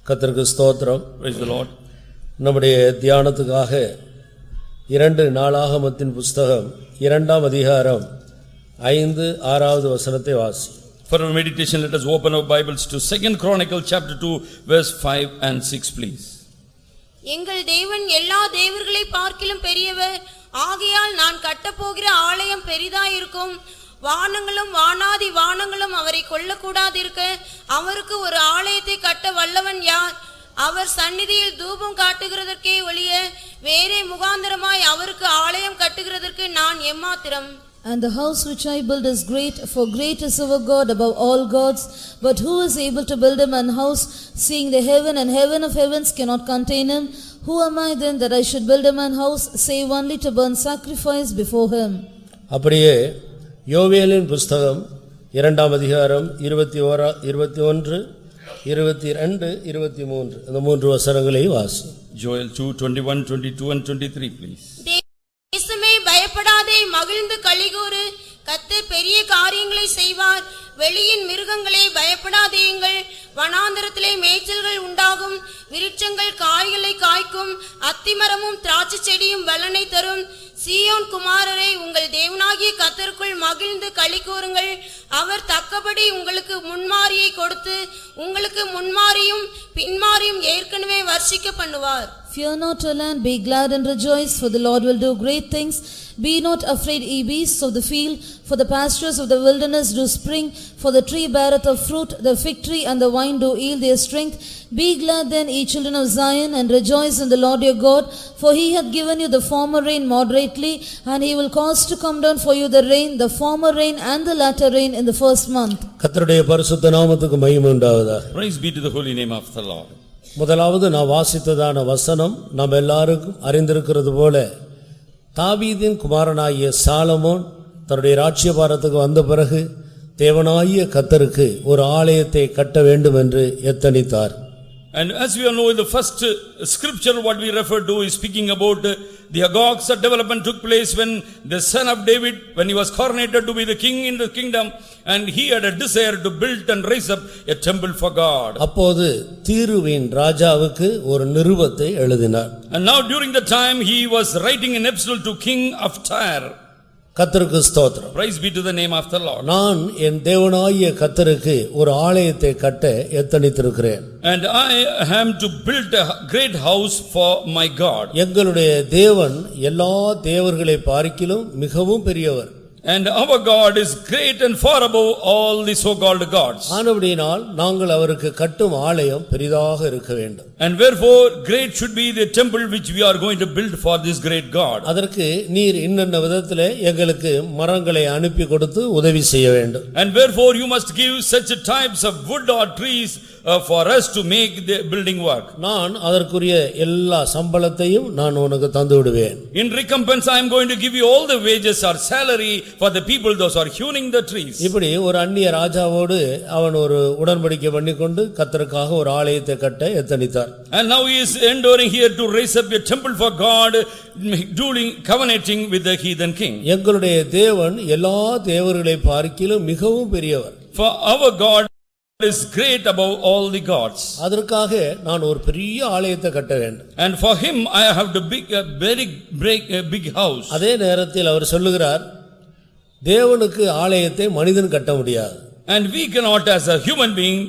கர்த்தருக்கு ஸ்தோத்திரம். Praise the Lord. நம்முடைய தியானத்துக்காக 2 நாளாகமத்தின் புத்தகம் 2ஆம் அதிகாரம் 5-6வது வசனத்தை வாசி. For our meditation, let us open our Bibles to 2 Chronicles chapter 2 verse 5 and 6 please. எங்கள் தேவன் எல்லா தேவர்களை பார்க்கிலும் பெரியவர் ஆகையால் நான் கட்டப்போகிற ஆலயம் பெரிதாயிருக்கும். வானங்களும் வானாதி வானங்களும் அவரை கொல்லக்கூடாதிருக்க அவருக்கு ஒரு ஆலயத்தை கட்ட வல்லவன் யார்? அவர் சந்நிதியில் தூபம் காட்டுகிறதற்கே ஒழிய வேறே முகாந்தரமாய் அவருக்கு ஆலயம் கட்டுகிறதற்கு நான் எம்மாத்திரம்? And the house which I build is great, for great is our God above all gods. But who is able to build him an house, seeing the heaven and heaven of heavens cannot contain him? Who am I then that I should build him an house, save only to burn sacrifice before him? அப்படியே யோவேலின் புத்தகம் 2ஆம் அதிகாரம் 21, 22, 23 இந்த 3 வசனங்களை வாசி. Joel 2:21, 22 and 23 please. தேசமே பயப்படாதே, மகிழ்ந்து களிகூரு, கர்த்தர் பெரிய காரியங்களை செய்வார். வெளியின் மிருகங்களே பயப்படாதேயுங்கள், வனாந்தரத்திலே மேய்ச்சல்கள் உண்டாகும், விருட்சங்கள் காய்களை காய்க்கும், அத்திமரமும் திராட்சை செடியும் பலனை தரும். சீயோன் குமாரரே, உங்கள் தேவனாகிய கர்த்தருக்குள் மகிழ்ந்து களிகூருங்கள். அவர் தக்கபடி உங்களுக்கு முன்மாரியை கொடுத்து உங்களுக்கு முன்மாரியும் பின்மாரியும் ஏற்கனவே வர்ஷிக்க பண்ணுவார். Fear not, O land, be glad and rejoice, for the Lord will do great things. Be not afraid, ye beasts of the field, for the pastures of the wilderness do spring. For the tree beareth of fruit, the fig tree and the vine do yield their strength. Be glad then, ye children of Zion, and rejoice in the Lord your God, for he hath given you the former rain moderately, and he will cause to come down for you the rain, the former rain and the latter rain in the first month. கர்த்தருடைய பரிசுத்த நாமத்துக்கு மகிமை உண்டாவதாக. Praise be to the holy name of the Lord. முதலாவது நான் வாசித்ததான வசனம் நாம் எல்லாருக்கும் அறிந்திருக்கிறது போல, தாவீதின் குமாரனாகிய சாலமோன் தன்னுடைய ராஜ்யபாரத்துக்கு வந்த பிறகு தேவனாகிய கர்த்தருக்கு ஒரு ஆலயத்தை கட்ட வேண்டும் என்று எத்தனித்தார். And as we all know, in the first scripture what we refer to is speaking about the Agag's development took place when the son of David, when he was coronated to be the king in the kingdom, and he had a desire to build and raise up a temple for God. அப்போது தீருவின் ராஜாவுக்கு ஒரு நிருபத்தை எழுதினார். And now during the time he was writing an epistle to king of Tyre. கர்த்தருக்கு ஸ்தோத்திரம். Praise be to the name of the Lord. நான் என் தேவனாகிய கர்த்தருக்கு ஒரு ஆலயத்தை கட்ட எத்தனித்திருக்கிறேன். And I am to build a great house for my God. எங்களுடைய தேவன் எல்லா தேவர்களை பார்க்கிலும் மிகவும் பெரியவர். And our God is great and far above all the so-called gods. ஆனபடியினால் நாங்கள் அவருக்கு கட்டும் ஆலயம் பெரிதாக இருக்க வேண்டும். And wherefore great should be the temple which we are going to build for this great God. அதற்கு நீர் இன்னென்ன விதத்திலே எங்களுக்கு மரங்களை அனுப்பி கொடுத்து உதவி செய்ய வேண்டும். And wherefore you must give such types of wood or trees for us to make the building work. நான் அதற்குரிய எல்லா சம்பளத்தையும் நான் உனக்கு தந்து விடுவேன். In recompense I am going to give you all the wages or salary for the people those are hewing the trees. இப்படி ஒரு அந்நிய ராஜாவோடு அவன் ஒரு உடன்படிக்கை பண்ணிக்கொண்டு கர்த்தருக்காக ஒரு ஆலயத்தை கட்ட எத்தனித்தார். And now he is enduring here to raise up a temple for God, doing covenanting with the heathen king. எங்களுடைய தேவன் எல்லா தேவர்களை பார்க்கிலும் மிகவும் பெரியவர். For our God is great above all the gods. அதற்காக நான் ஒரு பெரிய ஆலயத்தை கட்ட வேண்டும். And for him I have to build a very big house. அதே நேரத்தில் அவர் சொல்லுகிறார், தேவனுக்கு ஆலயத்தை மனிதன் கட்ட முடியாது. And we cannot as a human being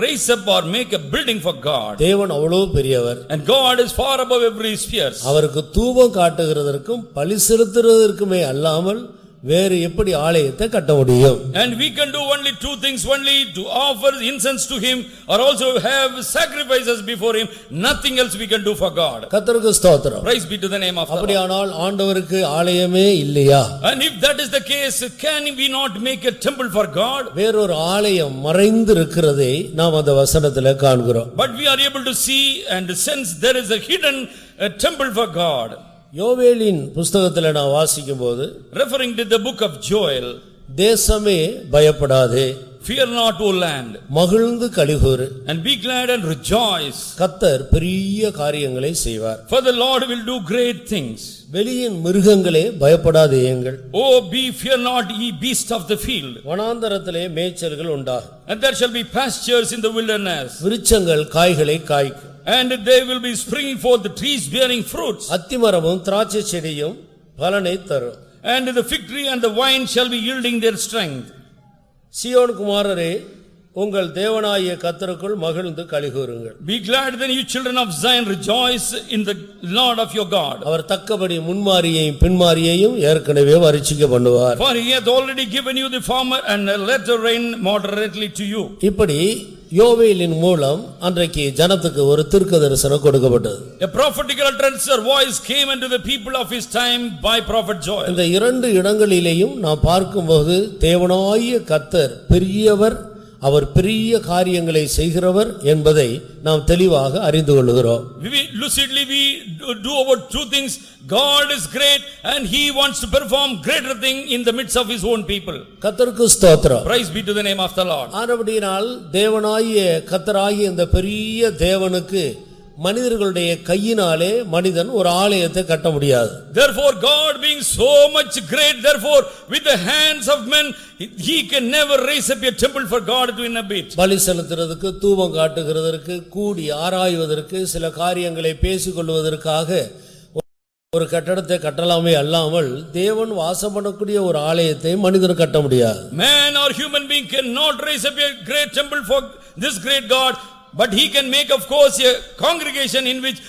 raise up or make a building for God. தேவன் அவ்வளவு பெரியவர். And God is far above every sphere. அவருக்கு தூபம் காட்டுகிறதற்கும் பலி செலுத்துவதற்குமே அல்லாமல் வேறு எப்படி ஆலயத்தை கட்ட முடியும்? And we can do only two things, only to offer incense to him or also have sacrifices before him. Nothing else we can do for God. கர்த்தருக்கு ஸ்தோத்திரம். Praise be to the name of the Lord. அப்படியானால் ஆண்டவருக்கு ஆலயமே இல்லையா? And if that is the case, can we not make a temple for God? வேறொரு ஆலயம் மறைந்து இருக்கிறதை நாம் அந்த வசனத்திலே காண்கிறோம். But we are able to see and sense there is a hidden temple for God. யோவேலின் புத்தகத்திலே நான் வாசிக்கும்போது, referring to the book of Joel, தேசமே பயப்படாதே, Fear not, O land, மகிழ்ந்து களிகூரு. and be glad and rejoice. கர்த்தர் பெரிய காரியங்களை செய்வார். For the Lord will do great things. வெளியின் மிருகங்களே பயப்படாதேயுங்கள். Oh, fear not, ye beasts of the field. வனாந்தரத்திலே மேய்ச்சல்கள் உண்டாகும். And there shall be pastures in the wilderness. விருட்சங்கள் காய்களை காய்க்கும். And they will be springing forth the trees bearing fruits. அத்திமரமும் திராட்சை செடியும் பலனை தரும். And the fig tree and the wine shall be yielding their strength. சீயோன் குமாரரே, உங்கள் தேவனாகிய கர்த்தருக்குள் மகிழ்ந்து களிகூருங்கள். Be glad then, you children of Zion, rejoice in the Lord of your God. அவர் தக்கபடி முன்மாரியையும் பின்மாரியையும் ஏற்கனவே வரிச்சிக்க பண்ணுவார். For he hath already given you the former and let the rain moderately to you. இப்படி யோவேலின் மூலம் அன்றைக்கு ஜனத்துக்கு ஒரு தீர்க்கதரிசனம் கொடுக்கப்பட்டது. A prophetical utterance or voice came unto the people of his time by prophet Joel. இந்த இரண்டு இடங்களிலேயும் நாம் பார்க்கும்போது தேவனாகிய கர்த்தர் பெரியவர், அவர் பெரிய காரியங்களை செய்கிறவர் என்பதை நாம் தெளிவாக அறிந்து கொள்கிறோம். Lucidly we do about two things. God is great and he wants to perform greater thing in the midst of his own people. கர்த்தருக்கு ஸ்தோத்திரம். Praise be to the name of the Lord. ஆனபடியினால் தேவனாகிய கர்த்தராகிய இந்த பெரிய தேவனுக்கு மனிதர்களுடைய கையினாலே மனிதன் ஒரு ஆலயத்தை கட்ட முடியாது. Therefore God being so much great, therefore with the hands of men he can never raise up a temple for God to inhabit. பலி செலுத்துறதுக்கு, தூபம் காட்டுகிறதற்கு, கூடி ஆராய்வதற்கு, சில காரியங்களை பேசிக்கொள்வதற்காக ஒரு கட்டடத்தை கட்டலாமே அல்லாமல் தேவன் வாசம் பண்ணக்கூடிய ஒரு ஆலயத்தை மனிதன் கட்ட முடியாது. Man or human being cannot raise up a great temple for this great God. But he can make, of course, a congregation in which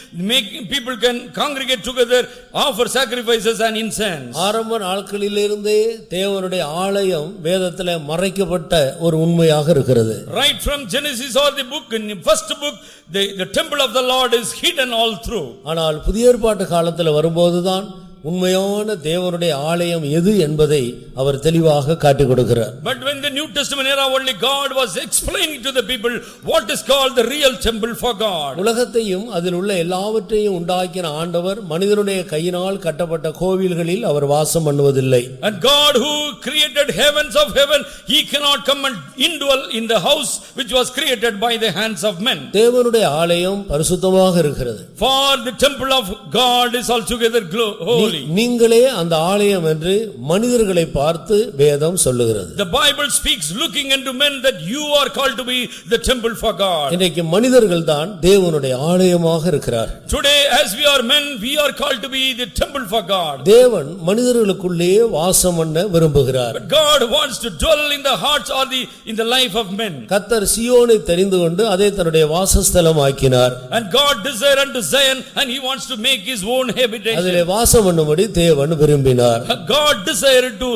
people can congregate together, offer sacrifices and incense. ஆரம்ப நாட்களிலிருந்தே தேவனுடைய ஆலயம் வேதத்திலே மறைக்கப்பட்ட ஒரு உண்மையாக இருக்கிறது. Right from Genesis or the book, in the first book, the temple of the Lord is hidden all through. ஆனால் புதிய ஏற்பாட்டு காலத்தில் வரும்போதுதான் உண்மையான தேவனுடைய ஆலயம் எது என்பதை அவர் தெளிவாக காட்டிக் கொடுக்கிறார். But when the New Testament era, only God was explaining to the people what is called the real temple for God. உலகத்தையும் அதில் உள்ள எல்லாவற்றையும் உண்டாக்கின ஆண்டவர் மனிதனுடைய கையினால் கட்டப்பட்ட கோவில்களில் அவர் வாசம் பண்ணுவதில்லை. And God who created heavens of heaven, he cannot come and indwell in the house which was created by the hands of men. தேவனுடைய ஆலயம் பரிசுத்தமாக இருக்கிறது. For the temple of God is altogether holy. நீங்களே அந்த ஆலயம் என்று மனிதர்களை பார்த்து வேதம் சொல்லுகிறது. The Bible speaks looking into men that you are called to be the temple for God. இன்றைக்கு மனிதர்கள் தான் தேவனுடைய ஆலயமாக இருக்கிறார். Today as we are men, we are called to be the temple for God. தேவன் மனிதர்களுக்குள்ளே வாசம் பண்ண விரும்புகிறார். But God wants to dwell in the hearts or in the life of men. கர்த்தர் சீயோனை தெரிந்து கொண்டு அதை தன்னுடைய வாசஸ்தலம் ஆக்கினார். And God desired unto Zion and he wants to make his own habitation. அதிலே வாசம் பண்ணும்படி தேவன் விரும்பினார். God desired to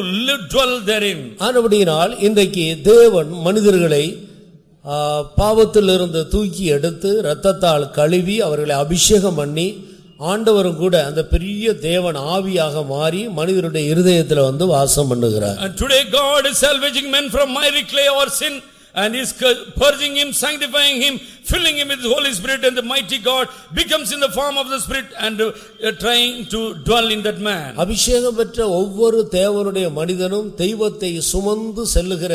dwell therein. ஆனபடியினால் இன்றைக்கு தேவன் மனிதர்களை பாவத்திலிருந்து தூக்கி எடுத்து இரத்தத்தால் கழுவி அவர்களை அபிஷேகம் பண்ணி ஆண்டவரும் கூட அந்த பெரிய தேவன் ஆவியாக மாறி மனிதருடைய இருதயத்தில் வந்து வாசம் பண்ணுகிறார். And today God is salvaging men from miry clay or sin and is purging him, sanctifying him, filling him with the Holy Spirit, and the mighty God becomes in the form of the Spirit and trying to dwell in that man. அபிஷேகம் பெற்ற ஒவ்வொரு தேவனுடைய மனிதனும் தெய்வத்தை சுமந்து செல்லுகிற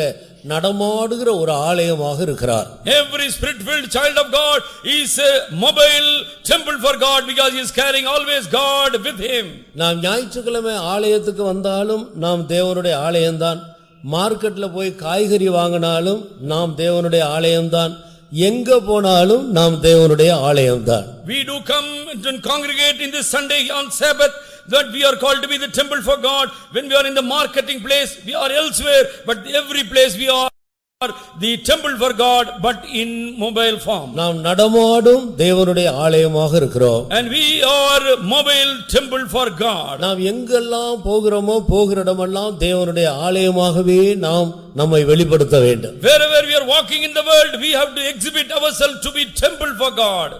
நடமாடுகிற ஒரு ஆலயமாக இருக்கிறார். Every spirit-filled child of God is a mobile temple for God because he is carrying always God with him. நாம் ஞாயிற்றுக்கிழமை ஆலயத்துக்கு வந்தாலும் நாம் தேவனுடைய ஆலயம்தான். மார்க்கெட்ல போய் காய்கறி வாங்கினாலும் நாம் தேவனுடைய ஆலயம்தான். எங்க போனாலும் நாம் தேவனுடைய ஆலயம்தான். We do come and congregate in this Sunday on Sabbath, that we are called to be the temple for God. When we are in the marketing place, we are elsewhere, but every place we are the temple for God, but in mobile form. நாம் நடமாடும் தேவனுடைய ஆலயமாக இருக்கிறோம். And we are mobile temple for God. நாம் எங்கெல்லாம் போகிறோமோ போகிற இடமெல்லாம் தேவனுடைய ஆலயமாகவே நாம் நம்மை வெளிப்படுத்த வேண்டும். Wherever we are walking in the world, we have to exhibit ourselves to be temple for God.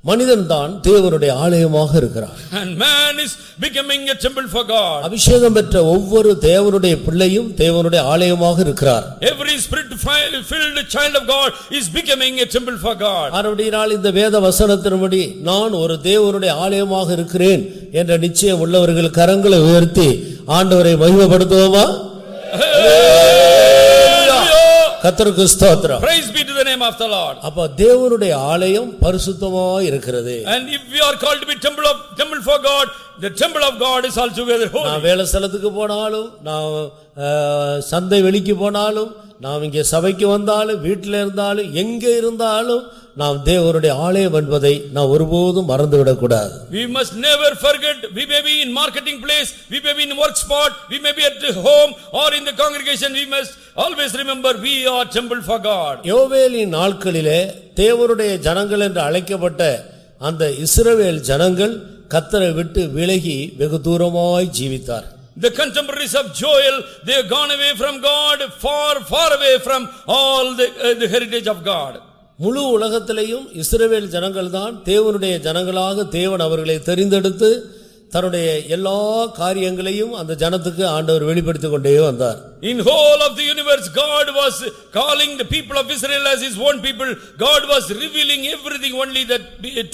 மனிதன் தான் தேவனுடைய ஆலயமாக இருக்கிறார். And man is becoming a temple for God. அபிஷேகம் பெற்ற ஒவ்வொரு தேவனுடைய பிள்ளையும் தேவனுடைய ஆலயமாக இருக்கிறார். Every spirit-filled child of God is becoming a temple for God. ஆனபடியால் இந்த வேத வசனத்தின்படி நான் ஒரு தேவனுடைய ஆலயமாக இருக்கிறேன் என்ற நிச்சயம் உள்ளவர்கள் கரங்களை உயர்த்தி ஆண்டவரை மகிமைப்படுத்துவோமா? கர்த்தருக்கு ஸ்தோத்திரம். Praise be to the name of the Lord. அப்ப தேவனுடைய ஆலயம் பரிசுத்தமாய் இருக்கிறது. And if we are called to be temple for God, the temple of God is altogether holy. நான் வேலை ஸ்தலத்துக்கு போனாலும், நான் சந்தை வெளிக்கு போனாலும், நாம் இங்கே சபைக்கு வந்தாலும், வீட்டில் இருந்தாலும், எங்கே இருந்தாலும் நாம் தேவனுடைய ஆலயம் என்பதை நாம் ஒருபோதும் மறந்துவிடக் கூடாது. We must never forget. We may be in marketing place, we may be in work spot, we may be at home or in the congregation. We must always remember we are temple for God. யோவேலின் நாட்களிலே தேவனுடைய ஜனங்கள் என்று அழைக்கப்பட்ட அந்த இஸ்ரவேல் ஜனங்கள் கர்த்தரை விட்டு விலகி வெகு தூரமாய் ஜீவித்தார். The contemporaries of Joel, they have gone away from God, far away from all the heritage of God. முழு உலகத்திலேயும் இஸ்ரவேல் ஜனங்கள் தான் தேவனுடைய ஜனங்களாக தேவன் அவர்களை தெரிந்தெடுத்து தன்னுடைய எல்லா காரியங்களையும் அந்த ஜனத்துக்கு ஆண்டவர் வெளிப்படுத்திக் கொண்டே வந்தார். In whole of the universe, God was calling the people of Israel as his own people. God was revealing everything only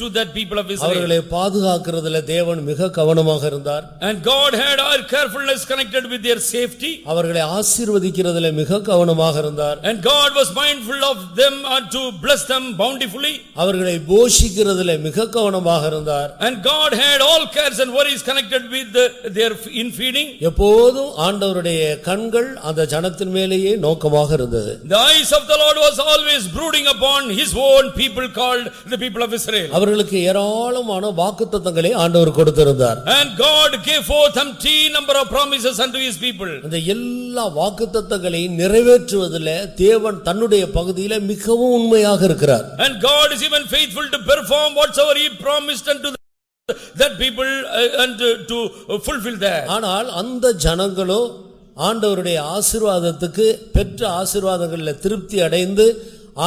to that people of Israel. அவர்களை பாதுகாக்கிறதுல தேவன் மிக கவனமாக இருந்தார். And God had all carefulness connected with their safety. அவர்களை ஆசீர்வதிக்கிறதுல மிக கவனமாக இருந்தார். And God was mindful of them and to bless them bountifully. அவர்களை போஷிக்கிறதுல மிக கவனமாக இருந்தார். And God had all cares and worries connected with their in feeding. எப்போதும் ஆண்டவருடைய கண்கள் அந்த ஜனத்தின் மேலேயே நோக்கமாக இருந்தது. The eyes of the Lord was always brooding upon his own people called the people of Israel. அவர்களுக்கு ஏராளமான வாக்குத்தத்தங்களை ஆண்டவர் கொடுத்திருந்தார். And God gave forth empty number of promises unto his people. அந்த எல்லா வாக்குத்தத்தங்களையும் நிறைவேற்றுவதிலே தேவன் தன்னுடைய பகுதியிலே மிகவும் உண்மையாக இருக்கிறார். And God is even faithful to perform whatsoever he promised unto that people and to fulfill that. ஆனால் அந்த ஜனங்களோ ஆண்டவருடைய ஆசீர்வாதத்துக்கு பெற்ற ஆசீர்வாதங்களில் திருப்தி அடைந்து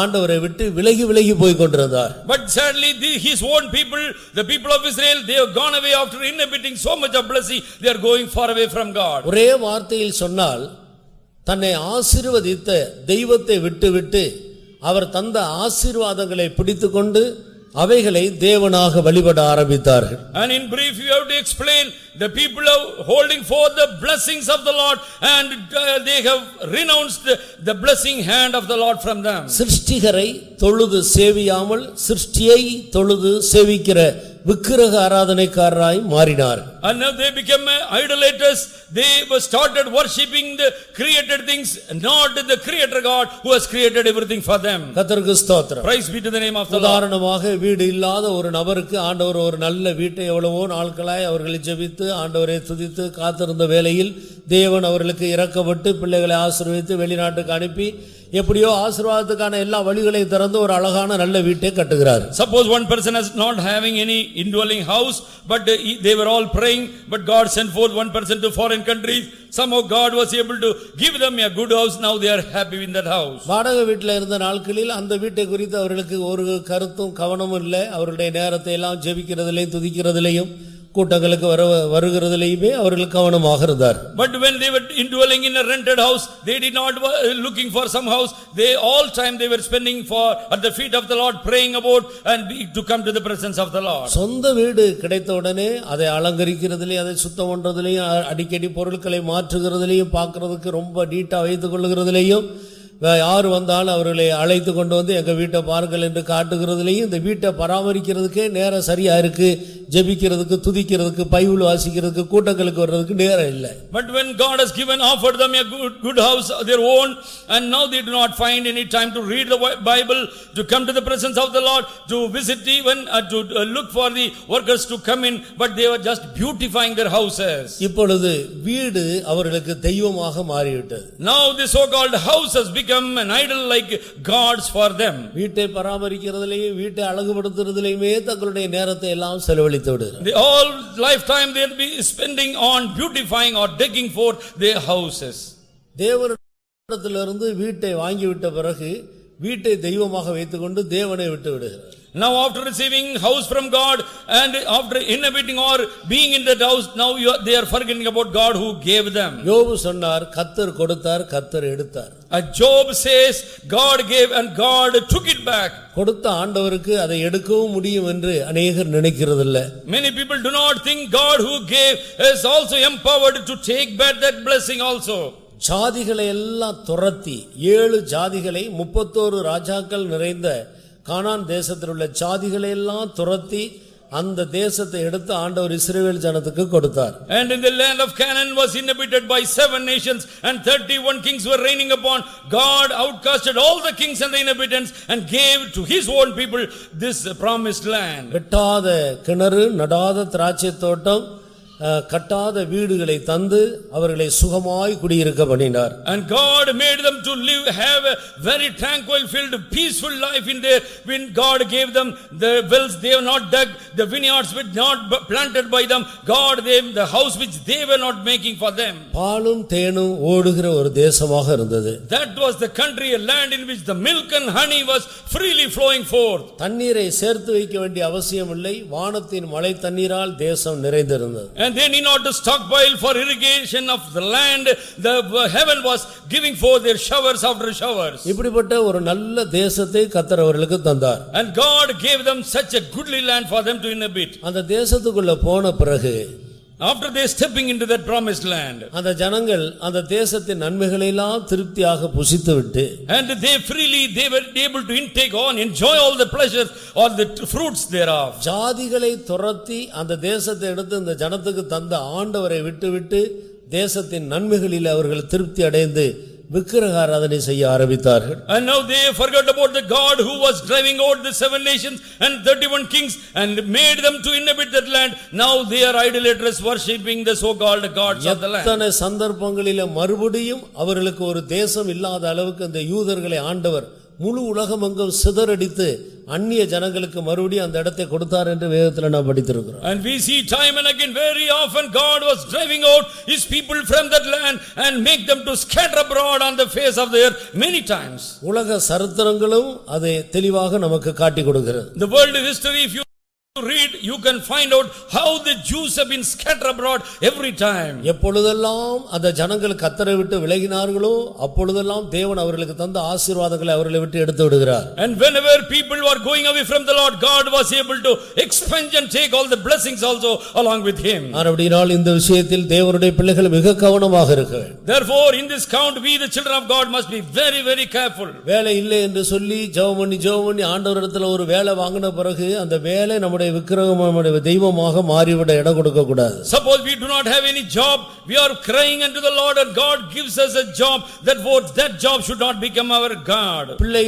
ஆண்டவரை விட்டு விலகி போய் கொண்டிருந்தார். But sadly his own people, the people of Israel, they have gone away after inhabiting so much of blessing. They are going far away from God. ஒரே வார்த்தையில் சொன்னால் தன்னை ஆசீர்வதித்த தெய்வத்தை விட்டு அவர் தந்த ஆசீர்வாதங்களை பிடித்துக்கொண்டு அவைகளை தேவனாக வழிபட ஆரம்பித்தார்கள். And in brief you have to explain, the people are holding forth the blessings of the Lord and they have renounced the blessing hand of the Lord from them. சிருஷ்டிகரை தொழுது சேவியாமல் சிருஷ்டியை தொழுது சேவிக்கிற விக்கிரக ஆராதனைக்காரராய் மாறினார். And now they became idolaters. They started worshipping the created things, not the creator God who has created everything for them. கர்த்தருக்கு ஸ்தோத்திரம். Praise be to the name of the Lord. உதாரணமாக வீடு இல்லாத ஒரு நபருக்கு ஆண்டவர் ஒரு நல்ல வீட்டை எவ்வளவோ நாட்களாய் அவர்களை ஜெபித்து ஆண்டவரை துதித்து காத்திருந்த வேளையில் தேவன் அவர்களுக்கு இரக்கப்பட்டு பிள்ளைகளை ஆசீர்வதித்து வெளிநாட்டுக்கு அனுப்பி எப்படியோ ஆசீர்வாதத்துக்கான எல்லா வழிகளையும் திறந்து ஒரு அழகான நல்ல வீட்டை கட்டுகிறார். Suppose one person is not having any indwelling house, but they were all praying, but God sent forth one person to foreign countries. Somehow God was able to give them a good house. Now they are happy in that house. வாடகை வீட்டில் இருந்த நாட்களில் அந்த வீட்டை குறித்து அவர்களுக்கு ஒரு கருத்தும் கவனமும் இல்லை. அவருடைய நேரத்தை எல்லாம் ஜெபிக்கிறதிலையும் துதிக்கிறதிலையும் கூட்டங்களுக்கு வருகிறதிலேயுமே அவர்கள் கவனமாக இருந்தார். But when they were indwelling in a rented house, they did not looking for some house. They all time they were spending for at the feet of the Lord, praying about and to come to the presence of the Lord. சொந்த வீடு கிடைத்த உடனே அதை அலங்கரிக்கிறதிலேயும் அதை சுத்தம் பண்றதிலேயும் அடிக்கடி பொருட்களை மாற்றுகிறதிலேயும் பார்க்கிறதுக்கு ரொம்ப நீட்டா வைத்துக் கொள்ளுகிறதிலேயும் யார் வந்தாலும் அவர்களை அழைத்து கொண்டு வந்து எங்க வீட்டை பாருங்கள் என்று காட்டுகிறதுலையும் இந்த வீட்டை பராமரிக்கிறதுக்கே நேரம் சரியா இருக்கு. ஜெபிக்கிறதுக்கு துதிக்கிறதுக்கு பைபிள் வாசிக்கிறதுக்கு கூட்டங்களுக்கு வர்றதுக்கு நேரம் இல்லை. But when God has offered them a good house their own, and now they do not find any time to read the Bible, to come to the presence of the Lord, to visit even to look for the workers to come in, but they were just beautifying their houses. இப்பொழுது வீடு அவர்களுக்கு தெய்வமாக மாறிவிட்டது. Now the so called house has become an idol like gods for them. வீட்டை பராமரிக்கிறதிலேயும் வீட்டை அழகுபடுத்துறதிலேயுமே தங்களுடைய நேரத்தை எல்லாம் செலவழித்து விடுகிறார்கள். The all lifetime they will be spending on beautifying or digging forth their houses. தேவனிடத்திலிருந்து வீட்டை வாங்கிவிட்ட பிறகு வீட்டை தெய்வமாக வைத்துக்கொண்டு தேவனை விட்டு விடுகிறார். Now after receiving house from God and after inhabiting or being in that house, now they are forgetting about God who gave them. யோபு சொன்னார், கர்த்தர் கொடுத்தார், கர்த்தர் எடுத்தார். Job says God gave and God took it back. கொடுத்த ஆண்டவருக்கு அதை எடுக்கவும் முடியும் என்று அநேகர் நினைக்கிறதில்லை. Many people do not think God who gave is also empowered to take back that blessing also. ஜாதிகளை எல்லாம் துரத்தி 7 ஜாதிகளை 31 ராஜாக்கள் நிறைந்த கானான் தேசத்தில் உள்ள ஜாதிகளை எல்லாம் துரத்தி அந்த தேசத்தை எடுத்து ஆண்டவர் இஸ்ரவேல் ஜனத்துக்கு கொடுத்தார். And in the land of Canaan was inhabited by 7 nations and 31 kings were reigning upon. God outcasted all the kings and the inhabitants and gave to his own people this promised land. வெட்டாத கிணறு, நடாத திராட்சை தோட்டம், கட்டாத வீடுகளை தந்து அவர்களை சுகமாய் குடியிருக்க பண்ணினார். And God made them to live, have a very tranquil, filled, peaceful life in there. When God gave them the wells they have not dug, the vineyards which not planted by them, God gave them the house which they were not making for them. பாலும் தேனும் ஓடுகிற ஒரு தேசமாக இருந்தது. That was the country, a land in which the milk and honey was freely flowing forth. தண்ணீரை சேர்த்து வைக்க வேண்டிய அவசியம் இல்லை. வானத்தின் மழை தண்ணீரால் தேசம் நிறைந்திருந்தது. And they need not to stockpile for irrigation of the land. The heaven was giving forth their showers after showers. இப்படிப்பட்ட ஒரு நல்ல தேசத்தை கர்த்தர் அவர்களுக்கு தந்தார். And God gave them such a goodly land for them to inhabit. அந்த தேசத்துக்குள்ள போன பிறகு, after they stepping into that promised land, அந்த ஜனங்கள் அந்த தேசத்தின் நன்மைகளை எல்லாம் திருப்தியாக புசித்துவிட்டு, and they were able to intake on, enjoy all the pleasures or the fruits thereof. ஜாதிகளை துரத்தி அந்த தேசத்தை எடுத்து இந்த ஜனத்துக்கு தந்த ஆண்டவரை விட்டுவிட்டு தேசத்தின் நன்மைகளில் அவர்கள் திருப்தி அடைந்து விக்கிரக ஆராதனை செய்ய ஆரம்பித்தார்கள். And now they forgot about the God who was driving out the 7 nations and 31 kings and made them to inhabit that land. Now they are idolaters, worshipping the so-called gods of the land. எத்தனை சந்தர்ப்பங்களிலே மறுபடியும் அவர்களுக்கு ஒரு தேசம் இல்லாத அளவுக்கு அந்த யூதர்களை ஆண்டவர் முழு உலகமெங்கும் சிதறடித்து அந்நிய ஜனங்களுக்கு மறுபடியும் அந்த இடத்தை கொடுத்தார் என்று வேதத்தில் நாம் படித்திருக்கிறோம். And we see time and again very often God was driving out his people from that land and make them to scatter abroad on the face of the earth many times. உலக சரித்திரங்களும் அதை தெளிவாக நமக்கு காட்டி கொடுக்கிறது. The world history, if you read, you can find out how the Jews have been scattered abroad every time. எப்பொழுதெல்லாம் அந்த ஜனங்கள் கர்த்தரை விட்டு விலகினார்களோ அப்பொழுதெல்லாம் தேவன் அவர்களுக்கு தந்த ஆசீர்வாதங்களை அவர்களை விட்டு எடுத்து விடுகிறார். And whenever people were going away from the Lord, God was able to expunge and take all the blessings also along with him. அப்படினால் இந்த விஷயத்தில் தேவனுடைய பிள்ளைகள் மிக கவனமாக இருக்க வேண்டும். Therefore in this count we the children of God must be very very careful. வேலை இல்லை என்று சொல்லி ஜெபம் பண்ணி ஆண்டவரிடத்தில் ஒரு வேலை வாங்கின பிறகு அந்த வேலை நம்முடைய விக்கிரகமாக தெய்வமாக மாறிவிட இடம் கொடுக்க கூடாது. Suppose we do not have any job, we are crying unto the Lord and God gives us a job, that job should not become our God. பிள்ளை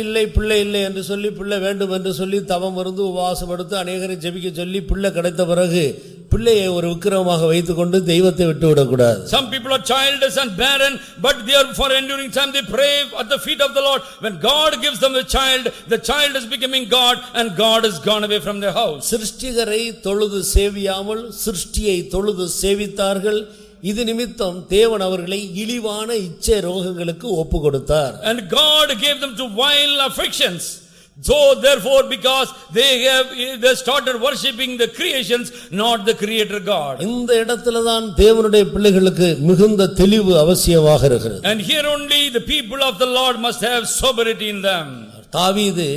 இல்லை என்று சொல்லி பிள்ளை வேண்டும் என்று சொல்லி தவம் இருந்து உபவாசம் எடுத்து அநேகரை ஜெபிக்க சொல்லி பிள்ளை கிடைத்த பிறகு பிள்ளையை ஒரு விக்கிரகமாக வைத்துக்கொண்டு தெய்வத்தை விட்டு விடக்கூடாது. Some people are childless and barren, but they are for enduring time they pray at the feet of the Lord. When God gives them a child, the child is becoming God and God is gone away from their house. சிருஷ்டிகரை தொழுது சேவியாமல் சிருஷ்டியை தொழுது சேவித்தார்கள். இது நிமித்தம் தேவன் அவர்களை இழிவான இச்சை ரோகங்களுக்கு ஒப்பு கொடுத்தார். And God gave them to vile affections. So therefore because they started worshipping the creations, not the creator God. இந்த இடத்துல தான் தேவனுடைய பிள்ளைகளுக்கு மிகுந்த தெளிவு அவசியமாக இருக்கிறது. And here only the people of the Lord must have sobriety in them. தாவீது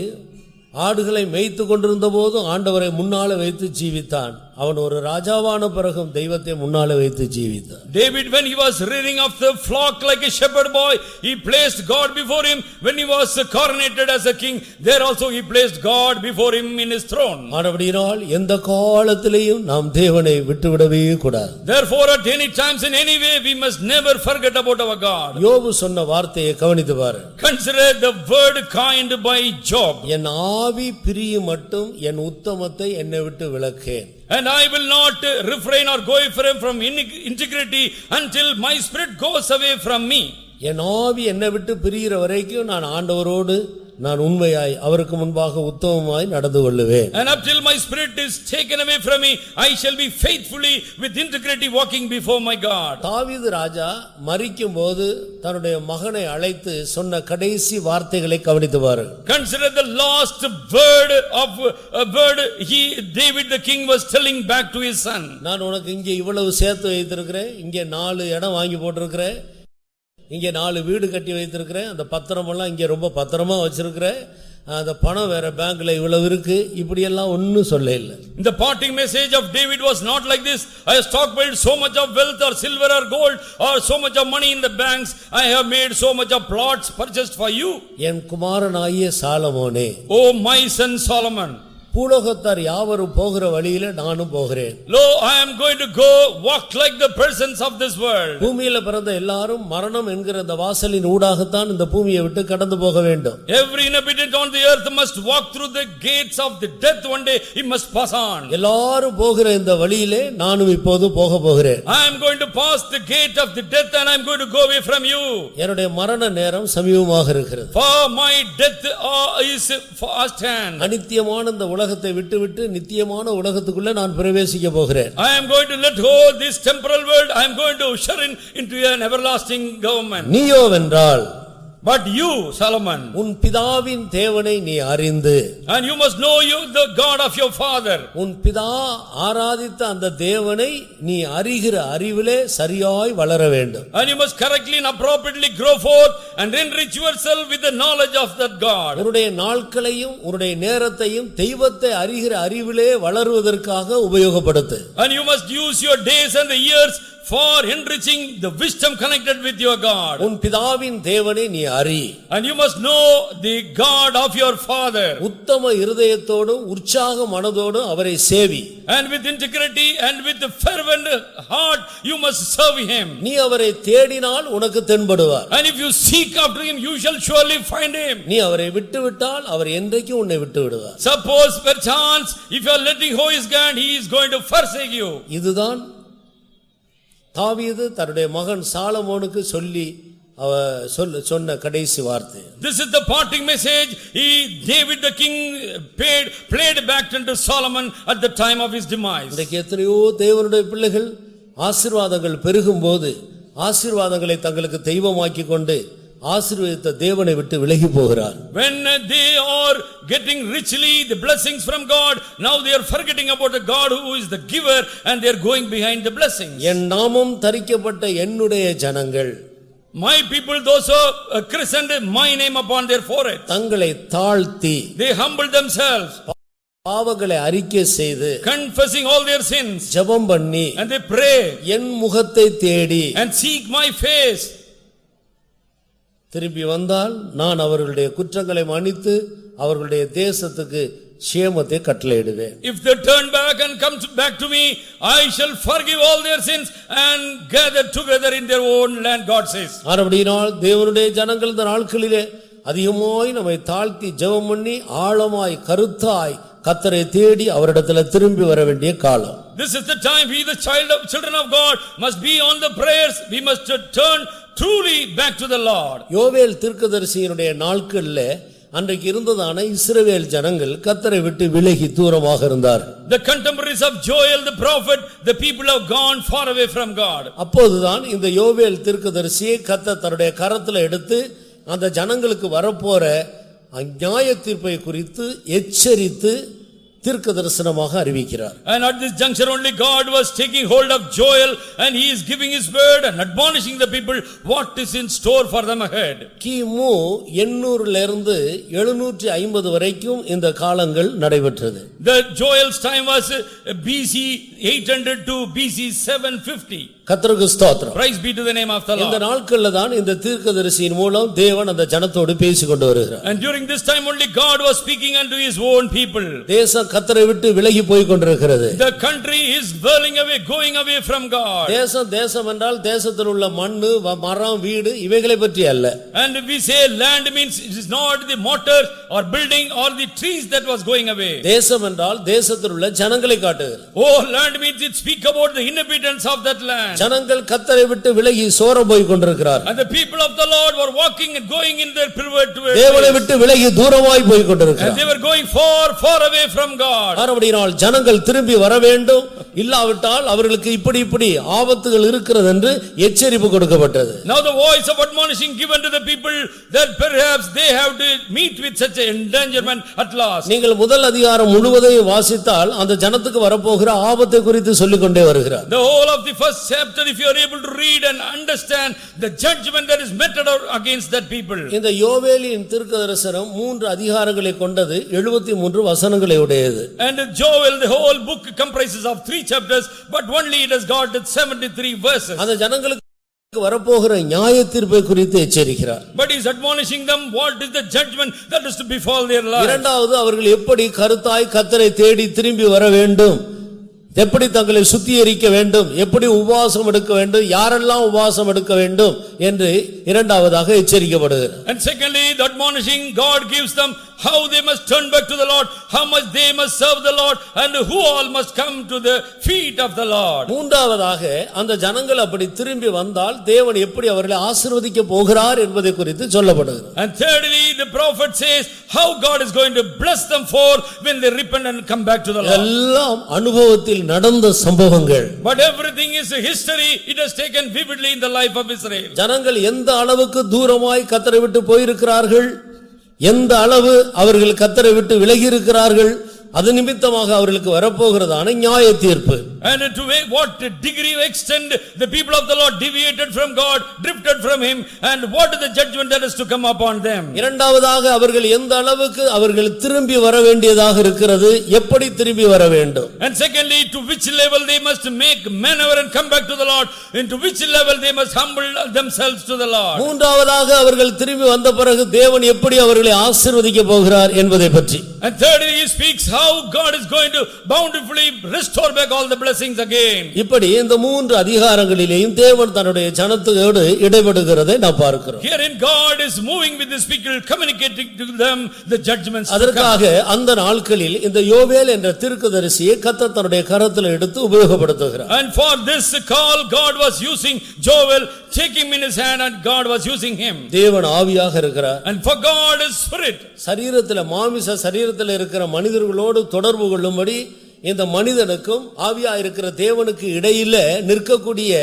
ஆடுகளை மேய்த்து கொண்டிருந்த போது ஆண்டவரை முன்னால வைத்து ஜீவித்தான். அவன் ஒரு ராஜாவான பிறகும் தெய்வத்தை முன்னால வைத்து ஜீவித்தான். David, when he was rearing of the flock like a shepherd boy, he placed God before him. When he was coronated as a king, there also he placed God before him in his throne. ஆனபடியால் எந்த காலத்திலேயும் நாம் தேவனை விட்டுவிடவே கூடாது. Therefore at any times in any way we must never forget about our God. யோபு சொன்ன வார்த்தையை கவனித்து பாரு. Consider the word kind by Job. என் ஆவி பிரியும் மட்டும் என் உத்தமத்தை என்னை விட்டு விலக்கேன். And I will not refrain or go from integrity until my spirit goes away from me. என் ஆவி என்னை விட்டு பிரிகிற வரைக்கும் நான் ஆண்டவரோடு நான் உண்மையாய் அவருக்கு முன்பாக உத்தமமாய் நடந்து கொள்ளுவேன். And up till my spirit is taken away from me, I shall be faithfully with integrity walking before my God. தாவீது ராஜா மரிக்கும்போது தன்னுடைய மகனை அழைத்து சொன்ன கடைசி வார்த்தைகளை கவனித்து பாருங்கள். Consider the last word David the king was telling back to his son. நான் உனக்கு இங்கே இவ்வளவு சேர்த்து வைத்திருக்கிறேன், இங்கே 4 இடம் வாங்கி போட்டிருக்கிறேன், இங்கே 4 வீடு கட்டி வைத்திருக்கிறேன், அந்த பத்திரமெல்லாம் இங்கே ரொம்ப பத்திரமா வச்சிருக்கிறேன், அந்த பணம் வேற பேங்க்ல இவ்வளவு இருக்கு இப்படி எல்லாம் ஒண்ணும் சொல்ல இல்ல. The parting message of David was not like this. I have stockpiled so much of wealth or silver or gold or so much of money in the banks. I have made so much of plots purchased for you. என் குமாரனாகிய சாலமோனே, Oh my son Solomon, பூலோகத்தார் யாவரும் போகிற வழியில நானும் போகிறேன். lo, I am going to go walk like the persons of this world. பூமியில பிறந்த எல்லாரும் மரணம் என்கிற அந்த வாசலின் ஊடாகத்தான் இந்த பூமியை விட்டு கடந்து போக வேண்டும். Every inhabitant on the earth must walk through the gates of the death. One day he must pass on. எல்லாரும் போகிற இந்த வழியிலே நானும் இப்போது போக போகிறேன். I am going to pass the gate of the death and I am going to go away from you. என்னுடைய மரண நேரம் சமீபமாக இருக்கிறது. For my death is fast hand. அநித்தியமான இந்த உலகத்தை விட்டுவிட்டு நித்தியமான உலகத்துக்குள்ள நான் பிரவேசிக்க போகிறேன். I am going to let go this temporal world. I am going to usher into an everlasting government. நீயோ வென்றால், but you Solomon, உன் பிதாவின் தேவனை நீ அறிந்து, and you must know you the God of your father. உன் பிதா ஆராதித்த அந்த தேவனை நீ அறிகிற அறிவிலே சரியாய் வளர வேண்டும். And you must correctly and appropriately grow forth and enrich yourself with the knowledge of that God. உன்னுடைய நாட்களையும் உன்னுடைய நேரத்தையும் தெய்வத்தை அறிகிற அறிவிலே வளருவதற்காக உபயோகப்படுத்து. And you must use your days and the years for enriching the wisdom connected with your God. உன் பிதாவின் தேவனை நீ அறி. And you must know the God of your father. உத்தம இருதயத்தோடும் உற்சாக மனதோடும் அவரை சேவி. And with integrity and with the fervent heart you must serve him. நீ அவரை தேடினால் உனக்கு தென்படுவார். And if you seek after him you shall surely find him. நீ அவரை விட்டுவிட்டால் அவர் என்றைக்கும் உன்னை விட்டு விடுவார். Suppose perchance if you are letting go his hand, he is going to forsake you. இதுதான் தாவீது தன்னுடைய மகன் சாலமோனுக்கு சொல்லி சொன்ன கடைசி வார்த்தை. This is the parting message David the king played back unto Solomon at the time of his demise. இன்றைக்கு எத்தனையோ தேவனுடைய பிள்ளைகள் ஆசீர்வாதங்கள் பெருகும்போது ஆசீர்வாதங்களை தங்களுக்கு தெய்வமாக்கி கொண்டு ஆசீர்வதித்த தேவனை விட்டு விலகி போகிறார். When they are getting richly the blessings from God, now they are forgetting about the God who is the giver and they are going behind the blessings. என் நாமம் தரிக்கப்பட்ட என்னுடைய ஜனங்கள், my people, those who christened my name upon their forehead, தங்களை தாழ்த்தி, they humble themselves, பாவங்களை அறிக்கை செய்து, confessing all their sins, ஜெபம் பண்ணி, and they pray என் முகத்தை தேடி and seek my face, திரும்பி வந்தால் நான் அவர்களுடைய குற்றங்களை மன்னித்து அவர்களுடைய தேசத்துக்கு சேமத்தை கட்டளையிடுவேன். if they turn back and come back to me, I shall forgive all their sins and gather together in their own land, God says. ஆனபடியினால் தேவனுடைய ஜனங்கள் இந்த நாட்களிலே அதிகமாய் நம்மை தாழ்த்தி ஜெபம் பண்ணி ஆழமாய் கருத்தாய் கர்த்தரை தேடி அவரிடத்தில் திரும்பி வர வேண்டிய காலம். This is the time we the children of God must be on the prayers. We must turn truly back to the Lord. யோவேல் தீர்க்கதரிசியினுடைய நாட்களில் அன்றைக்கு இருந்ததான இஸ்ரவேல் ஜனங்கள் கர்த்தரை விட்டு விலகி தூரமாக இருந்தார். The contemporaries of Joel the prophet, the people have gone far away from God. அப்போதுதான் இந்த யோவேல் தீர்க்கதரிசியை கர்த்தர் தன்னுடைய கரத்தில் எடுத்து அந்த ஜனங்களுக்கு வரப்போற நியாய தீர்ப்பை குறித்து எச்சரித்து தீர்க்க தரிசனமாக அறிவிக்கிறார். And at this juncture only God was taking hold of Joel and he is giving his word and admonishing the people what is in store for them ahead. கிமு 800 ல இருந்து 750 வரைக்கும் இந்த காலங்கள் நடைபெற்றது. The Joel's time was BC 800 to BC 750. கர்த்தருக்கு ஸ்தோத்திரம். Praise be to the name of the Lord. இந்த நாட்கள்ல தான் இந்த தீர்க்கதரிசியின் மூலம் தேவன் அந்த ஜனத்தோடு பேசிக் கொண்டு வருகிறார். And during this time only God was speaking unto his own people. தேசம் கர்த்தரை விட்டு விலகி போய் கொண்டிருக்கிறது. The country is whirling away, going away from God. தேசம் என்றால் தேசத்தில் உள்ள மண்ணு, மரம், வீடு இவைகளை பற்றி அல்ல. And we say land means it is not the mortar or building or the trees that was going away. தேசம் என்றால் தேசத்தில் உள்ள ஜனங்களை காட்டுகிறது. Oh, land means it speak about the inhabitants of that land. ஜனங்கள் கர்த்தரை விட்டு விலகி சோர போய் கொண்டிருக்கிறார். And the people of the Lord were walking and going in their perverted ways. தேவனை விட்டு விலகி தூரமாய் போய் கொண்டிருக்கிறார். And they were going far away from God. ஆனபடியால் ஜனங்கள் திரும்பி வர வேண்டும். இல்லாவிட்டால் அவர்களுக்கு இப்படி ஆபத்துகள் இருக்கிறது என்று எச்சரிப்பு கொடுக்கப்பட்டது. Now the voice of admonishing given to the people that perhaps they have to meet with such an endangerment at last. நீங்கள் முதல் அதிகாரம் முழுவதையும் வாசித்தால் அந்த ஜனத்துக்கு வரப்போகிற ஆபத்தை குறித்து சொல்லிக் கொண்டே வருகிறார். The whole of the first chapter, if you are able to read and understand the judgment that is meted out against that people. இந்த யோவேலின் தீர்க்கதரிசனம் 3 அதிகாரங்களை கொண்டது, 73 வசனங்களை உடையது. And Joel, the whole book comprises of 3 chapters, but only it has got 73 verses. அந்த ஜனங்களுக்கு வரப்போகிற நியாயத்தீர்ப்பை குறித்து எச்சரிக்கிறார். But he is admonishing them what is the judgment that is to befall their lives. இரண்டாவது, அவர்கள் எப்படி கருத்தாய் கர்த்தரை தேடி திரும்பி வர வேண்டும், எப்படி தங்களை சுத்திகரிக்க வேண்டும், எப்படி உபவாசம் எடுக்க வேண்டும், யாரெல்லாம் உபவாசம் எடுக்க வேண்டும் என்று இரண்டாவதாக எச்சரிக்கப்படுகிறது. And secondly, the admonishing God gives them how they must turn back to the Lord, how much they must serve the Lord, and who all must come to the feet of the Lord. மூன்றாவதாக அந்த ஜனங்கள் அப்படி திரும்பி வந்தால் தேவன் எப்படி அவர்களை ஆசீர்வதிக்க போகிறார் என்பதை குறித்து சொல்லப்படுகிறது. And thirdly, the prophet says how God is going to bless them for when they repent and come back to the Lord. எல்லாம் அனுபவத்தில் நடந்த சம்பவங்கள். But everything is a history. It has taken vividly in the life of Israel. ஜனங்கள் எந்த அளவுக்கு தூரமாய் கர்த்தரை விட்டு போயிருக்கிறார்கள், எந்த அளவு அவர்கள் கர்த்தரை விட்டு விலகி இருக்கிறார்கள், அது நிமித்தமாக அவர்களுக்கு வரப்போகிறதான நியாய தீர்ப்பு. And to what degree extent the people of the Lord deviated from God, drifted from him, and what is the judgment that is to come upon them. இரண்டாவதாக அவர்கள் எந்த அளவுக்கு அவர்கள் திரும்பி வர வேண்டியதாக இருக்கிறது, எப்படி திரும்பி வர வேண்டும். And secondly, to which level they must make maneuver and come back to the Lord, into which level they must humble themselves to the Lord. மூன்றாவதாக அவர்கள் திரும்பி வந்த பிறகு தேவன் எப்படி அவர்களை ஆசீர்வதிக்க போகிறார் என்பதை பற்றி. And thirdly, he speaks how God is going to bountifully restore back all the blessings again. இப்படி இந்த 3 அதிகாரங்களிலேயும் தேவன் தன்னுடைய ஜனத்தோடு இடைபடுகிறதை நாம் பார்க்கிறோம். Herein God is moving with his people, communicating to them the judgments. அதற்காக அந்த நாட்களில் இந்த யோவேல் என்ற தீர்க்கதரிசியை கர்த்தர் தன்னுடைய கரத்தில் எடுத்து உபயோகப்படுத்துகிறார். And for this call God was using Joel, take him in his hand, and God was using him. தேவன் ஆவியாக இருக்கிறார். And for God is spirit. சரீரத்தில் மாமிச சரீரத்தில் இருக்கிற மனிதர்களோடு தொடர்பு கொள்ளும்படி இந்த மனிதனுக்கும் ஆவியா இருக்கிற தேவனுக்கு இடையில நிற்கக்கூடிய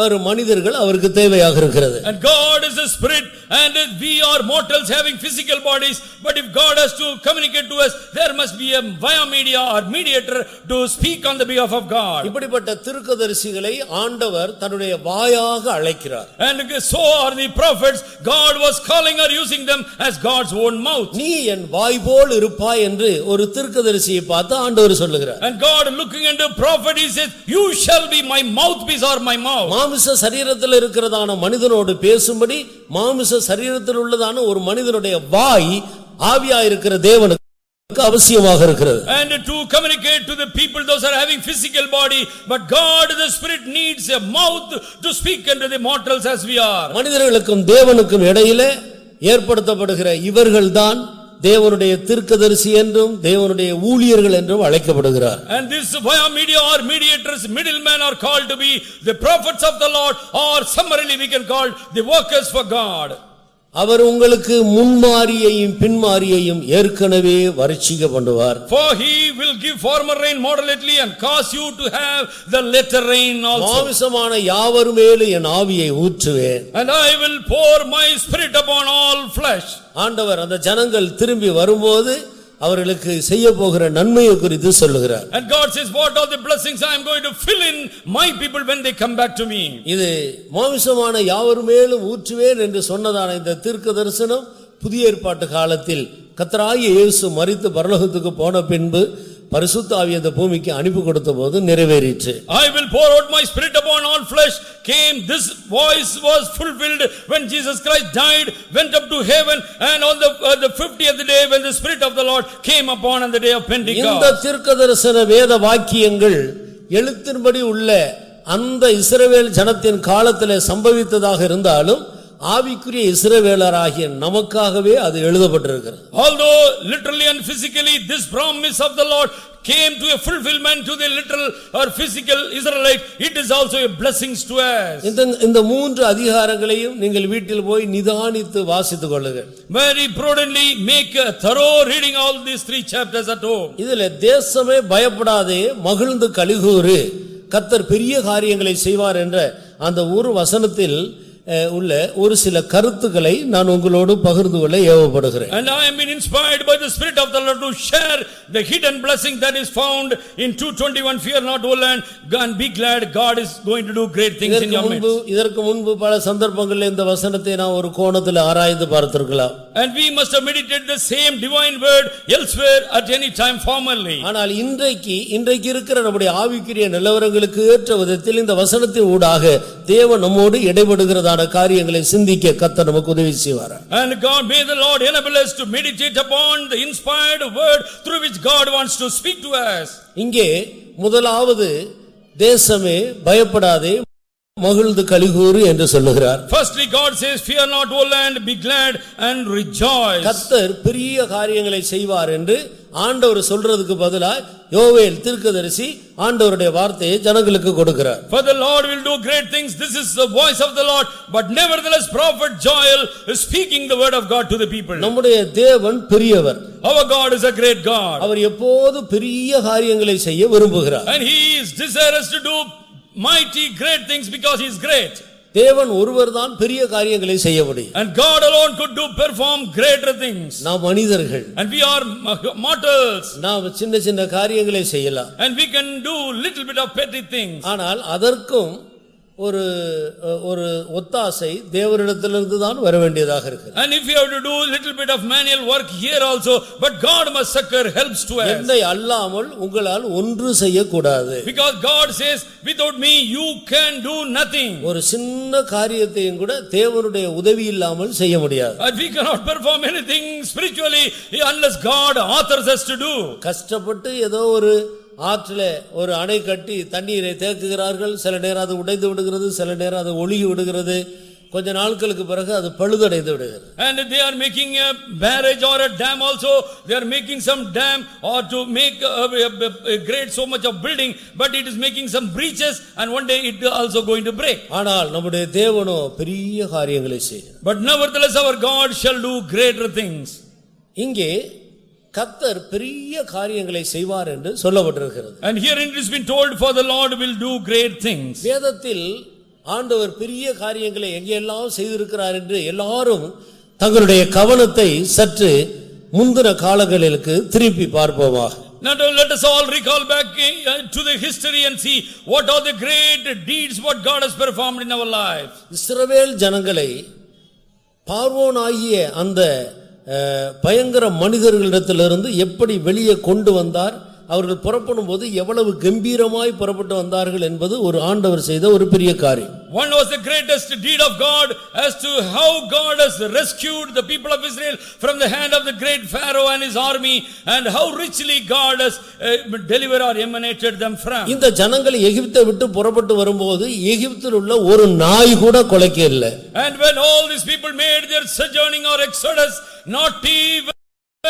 ஒரு மனிதர்கள் அவருக்கு தேவையாக இருக்கிறது. And God is a spirit, and we are mortals having physical bodies, but if God has to communicate to us, there must be a via media or mediator to speak on the behalf of God. இப்படிப்பட்ட தீர்க்கதரிசிகளை ஆண்டவர் தன்னுடைய வாயாக அழைக்கிறார். And so are the prophets. God was calling or using them as God's own mouth. நீ என் வாய் போல் இருப்பாய் என்று ஒரு தீர்க்கதரிசியை பார்த்து ஆண்டவர் சொல்லுகிறார். And God looking into prophet, he says, you shall be my mouthpiece or my mouth. மாமிச சரீரத்தில் இருக்கிறதான மனிதனோடு பேசும்படி மாமிச சரீரத்தில் உள்ளதான ஒரு மனிதனுடைய வாய் ஆவியா இருக்கிற தேவனுக்கு அவசியமாக இருக்கிறது. And to communicate to the people, those are having physical body, but God the spirit needs a mouth to speak unto the mortals as we are. மனிதர்களுக்கும் தேவனுக்கும் இடையிலே ஏற்படுத்தப்படுகிற இவர்கள்தான் தேவனுடைய தீர்க்கதரிசி என்றும் தேவனுடைய ஊழியர்கள் என்றும் அழைக்கப்படுகிறார். And this via media or mediators, middlemen are called to be the prophets of the Lord, or summarily we can call the workers for God. அவர் உங்களுக்கு முன்மாரியையும் பின்மாரியையும் ஏற்கனவே வரிச்சிக்க பண்ணுவார். For he will give former rain moderately and cause you to have the latter rain also. மாம்சமான யாவர் மேலும் என் ஆவியை ஊற்றுவேன். And I will pour my spirit upon all flesh. ஆண்டவர் அந்த ஜனங்கள் திரும்பி வரும்போது அவர்களுக்கு செய்ய போகிற நன்மையை குறித்து சொல்லுகிறார். And God says, what are the blessings I am going to fill in my people when they come back to me. இது மாம்சமான யாவர் மேலும் ஊற்றுவேன் என்று சொன்னதான இந்த தீர்க்க தரிசனம் புதிய ஏற்பாட்டு காலத்தில் கர்த்தராகிய இயேசு மரித்து பரலோகத்துக்கு போன பின்பு பரிசுத்த ஆவியை இந்த பூமிக்கு அனுப்பி கொடுத்தபோது நிறைவேறிற்று. I will pour out my spirit upon all flesh came, this voice was fulfilled when Jesus Christ died, went up to heaven, and on the 50th day when the spirit of the Lord came upon on the day of Pentecost. இந்த தீர்க்கதரிசன வேத வாக்கியங்கள் எழுத்தின்படி உள்ள அந்த இஸ்ரவேல் ஜனத்தின் காலத்திலே சம்பவித்ததாக இருந்தாலும் ஆவிக்குரிய இஸ்ரவேலராகிய நமக்காகவே அது எழுதப்பட்டிருக்கிறது. Although literally and physically this promise of the Lord came to a fulfillment to the literal or physical Israelite, it is also a blessings to us. இந்த மூன்று அதிகாரங்களையும் நீங்கள் வீட்டில் போய் நிதானித்து வாசித்துக் கொள்ளுங்கள். Very prudently make a thorough reading all these 3 chapters at home. இதிலே தேசமே பயப்படாதே மகிழ்ந்து கலிகூரு கர்த்தர் பெரிய காரியங்களை செய்வார் என்ற அந்த ஒரு வசனத்தில் உள்ள ஒரு சில கருத்துக்களை நான் உங்களோடு பகிர்ந்து கொள்ள ஏவப்படுகிறேன். And I am been inspired by the Spirit of the Lord to share the hidden blessing that is found in 2:21. Fear not, O land, and be glad, God is going to do great things in your midst. இதற்கு முன்பு பல சந்தர்ப்பங்களில் இந்த வசனத்தை நான் ஒரு கோணத்தில் ஆராய்ந்து பார்த்திருக்கலாம். And we must have meditated the same divine word elsewhere at any time formerly. ஆனால் இன்றைக்கு இருக்கிற நம்முடைய ஆவிக்குரிய நிலவரங்களுக்கு ஏற்ற விதத்தில் இந்த வசனத்தின் ஊடாக தேவன் நம்மோடு இடைபடுகிறதான காரியங்களை சிந்திக்க கர்த்தர் நமக்கு உதவி செய்வார். And God, may the Lord enable us to meditate upon the inspired word through which God wants to speak to us. இங்கே முதலாவது தேசமே பயப்படாதே மகிழ்ந்து கலிகூரு என்று சொல்லுகிறார். Firstly, God says, fear not, O land, be glad and rejoice. கர்த்தர் பெரிய காரியங்களை செய்வார் என்று ஆண்டவர் சொல்றதுக்கு பதிலா யோவேல் தீர்க்கதரிசி ஆண்டவருடைய வார்த்தையை ஜனங்களுக்கு கொடுக்கிறார். For the Lord will do great things. This is the voice of the Lord. But nevertheless, prophet Joel is speaking the word of God to the people. நம்முடைய தேவன் பெரியவர். Our God is a great God. அவர் எப்போது பெரிய காரியங்களை செய்ய விரும்புகிறார். And he is desirous to do mighty great things because he is great. தேவன் ஒருவர்தான் பெரிய காரியங்களை செய்ய முடியும். And God alone could perform greater things. நாம் மனிதர்கள். And we are mortals. நாம் சின்ன காரியங்களை செய்யலாம். And we can do little bit of petty things. ஆனால் அதற்கும் ஒரு ஒத்தாசை தேவனிடத்திலிருந்து தான் வர வேண்டியதாக இருக்கு. And if you have to do little bit of manual work here also, but God must succor helps to us. என்னை அல்லாமல் உங்களால் ஒன்று செய்ய கூடாது. Because God says, without me you can do nothing. ஒரு சின்ன காரியத்தையும் கூட தேவனுடைய உதவி இல்லாமல் செய்ய முடியாது. And we cannot perform anything spiritually unless God authors us to do. கஷ்டப்பட்டு ஏதோ ஒரு ஆற்றிலே ஒரு அணை கட்டி தண்ணீரை தேக்குகிறார்கள். சில நேரம் அது உடைந்து விடுகிறது, சில நேரம் அது ஒழுகி விடுகிறது. கொஞ்ச நாட்களுக்கு பிறகு அது பழுதடைந்து விடுகிறது. And they are making a barrage or a dam also. They are making some dam or to make a great so much of building, but it is making some breaches and one day it also going to break. ஆனால் நம்முடைய தேவனோ பெரிய காரியங்களை செய்கிறார். But nevertheless our God shall do greater things. இங்கே கர்த்தர் பெரிய காரியங்களை செய்வார் என்று சொல்லப்பட்டிருக்கிறது. And here it has been told, for the Lord will do great things. வேதத்தில் ஆண்டவர் பெரிய காரியங்களை எங்கெல்லாம் செய்திருக்கிறார் என்று எல்லாரும் தங்களுடைய கவனத்தை சற்று முந்தின காலங்களுக்கு திருப்பி பார்ப்போமாக. Now let us all recall back to the history and see what are the great deeds what God has performed in our lives. இஸ்ரவேல் ஜனங்களை பார்வோன் ஆகிய அந்த பயங்கர மனிதர்களிடத்திலிருந்து எப்படி வெளியே கொண்டு வந்தார், அவர்கள் புறப்படும் போது எவ்வளவு கம்பீரமாய் புறப்பட்டு வந்தார்கள் என்பது ஒரு ஆண்டவர் செய்த ஒரு பெரிய காரியம். One was the greatest deed of God as to how God has rescued the people of Israel from the hand of the great Pharaoh and his army, and how richly God has delivered or emanated them from. இந்த ஜனங்கள் எகிப்தை விட்டு புறப்பட்டு வரும்போது எகிப்தில் உள்ள ஒரு நாய் கூட கொலைக்க இல்லை. And when all these people made their sojourning or exodus, not even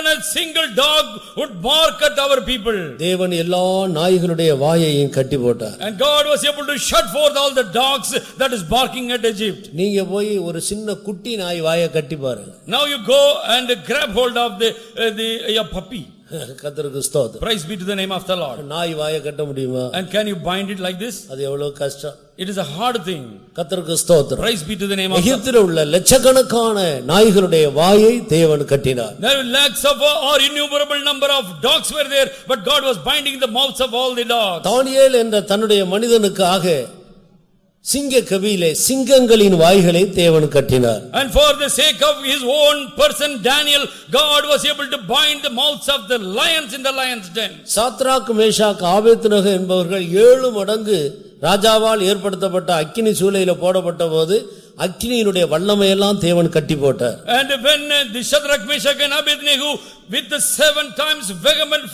a single dog would bark at our people. தேவன் எல்லா நாய்களுடைய வாயையும் கட்டி போட்டார். And God was able to shut forth all the dogs that is barking at Egypt. நீங்க போய் ஒரு சின்ன குட்டி நாய் வாயை கட்டி பாருங்க. Now you go and grab hold of the puppy. கர்த்தருக்கு ஸ்தோத்திரம். Praise be to the name of the Lord. நாய் வாயை கட்ட முடியுமா? And can you bind it like this? அது எவ்வளவு கஷ்டம். It is a hard thing. கர்த்தருக்கு ஸ்தோத்திரம். Praise be to the name of God. எகிப்தில் உள்ள லட்சக்கணக்கான நாய்களுடைய வாயை தேவன் கட்டினார். There were lakhs of or innumerable number of dogs were there, but God was binding the mouths of all the dogs. தானியேல் என்ற தன்னுடைய மனிதனுக்காக சிங்க கவியிலே சிங்கங்களின் வாய்களை தேவன் கட்டினார். And for the sake of his own person Daniel, God was able to bind the mouths of the lions in the lions den. Shadrach Meshach Abednego என்பவர்கள் 7 மடங்கு ராஜாவால் ஏற்படுத்தப்பட்ட அக்கினி சூளையில போடப்பட்ட போது அக்கினியினுடைய வல்லமையெல்லாம் தேவன் கட்டி போட்டார். And when the Shadrach, Meshach and Abednego with the 7 times vehement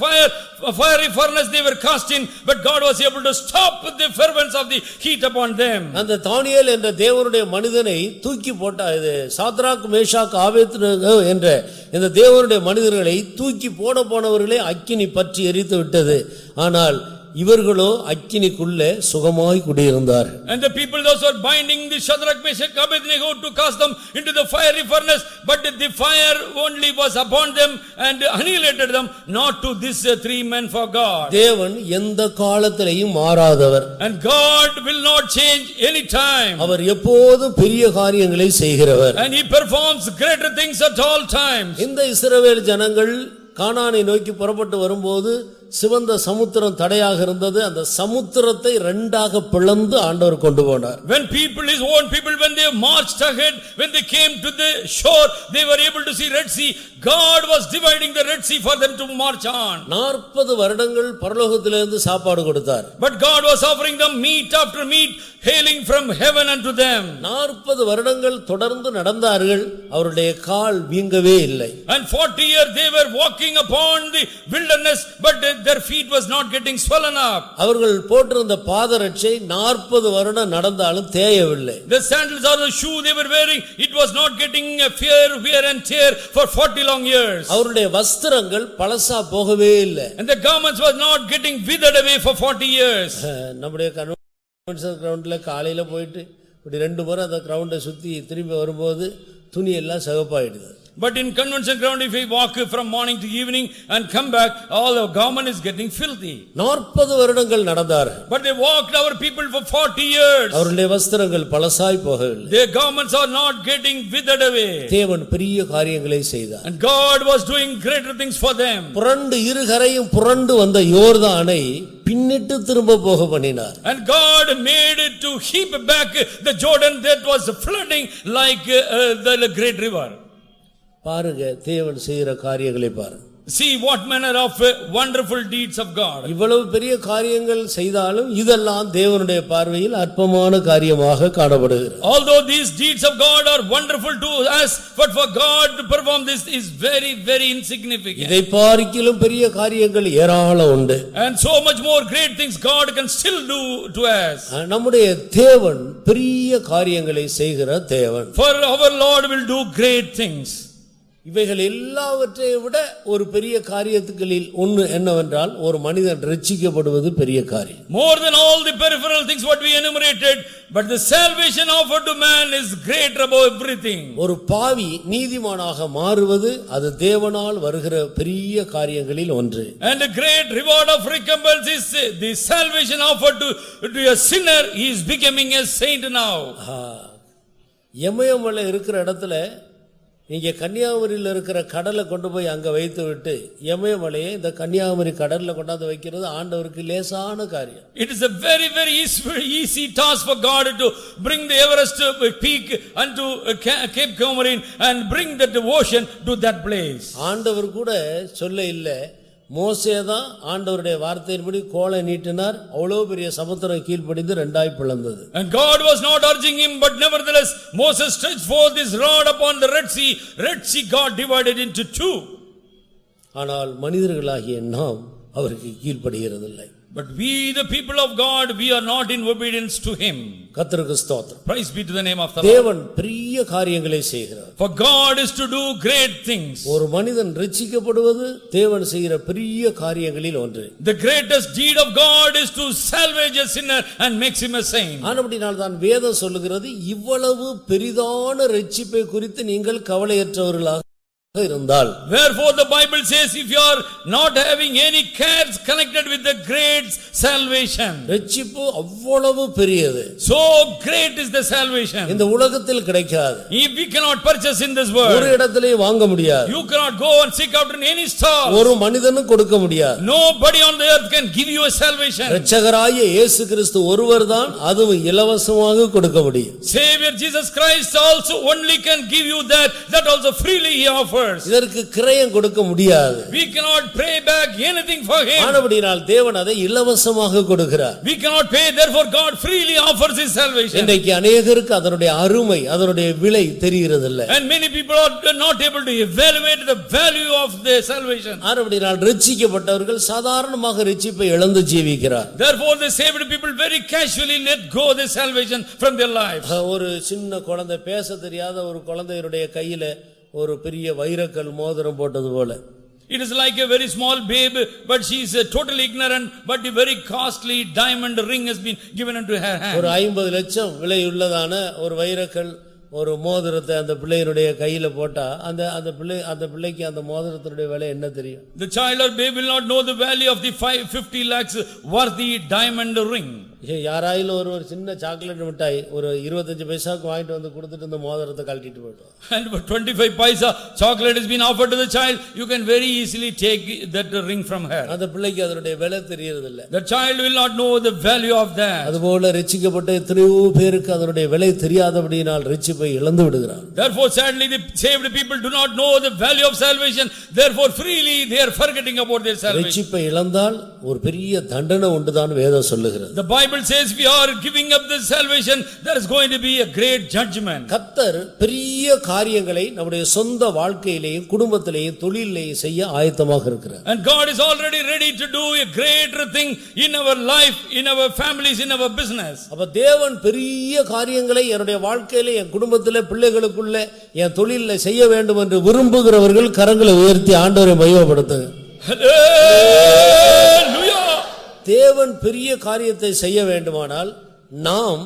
fiery furnace they were cast in, but God was able to stop the fervence of the heat upon them. அந்த தானியேல் என்ற தேவனுடைய மனிதனை தூக்கி போட்ட இது சாத்ராக் மேஷாக் ஆபேத்நேகோ என்ற இந்த தேவனுடைய மனிதர்களை தூக்கி போனவர்களே அக்கினி பற்றி எரித்து விட்டது. ஆனால் இவர்களோ அக்கினிக்குள்ளே சுகமாய் குடியிருந்தார். And the people those were binding the Shadrach, Meshach, Abednego to cast them into the fiery furnace, but the fire only was upon them and annihilated them, not to these 3 men for God. தேவன் எந்த காலத்திலேயும் மாறாதவர். And God will not change any time. அவர் எப்போதும் பெரிய காரியங்களை செய்கிறவர். And he performs greater things at all times. இந்த இஸ்ரவேல் ஜனங்கள் கானானை நோக்கி புறப்பட்டு வரும்போது சிவந்த சமுத்திரம் தடையாக இருந்தது. அந்த சமுத்திரத்தை இரண்டாக பிளந்து ஆண்டவர் கொண்டு போனார். When his own people, when they marched ahead, when they came to the shore, they were able to see Red Sea. God was dividing the Red Sea for them to march on. 40 வருடங்கள் பரலோகத்திலிருந்து சாப்பாடு கொடுத்தார். But God was offering them meat after meat, hailing from heaven unto them. 40 வருடங்கள் தொடர்ந்து நடந்தார்கள். அவருடைய கால் வீங்கவே இல்லை. And 40 years they were walking upon the wilderness, but their feet was not getting swollen up. அவர்கள் போட்டிருந்த பாதரட்சை 40 வருடம் நடந்தாலும் தேயவில்லை. The sandals or the shoe they were wearing, it was not getting wear and tear for 40 long years. அவருடைய வஸ்திரங்கள் பழசா போகவே இல்லை. And the garments was not getting withered away for 40 years. நம்முடைய கன்வென்ஷன் கிரவுண்ட்ல காலையில போயிட்டு இப்படி 2 முறை அந்த கிரவுண்டை சுத்தி திரும்பி வரும்போது துணி எல்லாம் சிவப்பாயிடுது. But in convention ground, if we walk from morning to evening and come back, all the garment is getting filthy. 40 வருடங்கள் நடந்தார்கள். But they walked our people for 40 years. அவருடைய வஸ்திரங்கள் பழசாய் போகவில்லை. Their garments are not getting withered away. தேவன் பெரிய காரியங்களை செய்தார். And God was doing greater things for them. புரண்டு இருகரையும் புரண்டு வந்த யோர்தானை பின்னிட்டு திரும்ப போக பண்ணினார். And God made it to heap back the Jordan that was flooding like the great river. பாருங்க தேவன் செய்கிற காரியங்களை பாருங்க. See what manner of wonderful deeds of God. இவ்வளவு பெரிய காரியங்கள் செய்தாலும் இதெல்லாம் தேவனுடைய பார்வையில் அற்பமான காரியமாக காணப்படுகிறது. Although these deeds of God are wonderful to us, but for God to perform this is very very insignificant. இதை பார்க்கிலும் பெரிய காரியங்கள் ஏராளம் உண்டு. And so much more great things God can still do to us. நம்முடைய தேவன் பெரிய காரியங்களை செய்கிற தேவன். For our Lord will do great things. இவைகள் எல்லாவற்றையும் விட ஒரு பெரிய காரியத்துகளில் ஒன்று என்னவென்றால் ஒரு மனிதன் ரட்சிக்கப்படுவது பெரிய காரியம். More than all the peripheral things what we enumerated, but the salvation offered to man is greater above everything. ஒரு பாவி நீதிமானாக மாறுவது அது தேவனால் வருகிற பெரிய காரியங்களில் ஒன்று. And the great reward of recompense is the salvation offered to a sinner. He is becoming a saint now. எமயமலை இருக்கிற இடத்துல நீங்க கன்னியாகுமரியில் இருக்கிற கடலை கொண்டு போய் அங்க வைத்து விட்டு எமயமலையை இந்த கன்னியாகுமரி கடல்ல கொண்டாந்து வைக்கிறது ஆண்டவருக்கு லேசான காரியம். It is a very very easy task for God to bring the Everest peak unto Cape Comorin and bring that ocean to that place. ஆண்டவர் கூட சொல்ல இல்ல, மோசேதான் ஆண்டவருடைய வார்த்தையின்படி கோலை நீட்டினார். அவ்வளவு பெரிய சமுத்திரம் கீழ்ப்படிந்து இரண்டாய் பிளந்தது. And God was not urging him, but nevertheless Moses stretched forth his rod upon the Red Sea God divided into 2. ஆனால் மனிதர்களாகிய நாம் அவருக்கு கீழ்ப்படுகிறதில்லை. But we the people of God, we are not in obedience to him. கர்த்தருக்கு ஸ்தோத்திரம். Praise be to the name of the Lord. தேவன் பெரிய காரியங்களை செய்கிறார். For God is to do great things. ஒரு மனிதன் ரட்சிக்கப்படுவது தேவன் செய்கிற பெரிய காரியங்களில் ஒன்று. The greatest deed of God is to salvage a sinner and makes him a saint. ஆனபடியால் தான் வேதம் சொல்லுகிறது, இவ்வளவு பெரிதான ரட்சிப்பை குறித்து நீங்கள் கவலையற்றவர்களாக இருந்தால். Wherefore the Bible says, if you are not having any cares connected with the great salvation. ரட்சிப்பு அவ்வளவு பெரியது. So great is the salvation. இந்த உலகத்தில் கிடைக்காது. If we cannot purchase in this world, ஒரு இடத்திலே வாங்க முடியாது. you cannot go and seek out in any store. ஒரு மனிதனும் கொடுக்க முடியாது. Nobody on the earth can give you a salvation. இரட்சகராகிய இயேசு கிறிஸ்து ஒருவர்தான் அதுவும் இலவசமாக கொடுக்க முடியும். Savior Jesus Christ also only can give you that also freely he offers. offers. இதற்கு கிரயம் கொடுக்க முடியாது. We cannot pay back anything for him. ஆனபடியால் தேவன் அதை இலவசமாக கொடுக்கிறார். We cannot pay, therefore God freely offers his salvation. இன்றைக்கு அநேகருக்கு அதனுடைய அருமை, அதனுடைய விலை தெரிகிறதில்லை. And many people are not able to evaluate the value of their salvation. ஆனபடியால் ரட்சிக்கப்பட்டவர்கள் சாதாரணமாக ரட்சிப்பை இழந்து ஜீவிக்கிறார். Therefore the saved people very casually let go their salvation from their lives. ஒரு சின்ன குழந்தை, பேச தெரியாத ஒரு குழந்தையுடைய கையில ஒரு பெரிய வைரக்கல் மோதிரம் போட்டது போல. It is like a very small babe, but she is totally ignorant, but a very costly diamond ring has been given into her hand. ஒரு 50 லட்சம் விலை உள்ளதான ஒரு வைரக்கல் ஒரு மோதிரத்தை அந்த பிள்ளையினுடைய கையில போட்டா அந்த பிள்ளைக்கு அந்த மோதிரத்தினுடைய விலை என்ன தெரியும்? The child or babe will not know the value of the 50 lakhs worthy diamond ring. யாராயிலும் ஒரு சின்ன சாக்லேட் மிட்டாய் ஒரு 25 பைசாக்கு வாங்கிட்டு வந்து கொடுத்துட்டு இந்த மோதிரத்தை கழட்டிட்டு போய்டும். And for 25 paisa chocolate has been offered to the child, you can very easily take that ring from her. அந்த பிள்ளைக்கு அதனுடைய விலை தெரியறது இல்ல. The child will not know the value of that. அதுபோல ரட்சிக்கப்பட்ட எத்தனையோ பேருக்கு அதனுடைய விலை தெரியாதபடியினால் ரட்சிப்பை இழந்து விடுகிறார். Therefore sadly the saved people do not know the value of salvation, therefore freely they are forgetting about their salvation. ரட்சிப்பை இழந்தால் ஒரு பெரிய தண்டனை உண்டுதான் வேதம் சொல்லுகிறது. The Bible says we are giving up the salvation, there is going to be a great judgment. கர்த்தர் பெரிய காரியங்களை நம்முடைய சொந்த வாழ்க்கையிலேயும் குடும்பத்திலேயும் தொழிலிலேயும் செய்ய ஆயத்தமாக இருக்கிறார். And God is already ready to do a greater thing in our life, in our families, in our business. அப்ப தேவன் பெரிய காரியங்களை என்னுடைய வாழ்க்கையிலே, என் குடும்பத்திலே, பிள்ளைகளுக்குள்ள, என் தொழிலிலே செய்ய வேண்டும் என்று விரும்புகிறவர்கள் கரங்களை உயர்த்தி ஆண்டவரை மகிமைப்படுத்துங்க. Hallelujah. தேவன் பெரிய காரியத்தை செய்ய வேண்டுமானால் நாம்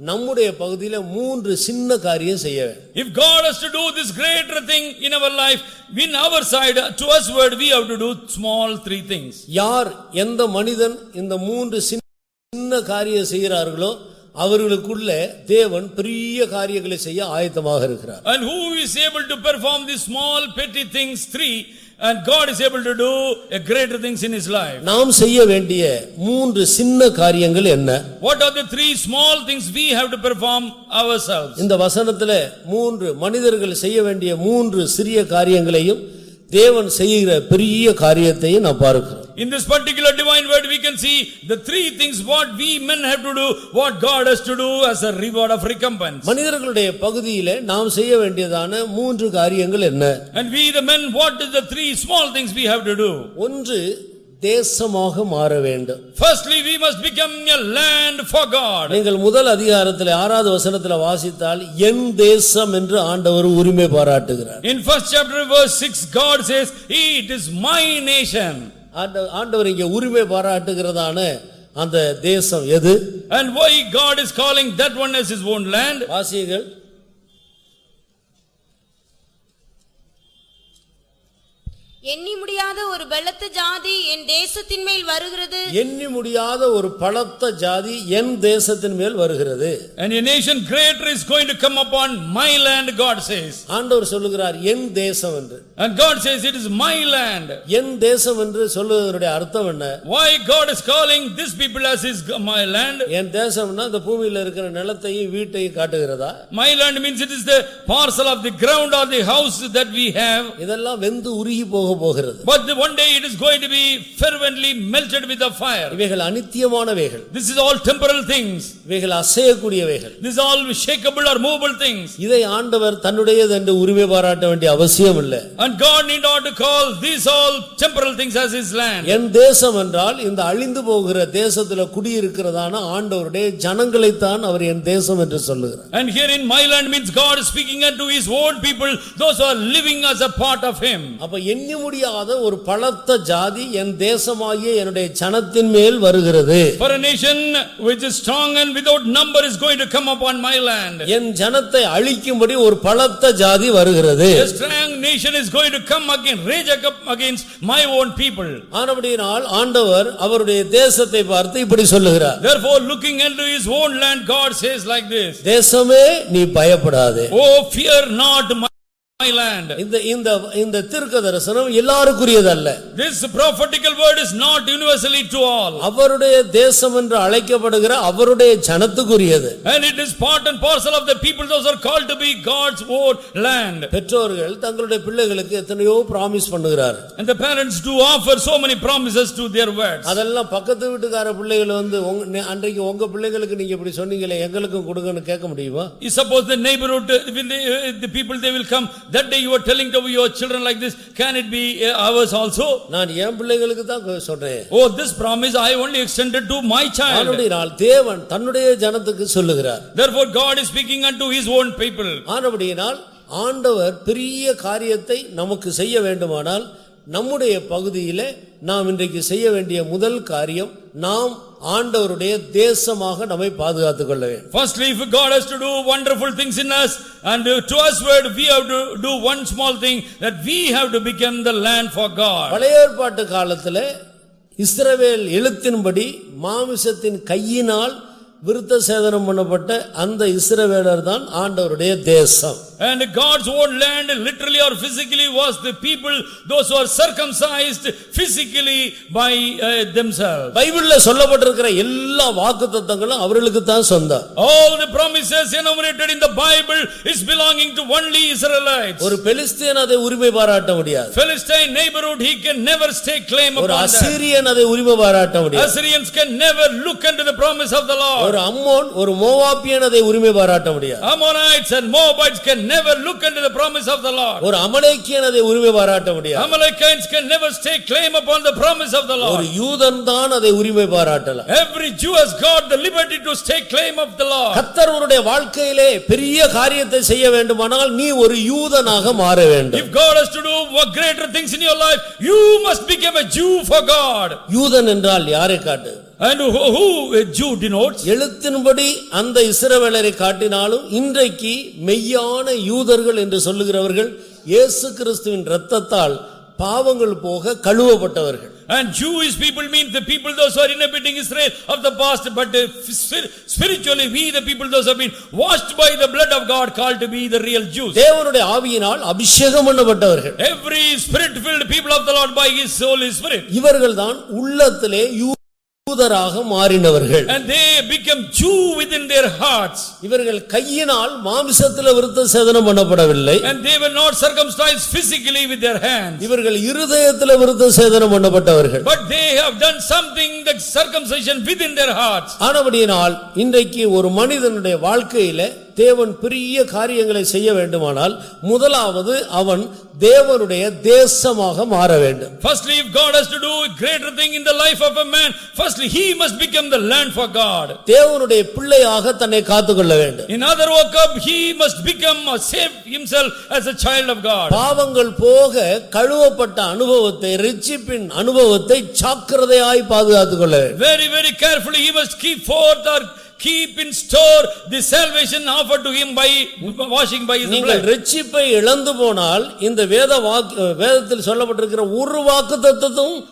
நம்முடைய பகுதியில 3 சின்ன காரியம் செய்ய வேண்டும். If God has to do this greater thing in our life, in our side, to us word, we have to do small 3 things. யார் எந்த மனிதன் இந்த 3 சின்ன காரியம் செய்கிறார்களோ அவர்களுக்குள்ள தேவன் பெரிய காரியங்களை செய்ய ஆயத்தமாக இருக்கிறார். And who is able to perform these small petty things 3, and God is able to do a greater things in his life. நாம் செய்ய வேண்டிய 3 சின்ன காரியங்கள் என்ன? What are the 3 small things we have to perform ourselves? இந்த வசனத்திலே 3 மனிதர்கள் செய்ய வேண்டிய 3 சிறிய காரியங்களையும் தேவன் செய்கிற பெரிய காரியத்தையும் நாம் பார்க்கிறோம். In this particular divine word we can see the 3 things what we men have to do, what God has to do as a reward of recompense. மனிதர்களுடைய பகுதியிலே நாம் செய்ய வேண்டியதான 3 காரியங்கள் என்ன? And we the men, what is the 3 small things we have to do? ஒன்று, தேசமாக மாற வேண்டும். Firstly we must become a land for God. நீங்கள் முதல் அதிகாரத்திலே 6வது வசனத்திலே வாசித்தால் என் தேசம் என்று ஆண்டவர் உரிமை பாராட்டுகிறார். In first chapter verse 6 God says it is my nation. ஆண்டவர் இங்கே உரிமை பாராட்டுகிறதான அந்த தேசம் எது? And why God is calling that one as his own land? வாசியுங்கள். எண்ணி முடியாத ஒரு பலத்த ஜாதி என் தேசத்தின் மேல் வருகிறது. எண்ணி முடியாத ஒரு பலத்த ஜாதி என் தேசத்தின் மேல் வருகிறது. And a nation greater is going to come upon my land, God says. ஆண்டவர் சொல்லுகிறார் என் தேசம் என்று. And God says it is my land. என் தேசம் என்று சொல்லுவதனுடைய அர்த்தம் என்ன? Why God is calling this people as his my land? என் தேசம்னா இந்த பூமியில இருக்கிற நிலத்தையும் வீட்டையும் காட்டுகிறதா? My land means it is the parcel of the ground or the house that we have. இதெல்லாம் வெந்து உருகி போக போகிறது. But one day it is going to be fervently melted with the fire. இவைகள் அநித்தியமானவைகள். This is all temporal things. இவைகள் அசையக்கூடியவைகள். This is all shakeable or movable things. இதை ஆண்டவர் தன்னுடையது என்று உரிமை பாராட்ட வேண்டிய அவசியம் இல்லை. And God need not to call these all temporal things as his land. என் தேசம் என்றால் இந்த அழிந்து போகிற தேசத்துல குடியிருக்கிறதான ஆண்டவருடைய ஜனங்களை தான் அவர் என் தேசம் என்று சொல்லுகிறார். And here in my land means God is speaking unto his own people, those who are living as a part of him. அப்ப எண்ணி முடியாத ஒரு பலத்த ஜாதி என் தேசமாகிய என்னுடைய ஜனத்தின் மேல் வருகிறது. For a nation which is strong and without number is going to come upon my land. என் ஜனத்தை அழிக்கும்படி ஒரு பலத்த ஜாதி வருகிறது. A strong nation is going to come again, rage up against my own people. ஆனபடியால் ஆண்டவர் அவருடைய தேசத்தை பார்த்து இப்படி சொல்லுகிறார். Therefore looking into his own land God says like this. தேசமே நீ பயப்படாதே. Oh fear not my my land. இந்த தீர்க்க தரிசனம் எல்லாருக்குரியதல்ல. This prophetical word is not universally to all. அவருடைய தேசம் என்று அழைக்கப்படுகிற அவருடைய ஜனத்துக்குரியது. And it is part and parcel of the people those are called to be God's own land. பெற்றோர்கள் தங்களுடைய பிள்ளைகளுக்கு எத்தனையோ பிராமிஸ் பண்ணுகிறார். And the parents do offer so many promises to their words. அதெல்லாம் பக்கத்து வீட்டுக்கார பிள்ளைகள் வந்து அன்றைக்கு உங்க பிள்ளைகளுக்கு நீங்க இப்படி சொன்னீங்களே எங்களுக்கும் கொடுங்கன்னு கேட்க முடியுமா? You suppose the neighborhood the people they will come. That day you are telling to your children like this, can it be ours also? நான் என் பிள்ளைகளுக்கு தான் சொல்றேன். Oh, this promise I only extended to my child. ஆனபடியால் தேவன் தன்னுடைய ஜனத்துக்கு சொல்லுகிறார். Therefore God is speaking unto his own people. ஆனபடியால் ஆண்டவர் பெரிய காரியத்தை நமக்கு செய்ய வேண்டுமானால் நம்முடைய பகுதியிலே நாம் இன்றைக்கு செய்ய வேண்டிய முதல் காரியம் நாம் ஆண்டவருடைய தேசமாக நம்மை பாதுகாத்துக் கொள்ள வேண்டும். Firstly, if God has to do wonderful things in us and to us word we have to do one small thing, that we have to become the land for God. பழைய ஏற்பாட்டு காலத்திலே இஸ்ரவேல் எழுத்தின்படி மாமிசத்தின் கையினால் விருத்த சேதனம் பண்ணப்பட்ட அந்த இஸ்ரவேலர் தான் ஆண்டவருடைய தேசம். And God's own land literally or physically was the people those who are circumcised physically by themselves. பைபிள்ல சொல்லப்பட்டிருக்கிற எல்லா வாக்குத்தத்தங்களும் அவர்களுக்கு தான் சொந்தம். All the promises enumerated in the Bible is belonging to only Israelites. ஒரு பெலிஸ்தியன் அதை உரிமை பாராட்ட முடியாது. Philistine neighborhood he can never stake claim upon that. ஒரு அசீரியன் அதை உரிமை பாராட்ட முடியாது. Assyrians can never look into the promise of the Lord. ஒரு அம்மோன் ஒரு மோவாபியன் அதை உரிமை பாராட்ட முடியாது. Ammonites and Moabites can never look into the promise of the Lord. ஒரு அமலேக்கியன் அதை உரிமை பாராட்ட முடியாது. Amalekites can never stake claim upon the promise of the Lord. ஒரு யூதன் தான் அதை உரிமை பாராட்டலாம். Every Jew has got the liberty to stake claim of the Lord. கர்த்தர் உன்னுடைய வாழ்க்கையிலே பெரிய காரியத்தை செய்ய வேண்டுமானால் நீ ஒரு யூதனாக மாற வேண்டும். If God has to do greater things in your life, you must become a Jew for God. யூதன் என்றால் யாரை காட்டு? And who a Jew denotes? எழுத்தின்படி அந்த இஸ்ரவேலரை காட்டினாலும் இன்றைக்கு மெய்யான யூதர்கள் என்று சொல்லுகிறவர்கள் இயேசு கிறிஸ்துவின் இரத்தத்தால் பாவங்கள் போக கழுவப்பட்டவர்கள். And Jewish people mean the people those who are inhabiting Israel of the past, but spiritually we the people those who have been washed by the blood of God called to be the real Jews. தேவனுடைய ஆவியினால் அபிஷேகம் பண்ணப்பட்டவர்கள். Every spirit filled people of the Lord by his Holy Spirit. இவர்கள்தான் உள்ளத்திலே யூதராக மாறினவர்கள். And they become Jew within their hearts. இவர்கள் கையினால் மாம்சத்திலே விருத்த சேதனம் பண்ணப்படவில்லை. And they were not circumcised physically with their hands. இவர்கள் இருதயத்திலே விருத்த சேதனம் பண்ணப்பட்டவர்கள். But they have done something, the circumcision within their hearts. ஆனபடியால் இன்றைக்கு ஒரு மனிதனுடைய வாழ்க்கையிலே தேவன் பெரிய காரியங்களை செய்ய வேண்டுமானால் முதலாவது அவன் தேவனுடைய தேசமாக மாற வேண்டும். Firstly, if God has to do a greater thing in the life of a man, firstly he must become the land for God. தேவனுடைய பிள்ளையாக தன்னை காத்துக்கொள்ள வேண்டும். In other work up he must become or save himself as a child of God. பாவங்கள் போக கழுவப்பட்ட அனுபவத்தை இரட்சிப்பின் அனுபவத்தை ஜாக்கிரதையாய் பாதுகாத்துக் கொள்ள வேண்டும். Very very carefully he must keep forth or keep in store the salvation offered to him by washing by his blood. நீங்கள் இரட்சிப்பை இழந்து போனால் இந்த வேதத்தில் சொல்லப்பட்டிருக்கிற ஒரு வாக்குத்தத்தத்துக்கும்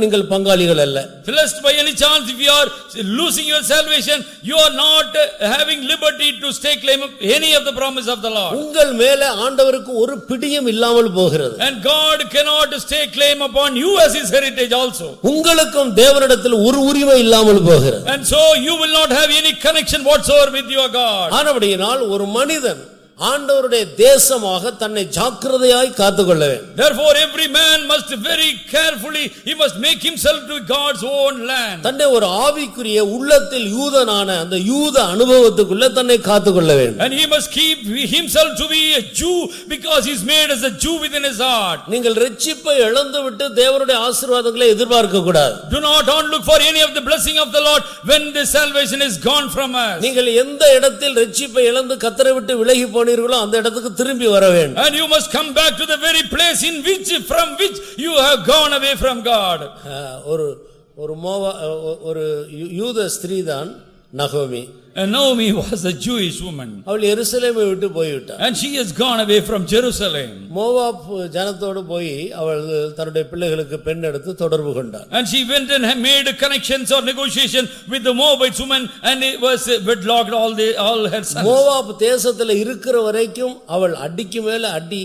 நீங்கள் பங்காளிகள் அல்ல. Lest by any chance if you are losing your salvation, you are not having liberty to stake claim of any of the promise of the Lord. உங்கள் மேலே ஆண்டவருக்கு ஒரு பிடியும் இல்லாமல் போகிறது. And God cannot stake claim upon you as his heritage also. உங்களுக்கும் தேவனிடத்தில் ஒரு உரிமை இல்லாமல் போகிறது. And so you will not have any connection whatsoever with your God. ஆனபடியால் ஒரு மனிதன் ஆண்டவருடைய தேசமாக தன்னை ஜாக்கிரதையாய் காத்துக்கொள்ள வேண்டும். Therefore every man must very carefully he must make himself to God's own land. தன்னை ஒரு ஆவிக்குரிய உள்ளத்தில் யூதனான அந்த யூத அனுபவத்துக்குள்ள தன்னை காத்துக்கொள்ள வேண்டும். And he must keep himself to be a Jew because he is made as a Jew within his heart. நீங்கள் இரட்சிப்பை இழந்துவிட்டு தேவனுடைய ஆசீர்வாதங்களை எதிர்பார்க்க கூடாது. Do not look for any of the blessing of the Lord when the salvation is gone from us. நீங்கள் எந்த இடத்தில் இரட்சிப்பை இழந்து கர்த்தரை விட்டு விலகி அந்த இடத்துக்கு திரும்பி வர வேண்டும். And you must come back to the very place in which from which you have gone away from God. ஒரு யூத ஸ்திரீதான் நகோமி. And Naomi was a Jewish woman. அவள் எருசலேமை விட்டு போய்விட்டாள். And she has gone away from Jerusalem. Moab ஜனத்தோடு போய் அவள் தன்னுடைய பிள்ளைகளுக்கு பெண் எடுத்து தொடர்பு கொண்டாள். And she went and made connections or negotiation with the Moabite woman and it was wedlocked all her sons. Moab தேசத்துல இருக்கிற வரைக்கும் அவள் அடிக்கு மேல அடி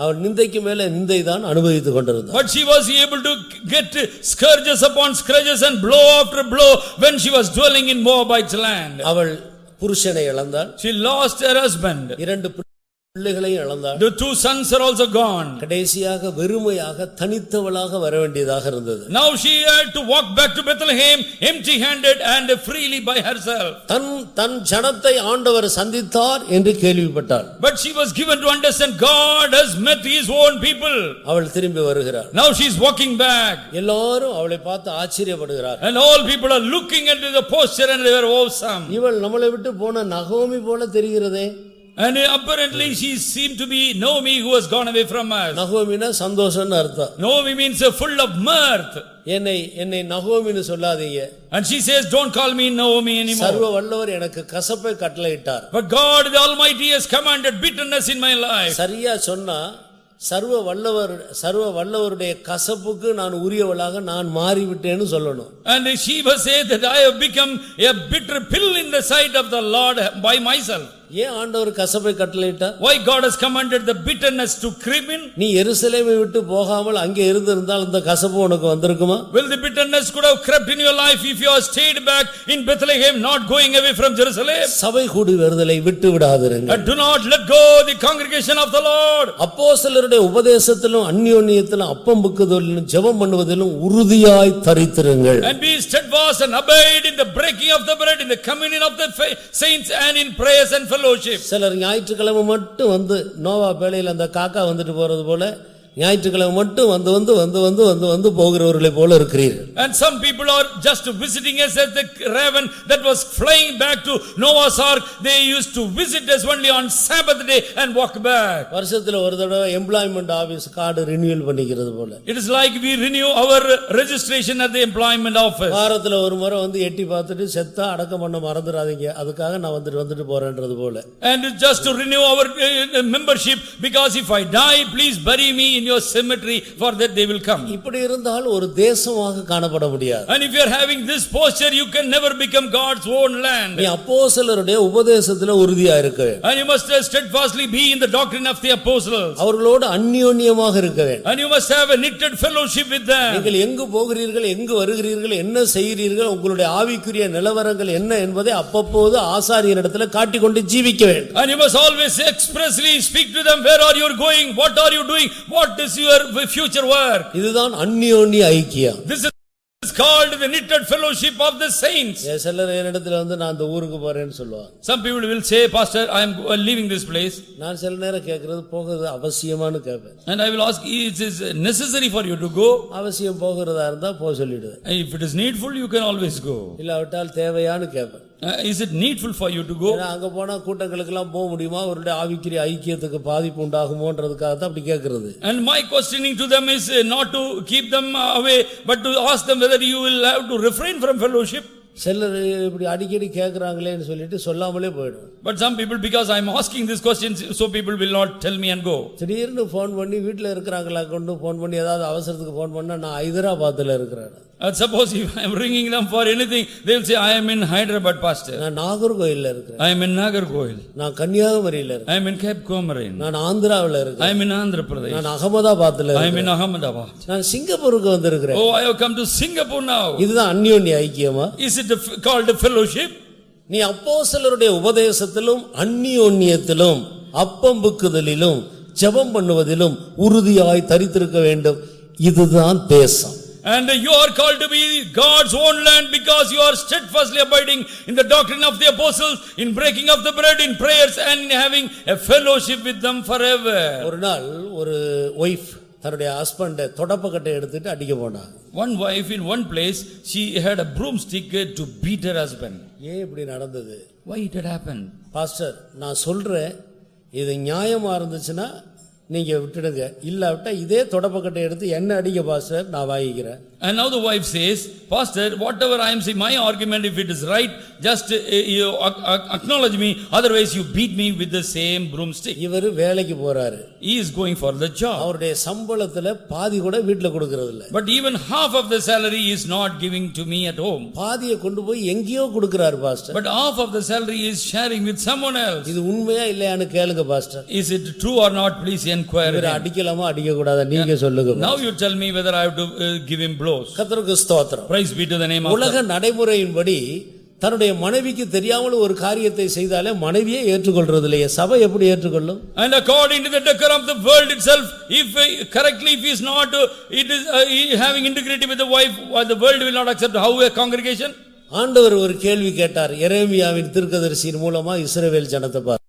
அவள் நிந்தைக்கு மேல நிந்தை தான் அனுபவித்துக் கொண்டிருந்தாள். But she was able to get scourges upon scourges and blow after blow when she was dwelling in Moabite land. அவள் புருஷனை இழந்தாள். She lost her husband. இரண்டு பிள்ளைகளையும் இழந்தாள். The 2 sons are also gone. கடைசியாக வெறுமையாக தனித்தவளாக வர வேண்டியதாக இருந்தது. Now she had to walk back to Bethlehem empty handed and freely by herself. தன் ஜனத்தை ஆண்டவர் சந்தித்தார் என்று கேள்விப்பட்டாள். But she was given to understand God has met his own people. அவள் திரும்பி வருகிறாள். Now she is walking back. எல்லாரும் அவளை பார்த்து ஆச்சரியப்படுகிறார். And all people are looking at the posture and they were awesome. இவள் நம்மளை விட்டு போன நகோமி போல தெரிகிறதே. And apparently she seemed to be Naomi who has gone away from us. நகோமினா சந்தோஷம்னு அர்த்தம். Naomi means full of mirth. என்னை நகோமின்னு சொல்லாதீங்க. And she says, don't call me Naomi anymore. சர்வ வல்லவர் எனக்கு கசப்பை கட்டளையிட்டார். But God the Almighty has commanded bitterness in my life. சரியா சொன்னா சர்வ வல்லவருடைய கசப்புக்கு நான் உரியவளாக நான் மாறிவிட்டேன்னு சொல்லணும். And she must say that I have become a bitter pill in the sight of the Lord by myself. ஏன் ஆண்டவர் கசப்பை கட்டளையிட்டார்? Why God has commanded the bitterness to creep in? நீ எருசலேமை விட்டு போகாமல் அங்கே இருந்திருந்தால் இந்த கசப்பு உனக்கு வந்திருக்குமா? Will the bitterness could have crept in your life if you had stayed back in Bethlehem, not going away from Jerusalem? சபை கூடி வருதலை விட்டு விடாதிருங்கள். And do not let go the congregation of the Lord. அப்போஸ்தலருடைய உபதேசத்திலும் அந்யோன்யத்திலும் அப்பம் புக்குதலிலும் ஜெபம் பண்ணுவதிலும் உறுதியாய் தரித்திருங்கள். And be steadfast and abide in the breaking of the bread, in the communion of the saints, and in prayers and fellowship. சிலர் ஞாயிற்றுக்கிழமை மட்டும் வந்து நோவா பேழையில் அந்த காக்கா வந்துட்டு போறது போல ஞாயிற்றுக்கிழமை மட்டும் வந்து போகிறவர்களை போல இருக்கிறீர்கள். And some people are just visiting us as the raven that was flying back to Noah's ark. They used to visit us only on Sabbath day and walk back. வருஷத்துல ஒரு தடவை எம்ப்ளாய்மென்ட் ஆபீஸ் கார்டு ரினியூவல் பண்ணிக்கிறது போல. It is like we renew our registration at the employment office. வாரத்துல ஒரு முறை வந்து எட்டி பார்த்துட்டு செத்தா அடக்கம் பண்ண மறந்துடாதீங்க, அதுக்காக நான் வந்துட்டு போறேன்றது போல. And just to renew our membership, because if I die, please bury me in your cemetery, for that they will come. இப்படி இருந்தால் ஒரு தேசமாக காணப்பட முடியாது. And if you are having this posture, you can never become God's own land. நீ அப்போஸ்தலருடைய உபதேசத்திலே உறுதியா இருக்க வேண்டும். And you must steadfastly be in the doctrine of the apostles. அவர்களோடு அந்யோன்யமாக இருக்க வேண்டும். And you must have a knitted fellowship with them. நீங்கள் எங்கு போகிறீர்கள், எங்கு வருகிறீர்கள், என்ன செய்கிறீர்கள், உங்களுடைய ஆவிக்குரிய நிலவரங்கள் என்ன என்பதை அப்பப்போது ஆசாரியரிடத்தில் காட்டிக்கொண்டு ஜீவிக்க வேண்டும். And you must always expressly speak to them, where are you going, what are you doing, what is your future work. இதுதான் அந்யோன்ய ஐக்கியம். This is called the knitted fellowship of the saints. சிலர் என்னிடத்துல வந்து நான் அந்த ஊருக்கு போறேன்னு சொல்லுவாங்க. Some people will say, Pastor, I am leaving this place. நான் சில நேரம் கேக்குறது போகிறது அவசியமானு கேட்பேன். And I will ask, is it necessary for you to go? அவசியம் போகிறதா இருந்தா போ சொல்லிடுவேன். If it is needful, you can always go. இல்லாவிட்டால் தேவையானு கேட்பேன். Is it needful for you to go? அங்க போனா கூட்டங்களுக்கு எல்லாம் போக முடியுமா, அவருடைய ஆவிக்குரிய ஐக்கியத்துக்கு பாதிப்பு உண்டாகுமோன்றதுக்காக தான் அப்படி கேக்குறது. And my questioning to them is not to keep them away, but to ask them whether you will have to refrain from fellowship. சிலர் இப்படி அடிக்கடி கேக்குறாங்களேன்னு சொல்லிட்டு சொல்லாமலே போயிடும். But some people, because I am asking these questions, so people will not tell me and go. திடீர்னு phone பண்ணி வீட்ல இருக்கறாங்களா கொண்டு ஃபோன் பண்ணி ஏதாவது அவசரத்துக்கு ஃபோன் பண்ணா நான் ஹைதராபாத்ல இருக்கறேன். And suppose if I am ringing them for anything, they will say, I am in Hyderabad, Pastor. நான் நாகர்கோயில்ல இருக்கறேன். I am in Nagarkoil. நான் கன்னியாகுமரியில இருக்கேன். I am in Cape Comorin. நான் ஆந்திராவுல இருக்கேன். I am in Andhra Pradesh. நான் அகமதாபாத்ல இருக்கேன். I am in Ahmedabad. நான் சிங்கப்பூருக்கு வந்திருக்கிறேன். Oh, I have come to Singapore now. இதுதான் அந்யோன்ய ஐக்கியமா? Is it called a fellowship? நீ அப்போஸ்தலருடைய உபதேசத்திலும் அந்யோன்யத்திலும் அப்பம் புக்குதலிலும் ஜெபம் பண்ணுவதிலும் உறுதியாய் தரித்திருக்க வேண்டும். இதுதான் தேசம். And you are called to be God's own land, because you are steadfastly abiding in the doctrine of the apostles, in breaking of the bread, in prayers, and in having a fellowship with them forever. ஒரு நாள் ஒரு wife தன்னுடைய husband தொடப்பக்கட்டை எடுத்துட்டு அடிக்க போனா. One wife in one place, she had a broomstick to beat her husband. ஏன் இப்படி நடந்தது? Why it had happened? Pastor, நான் சொல்றேன், இது நியாயமா இருந்துச்சுன்னா நீங்க விட்டுடுங்க, இல்லாவிட்டா இதே தொடப்பக்கட்டை எடுத்து என்ன அடிக்க பாஸ்டர், நான் வாங்கிக்கிறேன். And now the wife says, Pastor, whatever I am saying, my argument, if it is right, just you acknowledge me, otherwise you beat me with the same broomstick. இவர் வேலைக்கு போறாரு. He is going for the job. அவருடைய சம்பளத்துல பாதி கூட வீட்ல கொடுக்கிறது இல்ல. But even half of the salary is not giving to me at home. பாதியை கொண்டு போய் எங்கேயோ கொடுக்கிறார் pastor. But half of the salary is sharing with someone else. இது உண்மையா இல்லையான்னு கேளுங்க pastor. Is it true or not? Please inquire இவரை him. அடிக்கலாமா அடிக்க கூடாதா நீங்க சொல்லுங்க. Now you tell me whether I have to give him blows. கர்த்தருக்கு ஸ்தோத்திரம். Praise be to the name of உலக நடைமுறையின்படி தன்னுடைய மனைவிக்கு தெரியாமல் ஒரு காரியத்தை செய்தாலே மனைவியே ஏற்றுக்கொள்றது இல்லையே, சபை எப்படி ஏற்றுக்கொள்ளும்? And according to the decorum of the world itself, if correctly if he is not it is having integrity with the wife, the world will not accept. How a congregation? ஆண்டவர் ஒரு கேள்வி கேட்டார் எரேமியாவின் தீர்க்கதரிசியின் மூலமா இஸ்ரவேல் ஜனத்தை பார்த்து.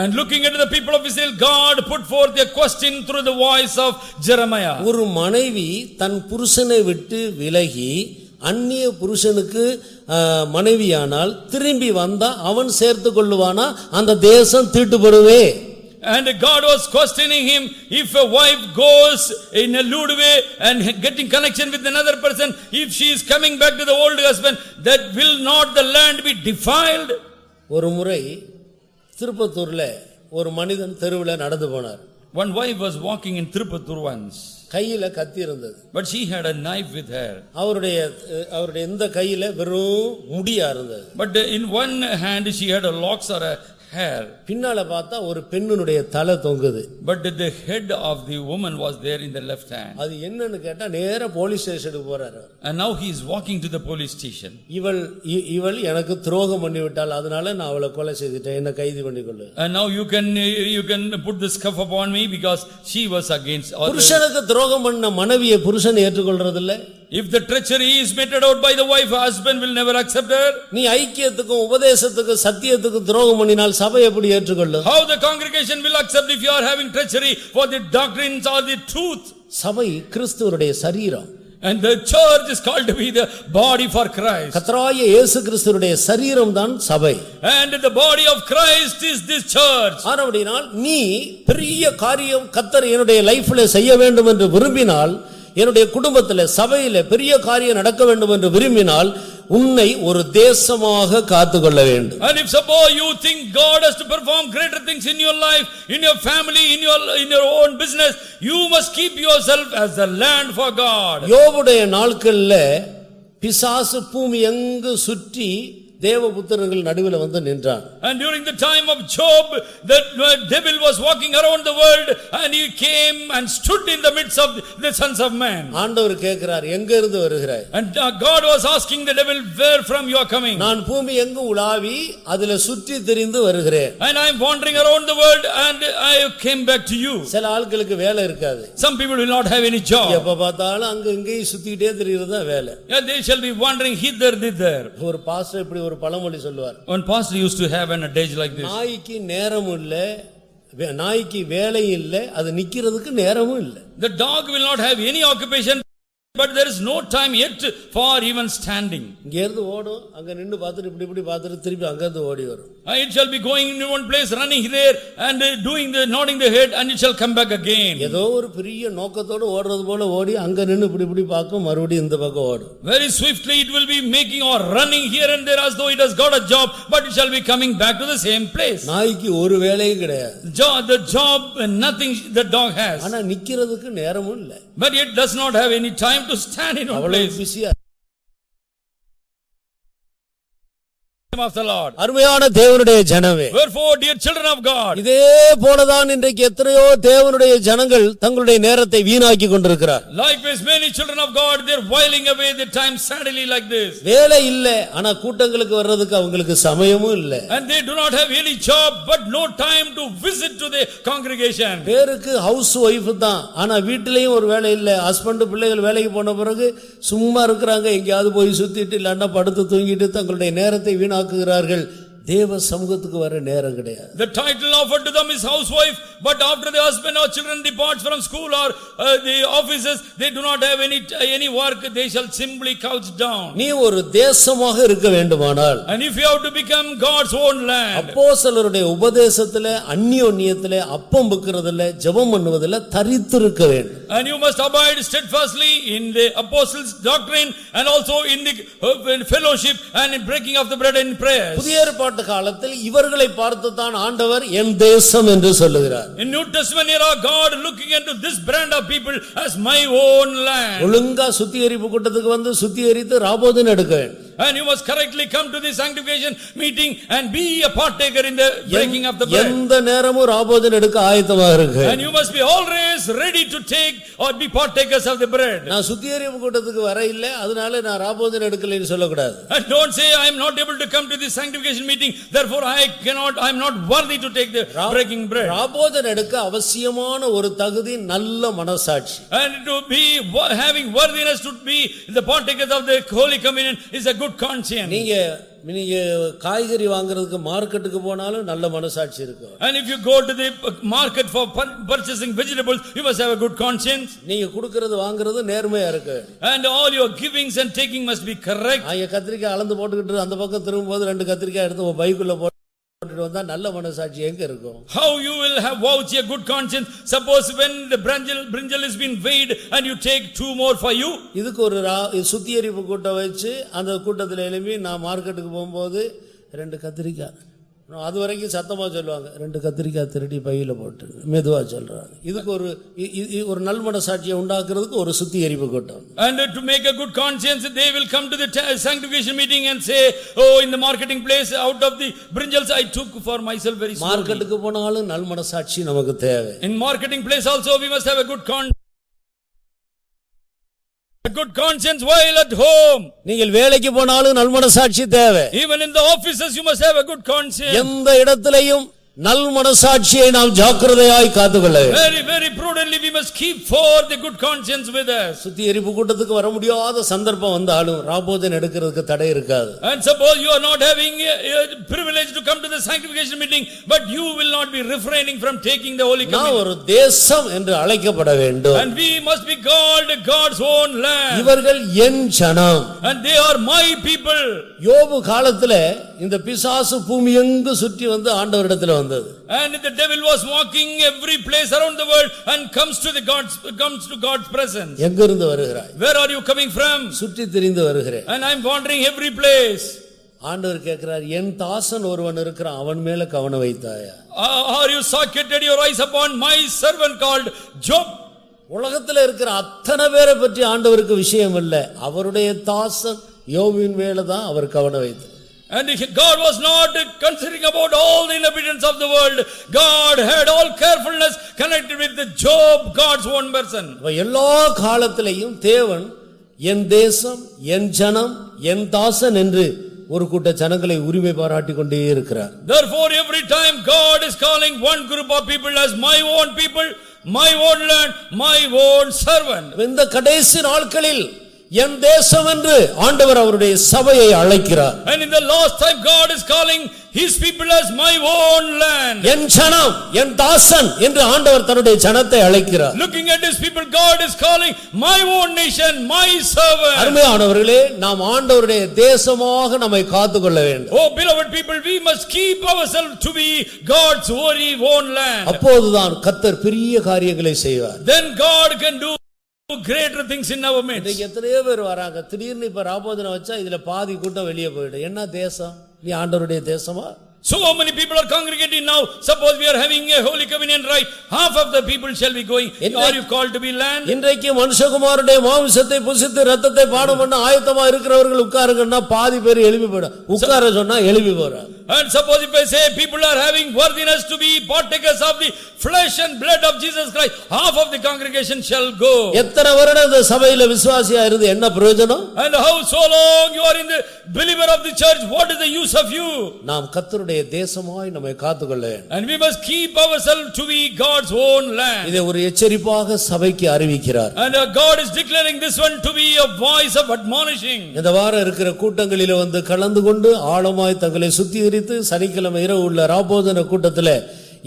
And looking into the people of Israel, God put forth a question through the voice of Jeremiah. ஒரு மனைவி தன் புருஷனை விட்டு விலகி அந்நிய புருஷனுக்கு மனைவியானால் திரும்பி வந்தா அவன் சேர்த்து கொள்ளுவானா அந்த தேசம் தீட்டுப்படுவே? And God was questioning him, if a wife goes in a lewd way and getting connection with another person, if she is coming back to the old husband, that will not the land be defiled? ஒரு முறை திருப்பத்தூர்ல ஒரு மனிதன் தெருவில் நடந்து போனார். One wife was walking in Tirupattur once. கையில கத்தி இருந்தது. But she had a knife with her. அவருடைய இந்த கையில வெறும் முடியா இருந்தது. But in one hand she had a locks or a hair. பின்னால பார்த்தா ஒரு பெண்ணுடைய தலை தொங்குது. But the head of the woman was there in the left hand. அது என்னன்னு கேட்டா நேரா போலீஸ் ஸ்டேஷனுக்கு போறாரு. And now he is walking to the police station. இவள் எனக்கு துரோகம் பண்ணி விட்டாள், அதனால நான் அவளை கொலை செய்துட்டேன், என்ன கைது பண்ணிக்கொள்ளு. And now you can put the scuff upon me because she was against all. புருஷனுக்கு துரோகம் பண்ண மனைவியை புருஷன் ஏற்றுக்கொள்றது இல்ல. If the treachery is meted out by the wife, husband will never accept her. நீ ஐக்கியத்துக்கும் உபதேசத்துக்கும் சத்தியத்துக்கும் துரோகம் பண்ணினால் சபை எப்படி ஏற்றுக்கொள்ளும்? How the congregation will accept if you are having treachery for the doctrines or the truth? சபை கிறிஸ்துவுடைய சரீரம். And the church is called to be the body for Christ. கர்த்தராகிய இயேசு கிறிஸ்துவுடைய சரீரம் தான் சபை. And the body of Christ is this church. ஆனபடியால் நீ பெரிய காரியம் கர்த்தர் என்னுடைய லைஃப்ல செய்ய வேண்டும் என்று விரும்பினால், என்னுடைய குடும்பத்திலே சபையிலே பெரிய காரியம் நடக்க வேண்டும் என்று விரும்பினால் உன்னை ஒரு தேசமாக காத்துக்கொள்ள வேண்டும். And if suppose you think God has to perform greater things in your life, in your family, in your own business, you must keep yourself as the land for God. யோபுடைய நாட்கள்ல பிசாசு பூமி எங்கு சுற்றி தேவபுத்திரர்கள் நடுவில் வந்து நின்றான். And during the time of Job, the devil was walking around the world and he came and stood in the midst of the sons of man. ஆண்டவர் கேட்கிறார், எங்க இருந்து வருகிறாய்? And God was asking the devil, where from you are coming? நான் பூமி எங்கு உலாவி அதிலே சுற்றி திரிந்து வருகிறேன். And I am wandering around the world and I came back to you. சில ஆட்களுக்கு வேலை இருக்காது. Some people will not have any job. எப்ப பார்த்தாலும் அங்க இங்கேயும் சுத்திட்டே திரிகிறது தான் வேலை. Yeah, they shall be wandering hither thither. ஒரு பாஸ்டர் இப்படி ஒரு பழமொழி சொல்லுவார். One pastor used to have an adage like this. நாய்க்கு நேரம் இல்ல, நாய்க்கு வேலை இல்ல, அது நிக்கிறதுக்கு நேரமும் இல்ல. The dog will not have any occupation, but there is no time yet for even standing. இங்க இருந்து ஓடும், அங்க நின்னு பார்த்துட்டு இப்படி பார்த்துட்டு திருப்பி அங்க இருந்து ஓடி வரும். It shall be going in one place, running there and nodding the head, and it shall come back again. ஏதோ ஒரு பெரிய நோக்கத்தோட ஓடுறது போல ஓடி அங்க நின்னு இப்படி பார்க்கும், மறுபடியும் இந்த பக்கம் ஓடும். Very swiftly it will be making or running here and there as though it has got a job, but it shall be coming back to the same place. நாய்க்கு ஒரு வேலையும் கிடையாது. The job nothing the dog has. ஆனா நிக்கிறதுக்கு நேரமும் இல்ல. But it does not have any time to stand in one place. பிஸியா of the Lord. அருமையான தேவனுடைய ஜனமே, Wherefore, dear children of God, இதே போலதான் இன்றைக்கு எத்தனையோ தேவனுடைய ஜனங்கள் தங்களுடைய நேரத்தை வீணாக்கி கொண்டிருக்கிறார். likewise many children of God, they are whiling away their time sadly like this. வேலை இல்ல, ஆனா கூட்டங்களுக்கு வர்றதுக்கு அவங்களுக்கு சமயமும் இல்ல. And they do not have any job but no time to visit to the congregation. பேருக்கு ஹவுஸ் ஒய்ஃப் தான், ஆனா வீட்டிலேயும் ஒரு வேலை இல்ல. ஹஸ்பண்ட் பிள்ளைகள் வேலைக்கு போன பிறகு சும்மா இருக்கிறாங்க, எங்கேயாவது போய் சுத்திட்டு இல்லன்னா படுத்து தூங்கிட்டு தங்களுடைய நேரத்தை வீணாக்குகிறார்கள். தேவ சமூகத்துக்கு வர நேரம் கிடையாது. The title offered to them is housewife, but after the husband or children departs from school or the offices, they do not have any work. They shall simply couch down. நீ ஒரு தேசமாக இருக்க வேண்டுமானால், And if you have to become God's own land, அப்போஸ்தலருடைய உபதேசத்திலே அந்நியோன்யத்திலே அப்பம் புக்கிறதில்ல, ஜெபம் பண்ணுவதில்ல தரித்திருக்க வேண்டும். and you must abide steadfastly in the apostles' doctrine and also in the fellowship and in breaking of the bread and prayers. புதிய ஏற்பாட்டு காலத்தில் இவர்களை பார்த்து தான் ஆண்டவர் என் தேசம் என்று சொல்லுகிறார். In New Testament era, God looking into this brand of people as my own land. ஒழுங்கா சுத்திகரிப்பு கூட்டத்துக்கு வந்து சுத்திகரித்து ராபோதன் எடுக்க வேண்டும். And you must correctly come to the sanctification meeting and be a partaker in the breaking of the bread. எந்த நேரமும் ராபோஜனம் எடுக்க ஆயத்தமாக இருக்கு. And you must be always ready to take or be partakers of the bread. நான் சுத்திகரிப்பு கூட்டத்துக்கு வர இல்ல, அதனால நான் ராபோஜனம் எடுக்கலைன்னு சொல்லக்கூடாது. And don't say I am not able to come to the sanctification meeting, therefore I am not worthy to take the breaking bread. ராபோஜனம் எடுக்க அவசியமான ஒரு தகுதி நல்ல மனசாட்சி. And to be having worthiness to be the partakers of the Holy Communion is a good conscience. நீங்க காய்கறி வாங்குறதுக்கு மார்க்கெட்டுக்கு போனாலும் நல்ல மனசாட்சி இருக்கும். And if you go to the market for purchasing vegetables, you must have a good conscience. நீங்க கொடுக்கிறது வாங்குறது நேர்மையா இருக்கு. And all your givings and taking must be correct. கத்திரிக்காய் அளந்து போட்டுக்கிட்டு அந்த பக்கம் திரும்பும்போது 2 கத்திரிக்காய் எடுத்து உன் பைக்குள்ள போட்டு வந்தா நல்ல மனசாட்சி எங்க இருக்கும்? How you will have vouch a good conscience? Suppose when the brinjal has been weighed and you take 2 more for you. இதுக்கு ஒரு சுத்திகரிப்பு கூட்டம் வச்சு அந்த கூட்டத்துல எழுப்பி நான் மார்க்கெட்டுக்கு போகும்போது 2 கத்திரிக்காய், அது வரைக்கும் சத்தமா சொல்லுவாங்க, 2 கத்திரிக்காய் திருடி பையில போட்டு மெதுவா சொல்றாங்க. இதுக்கு ஒரு நல் மனசாட்சியை உண்டாக்குறதுக்கு ஒரு சுத்திகரிப்பு கூட்டம். And to make a good conscience, they will come to the sanctification meeting and say, oh, in the marketing place, out of the brinjals I took for myself very slowly. மார்க்கெட்டுக்கு போனாலும் நல் மனசாட்சி நமக்கு தேவை. In marketing place also we must have a good conscience. A good conscience while at home. நீங்கள் வேலைக்கு போனாலும் நல் மனசாட்சி தேவை. Even in the offices you must have a good conscience. எந்த இடத்திலேயும் நல் மனசாட்சியை நாம் ஜாக்கிரதையாய் காத்துக்கொள்ள வேண்டும். Very very prudently we must keep for the good conscience with us. சுத்திகரிப்பு கூட்டத்துக்கு வர முடியாத சந்தர்ப்பம் வந்தாலும் ராபோஜனம் எடுக்கிறதுக்கு தடை இருக்காது. And suppose you are not having a privilege to come to the sanctification meeting, but you will not be refraining from taking the Holy Communion. நான் ஒரு தேசம் என்று அழைக்கப்பட வேண்டும். And we must be called God's own land. இவர்கள் என் ஜனம். And they are my people. யோபு காலத்திலே இந்த பிசாசு பூமி எங்கு சுற்றி வந்து ஆண்டவரிடத்தில் வந்தது. And the devil was walking every place around the world and comes to God's presence. எங்க இருந்து வருகிறாய்? Where are you coming from? சுற்றி திரிந்து வருகிறேன். And I am wandering every place. ஆண்டவர் கேட்கிறார், என் தாசன் ஒருவன் இருக்கிறான், அவன் மேல கவனம் வைத்தாயா? Are you socketed your eyes upon my servant called Job? உலகத்தில் இருக்கிற அத்தனை பேரை பற்றி ஆண்டவருக்கு விஷயம் இல்லை, அவருடைய தாசன் யோபின் மேல தான் அவர் கவனம் வைத்தார். And God was not considering about all the inhabitants of the world. God had all carefulness connected with the Job, God's own person. எல்லா காலத்திலேயும் தேவன் என் தேசம், என் ஜனம், என் தாசன் என்று ஒரு கூட்ட ஜனங்களை உரிமை பாராட்டிக் கொண்டே இருக்கிறார். Therefore every time God is calling one group of people as my own people, my own land, my own servant. இந்த கடைசி நாட்களில் என் தேசம் என்று ஆண்டவர் அவருடைய சபையை அழைக்கிறார். And in the last time God is calling his people as my own land. என் ஜனம், என் தாசன் என்று ஆண்டவர் தன்னுடைய ஜனத்தை அழைக்கிறார். Looking at his people, God is calling my own nation, my servant. அருமையானவர்களே, நாம் ஆண்டவருடைய தேசமாக நம்மை காத்துக்கொள்ள வேண்டும். Oh beloved people, we must keep ourselves to be God's very own land. அப்போதுதான் கர்த்தர் பெரிய காரியங்களை செய்வார். Then God can do greater things in our midst. எத்தனையோ பேர் வராங்க, திடீர்னு இப்ப ராபோஜனம் வச்சா இதுல பாதி கூட்டம் வெளியே போயிடும். என்ன தேசம்? நீ ஆண்டவருடைய தேசமா? So many people are congregating now. Suppose we are having a Holy Communion right, half of the people shall be going. Are you called to be land? இன்றைக்கு மனுஷகுமாரனுடைய மாம்சத்தை புசித்து இரத்தத்தை பானம் பண்ண ஆயத்தமா இருக்கிறவர்கள் உட்காருங்கன்னா பாதி பேர் எழுப்பி போயிடும். உட்கார சொன்னா எழுப்பி போறாங்க. And suppose if I say people are having worthiness to be partakers of the flesh and blood of Jesus Christ, half of the congregation shall go. எத்தனை வருடம் இந்த சபையில விசுவாசியா இருந்து என்ன பிரயோஜனம்? And how so long you are in the believer of the church, what is the use of you? நாம் கர்த்தருடைய தேசமாய் நம்மை காத்துக்கொள்ள வேண்டும். And we must keep ourselves to be God's own land. இதை ஒரு எச்சரிப்பாக சபைக்கு அறிவிக்கிறார். And God is declaring this one to be a voice of admonishing. இந்த வாரம் இருக்கிற கூட்டங்களிலே வந்து கலந்து கொண்டு ஆழமாய் தங்களை சுத்திகரித்து சனிக்கிழமை இரவு உள்ள ராபோஜன கூட்டத்திலே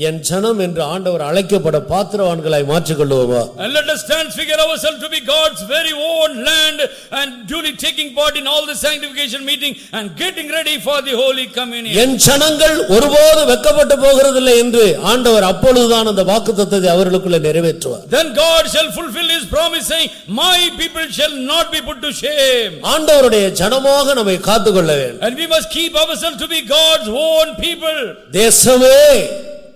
என் ஜனம் என்று ஆண்டவர் அழைக்கப்பட பாத்திரவான்களாய் மாற்றிக்கொள்வோமா? And let us transfigure ourselves to be God's very own land and duly taking part in all the sanctification meeting and getting ready for the Holy Communion. என் ஜனங்கள் ஒருபோது வெட்கப்பட்டு போகிறதில்லை என்று ஆண்டவர் அப்பொழுதுதான் அந்த வாக்குத்தத்தத்தை அவர்களுக்குள்ள நிறைவேற்றுவார். Then God shall fulfill his promise saying, my people shall not be put to shame. ஆண்டவருடைய ஜனமாக நம்மை காத்துக்கொள்ள வேண்டும். And we must keep ourselves to be God's own people. தேசமே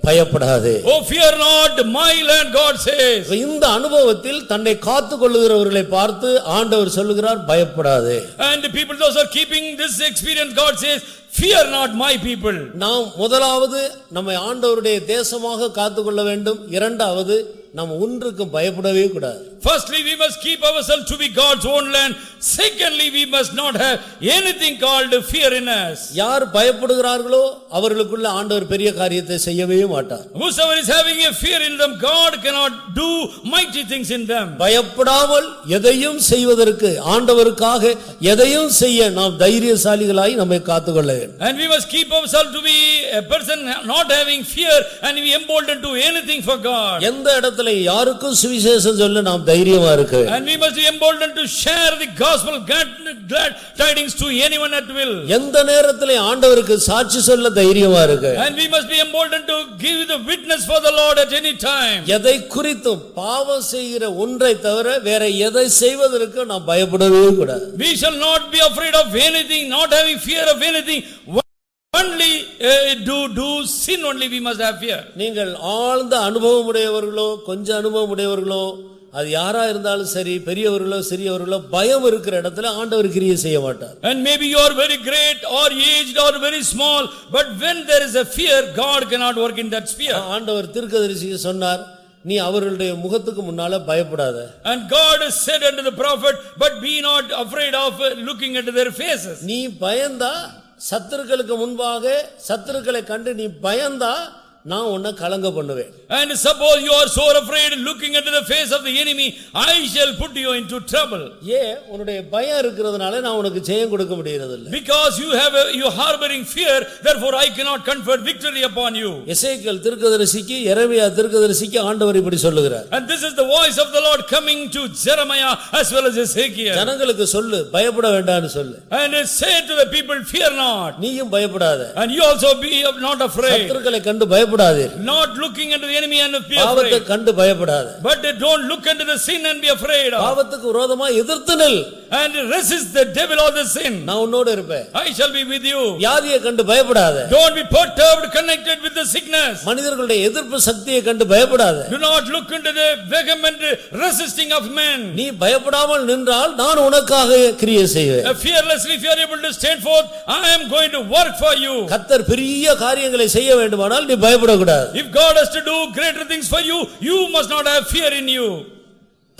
பயப்படாதே. Oh, fear not, my land, God says. இந்த அனுபவத்தில் தன்னை காத்துக் கொள்ளுகிறவர்களை பார்த்து ஆண்டவர் சொல்லுகிறார், பயப்படாதே. And the people those are keeping this experience, God says, fear not, my people. நாம் முதலாவது நம்மை ஆண்டவருடைய தேசமாக காத்துக்கொள்ள வேண்டும். இரண்டாவது நாம் ஒன்றுக்கும் பயப்படவே கூடாது. Firstly, we must keep ourselves to be God's own land. Secondly, we must not have anything called fear in us. யார் பயப்படுகிறார்களோ அவர்களுக்குள்ள ஆண்டவர் பெரிய காரியத்தை செய்யவே மாட்டார். Whosoever is having a fear in them, God cannot do mighty things in them. பயப்படாமல் எதையும் செய்வதற்கு, ஆண்டவருக்காக எதையும் செய்ய நாம் தைரியசாலிகளாய் நம்மை காத்துக்கொள்ள வேண்டும். And we must keep ourselves to be a person not having fear and be emboldened to anything for God. எந்த இடத்துல யாருக்கும் சுவிசேஷம் சொல்ல நாம் தைரியமா இருக்க வேண்டும். And we must be emboldened to share the gospel glad tidings to anyone at will. எந்த நேரத்திலே ஆண்டவருக்கு சாட்சி சொல்ல தைரியமா இருக்க வேண்டும். And we must be emboldened to give the witness for the Lord at any time. எதை குறித்தும் பாவம் செய்கிற ஒன்றை தவிர வேற எதை செய்வதற்கு நாம் பயப்படவே கூடாது. We shall not be afraid of anything, not having fear of anything. Only do sin only we must have fear. நீங்கள் ஆழ்ந்த அனுபவம் உடையவர்களோ கொஞ்சம் அனுபவம் உடையவர்களோ அது யாரா இருந்தாலும் சரி, பெரியவர்களோ சிறியவர்களோ, பயம் இருக்கிற இடத்துல ஆண்டவர் கிரியை செய்ய மாட்டார். And maybe you are very great or aged or very small, but when there is a fear, God cannot work in that sphere. ஆண்டவர் தீர்க்கதரிசிக்கு சொன்னார், நீ அவர்களுடைய முகத்துக்கு முன்னால பயப்படாத. And God has said unto the prophet, but be not afraid of looking into their faces. நீ பயந்தா, சத்துருக்களுக்கு முன்பாக சத்துருக்களை கண்டு நீ பயந்தா, நான் உன்னை கலங்க பண்ணுவேன். And suppose you are so afraid looking into the face of the enemy, I shall put you into trouble. உன்னுடைய பயம் இருக்கிறதுனால நான் உனக்கு ஜெயம் கொடுக்க முடியறது இல்ல. Because you harboring fear, therefore I cannot confer victory upon you. எசேக்கியேல் தீர்க்கதரிசிக்கு, எரேமியா தீர்க்கதரிசிக்கு ஆண்டவர் இப்படி சொல்லுகிறார். And this is the voice of the Lord coming to Jeremiah as well as Ezekiel. ஜனங்களுக்கு சொல்லு, பயப்பட வேண்டாம்னு சொல்லு. And say to the people, fear not. நீயும் பயப்படாத. And you also be not afraid. சத்துருக்களை கண்டு பயப்படாதீர். Not looking into the enemy and be பாவத்தை afraid. கண்டு பயப்படாத. But don't look into the sin and be afraid of. பாவத்துக்கு விரோதமா எதிர்த்து நில். And resist the devil or the sin. நான் உன்னோடு இருப்பேன். I shall be with you. வியாதியை கண்டு பயப்படாத. Don't be perturbed connected with the sickness. மனிதர்களுடைய எதிர்ப்பு சக்தியை கண்டு பயப்படாத. Do not look into the vehement resisting of men. நீ பயப்படாமல் நின்றால் நான் உனக்காக கிரியை செய்வேன். Fearlessly, if you are able to stand forth, I am going to work for you. கர்த்தர் பெரிய காரியங்களை செய்ய வேண்டுமானால் நீ பயப்படக்கூடாது. If God has to do greater things for you, you must not have fear in you.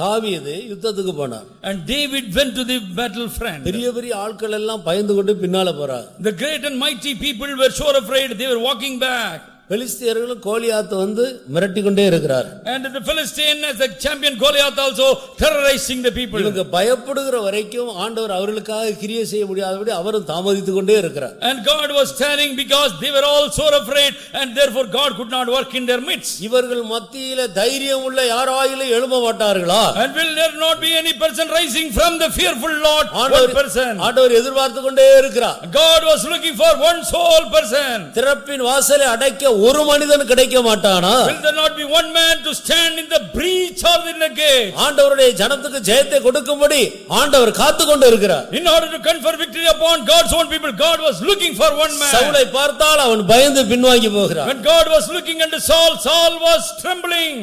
தாவீது யுத்தத்துக்கு போனார். And David went to the battlefront. பெரிய பெரிய ஆட்கள் எல்லாம் பயந்து கொண்டு பின்னால போறாங்க. The great and mighty people were so afraid, they were walking back. பெலிஸ்தியர்களும் Goliath வந்து மிரட்டிக்கொண்டே இருக்கிறார். And the Philistine as the champion Goliath also terrorizing the people. இவங்க பயப்படுகிற வரைக்கும் ஆண்டவர் அவர்களுக்காக கிரியை செய்ய முடியாதபடி அவரும் தாமதித்துக் கொண்டே இருக்கிறார். And God was standing because they were all so afraid and therefore God could not work in their midst. இவர்கள் மத்தியில தைரியம் உள்ள யாராயிலும் எழும்ப மாட்டார்களா? And will there not be any person rising from the fearful Lord? One person. ஆண்டவர் எதிர்பார்த்து கொண்டே இருக்கிறார். God was looking for one sole person. திறப்பின் வாசலை அடைக்க ஒரு மனிதன் கிடைக்க மாட்டானா? Will there not be one man to stand in the breach or in the gate? ஆண்டவருடைய ஜனத்துக்கு ஜெயத்தை கொடுக்கும்படி ஆண்டவர் காத்து கொண்டு இருக்கிறார். In order to confer victory upon God's own people, God was looking for one man. சவுலை பார்த்தால் அவன் பயந்து பின்வாங்கி போகிறான். When God was looking unto Saul, Saul was trembling.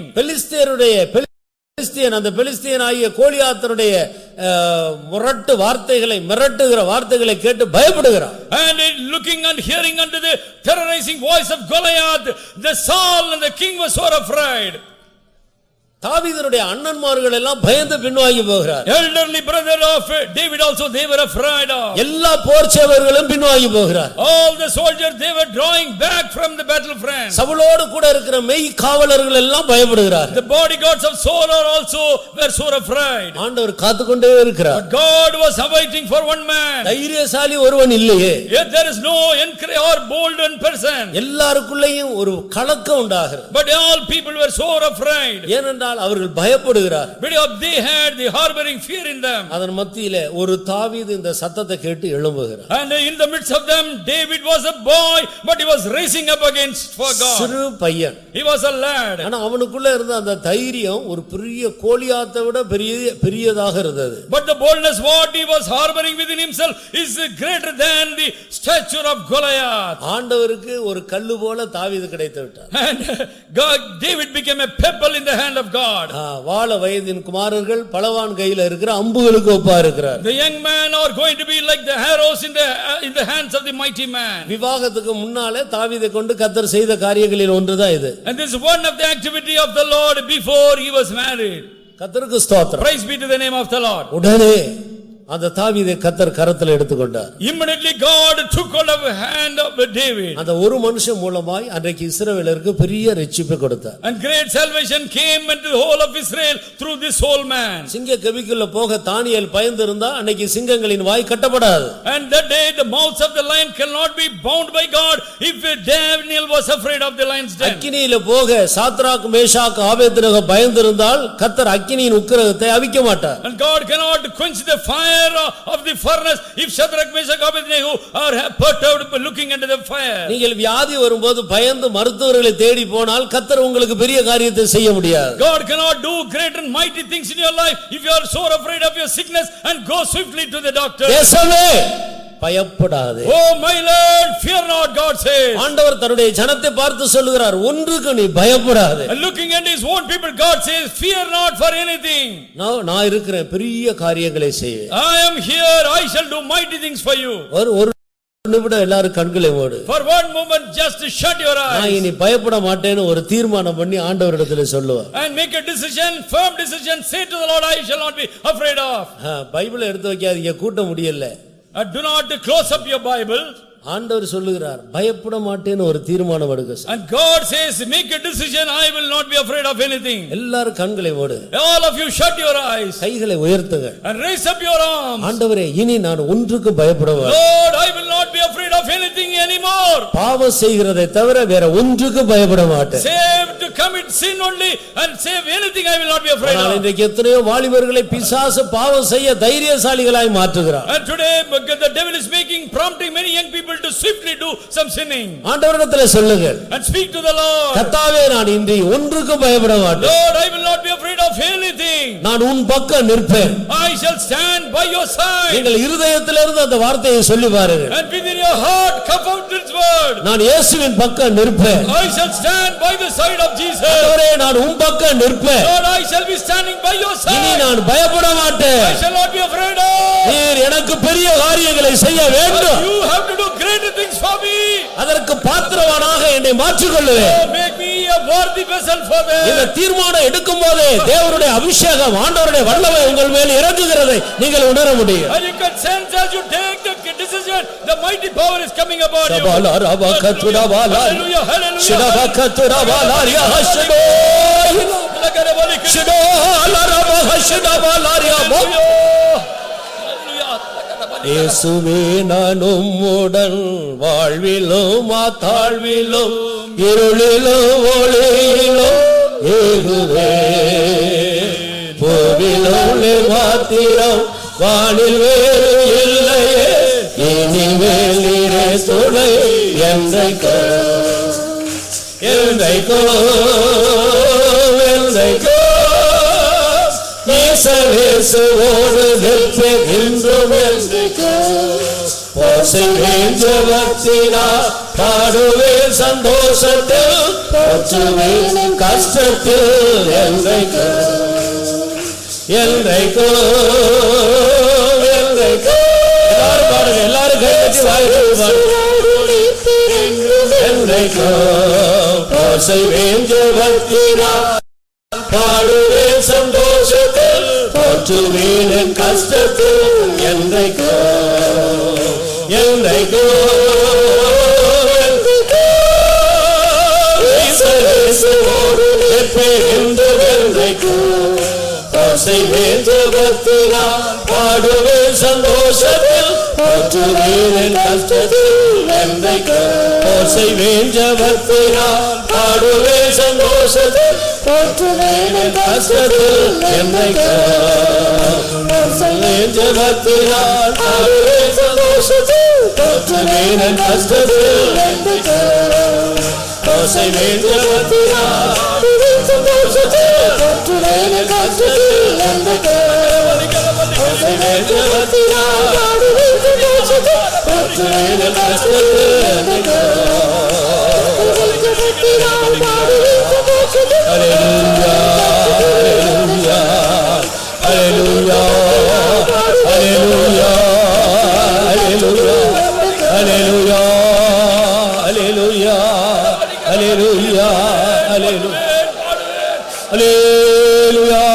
அந்த பெலிஸ்தியன் ஆகிய கோலியாத்தனுடைய முரட்டு வார்த்தைகளை, மிரட்டுகிற வார்த்தைகளை கேட்டு பயப்படுகிறான். And looking and hearing unto the terrorizing voice of Goliath, the Saul and the king was so afraid. தாவீதுடைய அண்ணன்மார்கள் எல்லாம் பயந்து பின்வாங்கி போகிறார். Elderly brother of David also they were afraid of. எல்லா போர் சேவர்களும் பின்வாங்கி போகிறார். All the soldiers they were drawing back from the battlefront. சவுலோடு கூட இருக்கிற மெய் காவலர்கள் எல்லாம் பயப்படுகிறார். The bodyguards of Saul also were so afraid. ஆண்டவர் காத்துக்கொண்டே இருக்கிறார். But God was awaiting for one man. தைரியசாலி ஒருவன் இல்லையே. Yet there is no encouraged or bold person. எல்லாருக்குள்ளேயும் ஒரு கலக்கம் உண்டாகிறது. But all people were so afraid. ஏனென்றால் ஆனால் அவர்கள் பயப்படுகிறார். Because they had the harboring fear in them. அதன் மத்தியிலே ஒரு தாவீது இந்த சத்தத்தை கேட்டு எழும்புகிறார். And in the midst of them David was a boy, but he was raising up against for God. சிறு பையன். He was a lad. ஆனா அவனுக்குள்ள இருந்த அந்த தைரியம் ஒரு பெரிய கோலியாத்தை விட பெரியதாக இருந்தது. But the boldness what he was harboring within himself is greater than the stature of Goliath. ஆண்டவருக்கு ஒரு கல்லு போல தாவீது கிடைத்து விட்டார். And David became a pebble in the hand of God. வாள வயதின் குமாரர்கள் பலவான் கையில இருக்கிற அம்புகளுக்கு ஒப்பா இருக்கிறார். The young men are going to be like the arrows in the hands of the mighty man. விவாகத்துக்கு முன்னாலே தாவீதை கொண்டு கர்த்தர் செய்த காரியங்களில் ஒன்றுதான் இது. And this is one of the activity of the Lord before he was married. கர்த்தருக்கு ஸ்தோத்திரம். Praise be to the name of the Lord. உடனே அந்த தாவீதை கர்த்தர் கரத்தில் எடுத்துக்கொண்டார். Immediately God took hold of the hand of David. அந்த ஒரு மனுஷன் மூலமாய் அன்றைக்கு இஸ்ரவேலருக்கு பெரிய ரட்சிப்பை கொடுத்தார். And great salvation came into the whole of Israel through this whole man. சிங்க கெபிக்குள்ள போக தானியேல் பயந்திருந்தா அன்னைக்கு சிங்கங்களின் வாய் கட்டப்படாது. And that day the mouths of the lion cannot be bound by God if Daniel was afraid of the lion's den. அக்கினியில போக Shadrach Meshach Abednego பயந்திருந்தால் கர்த்தர் அக்கினியின் உக்கிரகத்தை அவிக்க மாட்டார். And God cannot quench the fire of the furnace if Shadrach, Meshach, Abednego are perturbed looking into the fire. நீங்கள் வியாதி வரும்போது பயந்து மருத்துவர்களை தேடி போனால் கர்த்தர் உங்களுக்கு பெரிய காரியத்தை செய்ய முடியாது. God cannot do great and mighty things in your life if you are so afraid of your sickness and go swiftly to the doctor. தேசமே பயப்படாதே. Oh my Lord, fear not, God says. ஆண்டவர் தன்னுடைய ஜனத்தை பார்த்து சொல்லுகிறார், ஒன்றுக்கு நீ பயப்படாதே. And looking at his own people, God says, fear not for anything. நான் இருக்கிறேன், பெரிய காரியங்களை செய்வேன். I am here, I shall do mighty things for you. ஒரு நிமிடம் எல்லாரும் கண்களை மூடு. For one moment just shut your eyes. நான் இனி பயப்பட மாட்டேன்னு ஒரு தீர்மானம் பண்ணி ஆண்டவரிடத்துல சொல்லுவா. And make a decision, firm decision, say to the Lord, I shall not be afraid of. பைபிளை எடுத்து வைக்காதீங்க, கூட்ட முடியல. Do not close up your Bible. ஆண்டவர் சொல்லுகிறார், பயப்பட மாட்டேன்னு ஒரு தீர்மானம் எடுக்க. And God says, make a decision, I will not be afraid of anything. எல்லாரும் கண்களை மூடு. All of you shut your eyes. கைகளை உயர்த்துங்க. And raise up your arms. ஆண்டவரே, இனி நான் ஒன்றுக்கு பயப்படவே. Lord, I will not be afraid of anything anymore. பாவம் செய்கிறதை தவிர வேற ஒன்றுக்கு பயப்பட மாட்டேன். Save to commit sin only and save anything I will not be afraid of. இன்றைக்கு எத்தனையோ வாலிபர்களை பிசாசு பாவம் செய்ய தைரியசாலிகளாய் மாற்றுகிறார். And today the devil is prompting many young people to swiftly do some sinning. ஆண்டவரிடத்தில் சொல்லுங்க. And speak to the Lord. கர்த்தாவே, நான் இன்று ஒன்றுக்கு பயப்பட மாட்டேன். Lord, I will not be afraid of anything. நான் உன் பக்கம் நிற்பேன். I shall stand by your side. நீங்கள் இருதயத்திலிருந்து அந்த வார்த்தையை சொல்லி பாருங்கள். And within your heart come out this word. நான் இயேசுவின் பக்கம் நிற்பேன். I shall stand by the side of Jesus. ஆண்டவரே, நான் உன் பக்கம் நிற்பேன். Lord, I shall be standing by your side. இனி நான் பயப்பட மாட்டேன். I shall not be afraid of. நீர் எனக்கு பெரிய காரியங்களை செய்ய வேண்டும். You have to do greater things for me. அதற்கு பாத்திரவானாக என்னை மாற்றிக் கொள்ளுவேன். Make me a worthy vessel for them. இந்த தீர்மானம் எடுக்கும்போது தேவனுடைய அபிஷேகம், ஆண்டவருடைய வல்லமை உங்கள் மேல் இறங்குகிறதை நீங்கள் உணர முடியும். And you can sense as you take the decision, the mighty power is coming upon you. Hallelujah, hallelujah. Shidabakaturabalaria hashdo. இயேசுவே, நான் உம்முடன் வாழ்விலும் மாத்தாழ்விலும் இருளிலும் ஒளியிலும் ஏகுவே. பூவிலும் மாத்திரம் வானில் வேறு இல்லையே, இனிமேல் நீரே துணை என்றைக்கோ என்றைக்கோ என்றைக்கோ ஈசவேசுவோடு நிற்பேன் என்றும் என்றைக்கோ. போசுவேன் ஜெபத்தினால், பாடுவேன் சந்தோஷத்தில், போற்றுவேன் கஷ்டத்தில் என்றைக்கோ என்றைக்கோ என்றைக்கோ. எல்லாரும் பாடுங்க, எல்லாரும் கை தட்டி வாய்ப்பு பாடுங்க. என்றைக்கோ போசுவேன் ஜெபத்தினால், பாடுவேன் சந்தோஷத்தில், போற்றுவேன் கஷ்டத்தில் என்றைக்கோ என்றைக்கோ இயேசுவோடு நிற்பேன் என்றைக்கோ. போசுவேன் ஜெபத்தினால், பாடுவேன் சந்தோஷத்தில், போற்றுவேன் கஷ்டத்தில் என்றைக்கோ. போசுவேன் ஜெபத்தினால், பாடுவேன் சந்தோஷத்தில், போற்றுவேன் என் கஷ்டத்தில் என்னை ஜெபத்தினால் பாடுவேன் சந்தோஷத்தில் போற்றுவேன் என் கஷ்டத்தில் என்னை ஓசைவேன் ஜெபத்தினால் பாடுவேன் சந்தோஷத்தில் போற்றுவேன் என் கஷ்டத்தில் என்னை ஓசைவேன் ஜெபத்தினால் பாடுவேன் சந்தோஷத்தில் போற்றுவேன் என் கஷ்டத்தில் என்னை Hallelujah, hallelujah, hallelujah, hallelujah, hallelujah, hallelujah, hallelujah, hallelujah, hallelujah.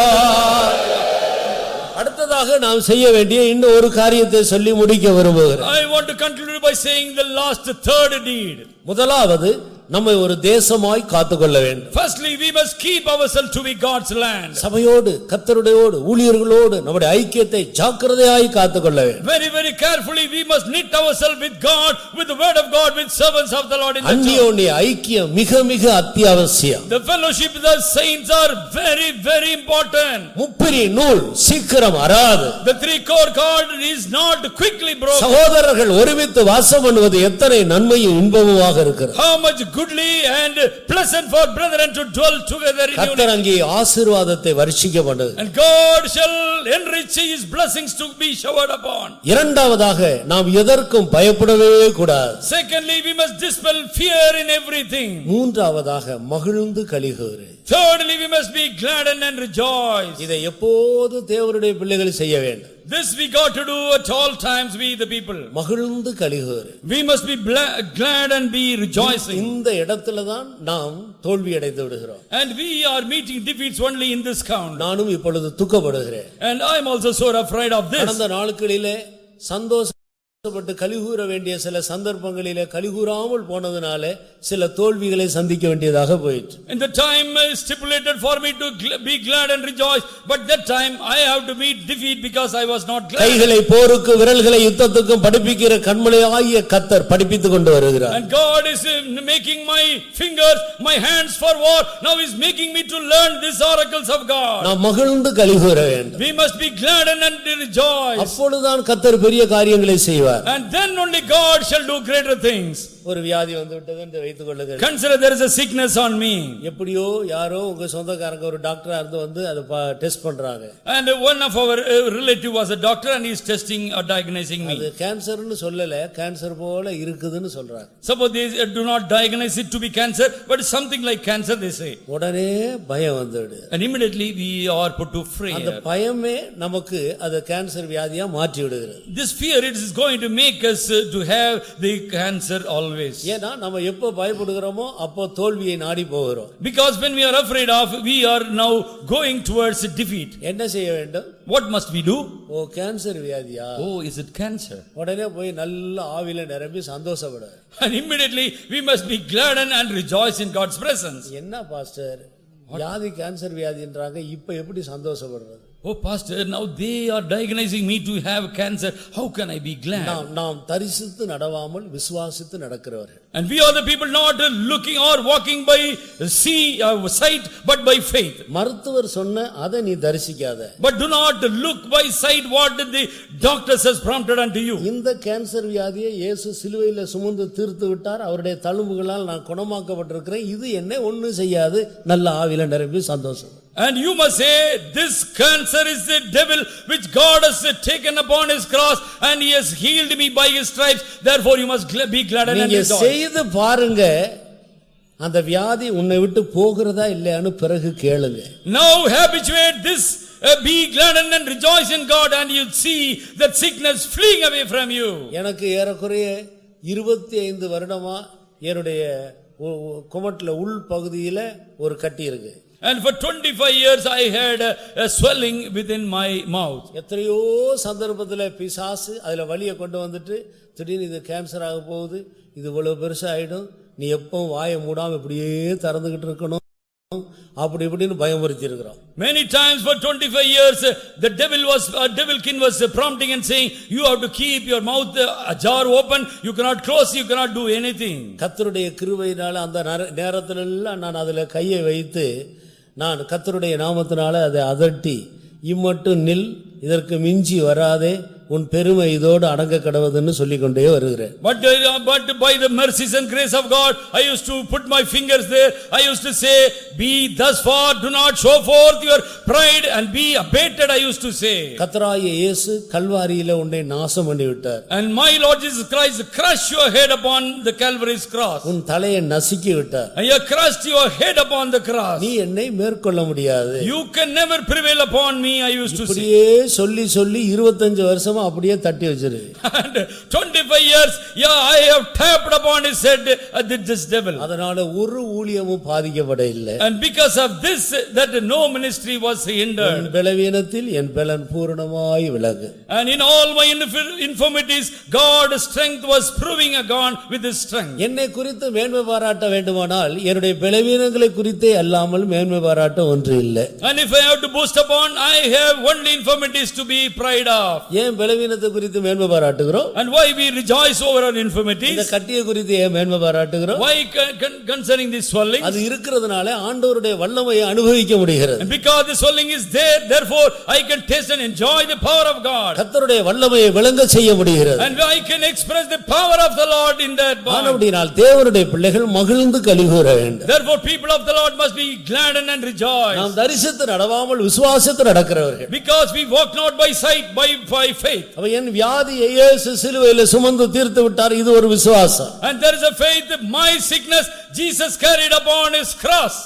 அடுத்ததாக நாம் செய்ய வேண்டிய இன்னும் ஒரு காரியத்தை சொல்லி முடிக்க விரும்புகிறேன். I want to conclude by saying the last third deed. முதலாவது நம்மை ஒரு தேசமாய் காத்துக்கொள்ள வேண்டும். Firstly, we must keep ourselves to be God's land. சபையோடு கர்த்தருடையோடு ஊழியர்களோடு நம்முடைய ஐக்கியத்தை ஜாக்கிரதையாய் காத்துக்கொள்ள வேண்டும். Very, very carefully we must knit ourselves with God, with the word of God, with servants of the Lord in the church. அந்நியோன்ய ஐக்கியம் மிக மிக அத்தியாவசியம். The fellowship with the saints are very, very important. முப்பிரி நூல் சீக்கிரம் அறாது. The three-core cord is not quickly broken. சகோதரர்கள் ஒருமித்து வாசம் பண்ணுவது எத்தனை நன்மையும் இன்பமுமாக இருக்கிறது. How much goodly and pleasant for brethren to dwell together in unity. கர்த்தர் அங்கே ஆசீர்வாதத்தை வருஷிக்க பண்ணுது. And God shall enrich his blessings to be showered upon. இரண்டாவதாக நாம் எதற்கும் பயப்படவே கூடாது. Secondly, we must dispel fear in everything. மூன்றாவதாக மகிழ்ந்து களிகூரு. Thirdly, we must be glad and rejoice. இதை எப்போது தேவனுடைய பிள்ளைகள் செய்ய வேண்டும். This we got to do at all times, we the people. மகிழ்ந்து களிகூரு. We must be glad and be rejoicing. இந்த இடத்துல தான் நாம் தோல்வி அடைந்து விடுகிறோம். And we are meeting defeats only in this count. நானும் இப்பொழுது துக்கப்படுகிறேன். And I am also so afraid of this. கடந்த நாட்களிலே சந்தோஷப்பட்டு கலிகூற வேண்டிய சில சந்தர்ப்பங்களிலே கலிகூறாமல் போனதுனாலே சில தோல்விகளை சந்திக்க வேண்டியதாக போயிற்று. In the time stipulated for me to be glad and rejoice, but that time I have to meet defeat because I was not glad. கைகளை போருக்கு விரல்களை யுத்தத்துக்கும் படிப்பிக்கிற கண்மலையாகிய கர்த்தர் படிப்பித்துக் கொண்டு வருகிறார். And God is making my fingers, my hands for war. Now he is making me to learn these oracles of God. நாம் மகிழ்ந்து கலிகூற வேண்டும். We must be glad and rejoice. அப்பொழுதுதான் கர்த்தர் பெரிய காரியங்களை செய்வார். And then only God shall do greater things. ஒரு வியாதி வந்து விட்டது என்று வைத்துக் கொள்ளுங்கள். Consider there is a sickness on me. எப்படியோ யாரோ உங்க சொந்தக்காரங்க ஒரு டாக்டரா இருந்து வந்து அதை டெஸ்ட் பண்றாங்க. And one of our relative was a doctor and he is testing or diagnosing me. அது கேன்சர்னு சொல்லல, கேன்சர் போல இருக்குதுன்னு சொல்றாங்க. Suppose they do not diagnose it to be cancer, but something like cancer they say. உடனே பயம் வந்துடுது. And immediately we are put to fear. அந்த பயமே நமக்கு அது கேன்சர் வியாதியா மாற்றி விடுகிறது. This fear it is going to make us to have the cancer always. ஏனா நம்ம எப்ப பயப்படுகிறோமோ அப்போ தோல்வியை நாடி போகிறோம். Because when we are afraid of, we are now going towards defeat. என்ன செய்ய வேண்டும்? What must we do? Oh cancer வியாதியா? Oh, is it cancer? உடனே போய் நல்ல ஆவியில நிரம்பி சந்தோஷப்படு. And immediately we must be glad and rejoice in God's presence. என்ன பாஸ்டர் வியாதி கேன்சர் வியாதின்றாங்க, இப்ப எப்படி சந்தோஷப்படுறது? Oh pastor, now they are diagnosing me to have cancer. How can I be glad? நாம் தரிசித்து நடவாமல் விசுவாசித்து நடக்கிறவர்கள். And we are the people not looking or walking by sight but by faith. மருத்துவர் சொன்ன அதை நீ தரிசிக்காத. But do not look by sight what the doctors has prompted unto you. இந்த cancer வியாதியை இயேசு சிலுவையில சுமந்து தீர்த்து விட்டார். அவருடைய தழும்புகளால் நான் குணமாக்கப்பட்டிருக்கிறேன். இது என்ன ஒண்ணும் செய்யாது. நல்ல ஆவியில நிரம்பி சந்தோஷம். And you must say, this cancer is the devil which God has taken upon his cross and he has healed me by his stripes. Therefore you must be glad and rejoice. நீங்க செய்து பாருங்க, அந்த வியாதி உன்னை விட்டு போகிறதா இல்லையான்னு பிறகு கேளுங்க. Now habituate this, be glad and rejoice in God, and you see that sickness fleeing away from you. எனக்கு ஏறக்குறைய 25 வருடமா என்னுடைய குமட்டல உள் பகுதியில ஒரு கட்டி இருக்கு. And for 25 years I had a swelling within my mouth. எத்தனையோ சந்தர்ப்பத்துல பிசாசு அதுல வலியை கொண்டு வந்துட்டு திடீர்னு இது கேன்சர் ஆக போகுது, இது இவ்வளவு பெருசா ஆயிடும், நீ எப்பவும் வாயை மூடாம இப்படியே திறந்துகிட்டு இருக்கணும், அப்படி இப்படின்னு பயமுறுத்தி இருக்கிறோம். Many times for 25 years the devilkin was prompting and saying you have to keep your mouth ajar open, you cannot close, you cannot do anything. கர்த்தருடைய கிருபையினால அந்த நேரத்துல எல்லாம் நான் அதுல கையை வைத்து நான் கர்த்தருடைய நாமத்தினால அதை அதட்டி இம்மட்டும் நில், இதற்கு மிஞ்சி வராதே, உன் பெருமை இதோடு அடங்க கடவுதுன்னு சொல்லிக்கொண்டே வருகிறேன். But by the mercies and grace of God, I used to put my fingers there. I used to say, be thus far, do not show forth your pride and be abated, I used to say. கர்த்தராகிய இயேசு கல்வாரியில உன்னை நாசம் பண்ணி விட்டார். And my Lord Jesus Christ crushed your head upon the Calvary's cross. உன் தலையை நசுக்கி விட்டார். And he crushed your head upon the cross. நீ என்னை மேற்கொள்ள முடியாது. You can never prevail upon me, I used to say. இப்படியே சொல்லி சொல்லி 25 வருஷமா அப்படியே தட்டி வச்சிரு. And 25 years, yeah, I have tapped upon his head, this devil. அதனால ஒரு ஊழியமும் பாதிக்கப்பட இல்லை. And because of this, that no ministry was hindered. என் பலவீனத்தில் என் பலன் பூரணமாய் விளங்கு. And in all my infirmities, God's strength was proving gone with his strength. என்னை குறித்து மேன்மை பாராட்ட வேண்டுமானால் என்னுடைய பலவீனங்களை குறித்தே அல்லாமல் மேன்மை பாராட்ட ஒன்று இல்லை. And if I have to boast upon, I have only infirmities to be pride of. ஏன் பலவீனத்தை குறித்து மேன்மை பாராட்டுகிறோம்? And why we rejoice over our infirmities? இந்த கட்டிய குறித்து ஏன் மேன்மை பாராட்டுகிறோம்? Why concerning this swelling? அது இருக்கிறதுனால ஆண்டவருடைய வல்லமையை அனுபவிக்க முடிகிறது. And because the swelling is there, therefore I can taste and enjoy the power of God. கர்த்தருடைய வல்லமையை விளங்க செய்ய முடிகிறது. And I can express the power of the Lord in that bond. ஆனபடியால் தேவனுடைய பிள்ளைகள் மகிழ்ந்து களிகூர வேண்டும். Therefore people of the Lord must be glad and rejoice. நாம் தரிசித்து நடவாமல் விசுவாசித்து நடக்கிறவர்கள். Because we walk not by sight, by faith. அப்ப என் வியாதியை இயேசு சிலுவையிலே சுமந்து தீர்த்து விட்டார், இது ஒரு விசுவாசம். And there is a faith that my sickness Jesus carried upon his cross.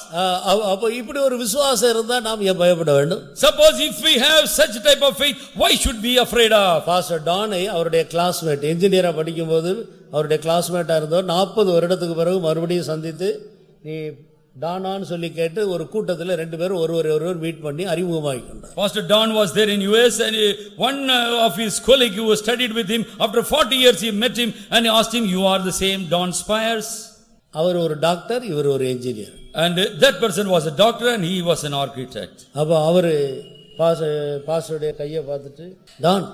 அப்ப இப்படி ஒரு விசுவாசம் இருந்தா நாம் ஏன் பயப்பட வேண்டும்? Suppose if we have such type of faith, why should we afraid of? Pastor டானை அவருடைய கிளாஸ்மேட் இன்ஜினியரா படிக்கும்போது அவருடைய கிளாஸ்மேட்டா இருந்தவர் 40 வருடத்துக்கு பிறகு மறுபடியும் சந்தித்து நீ டானான்னு சொல்லி கேட்டு ஒரு கூட்டத்தில் ரெண்டு பேரும் ஒருவர் மீட் பண்ணி அறிமுகமாகி கொண்டார். Pastor Don was there in US and one of his colleague who was studied with him, after 40 years he met him and he asked him, you are the same Don Spires? அவர் ஒரு doctor, இவர் ஒரு engineer. And that person was a doctor and he was an architect. அப்ப அவரு பாஸ்டருடைய கையை பார்த்துட்டு, Don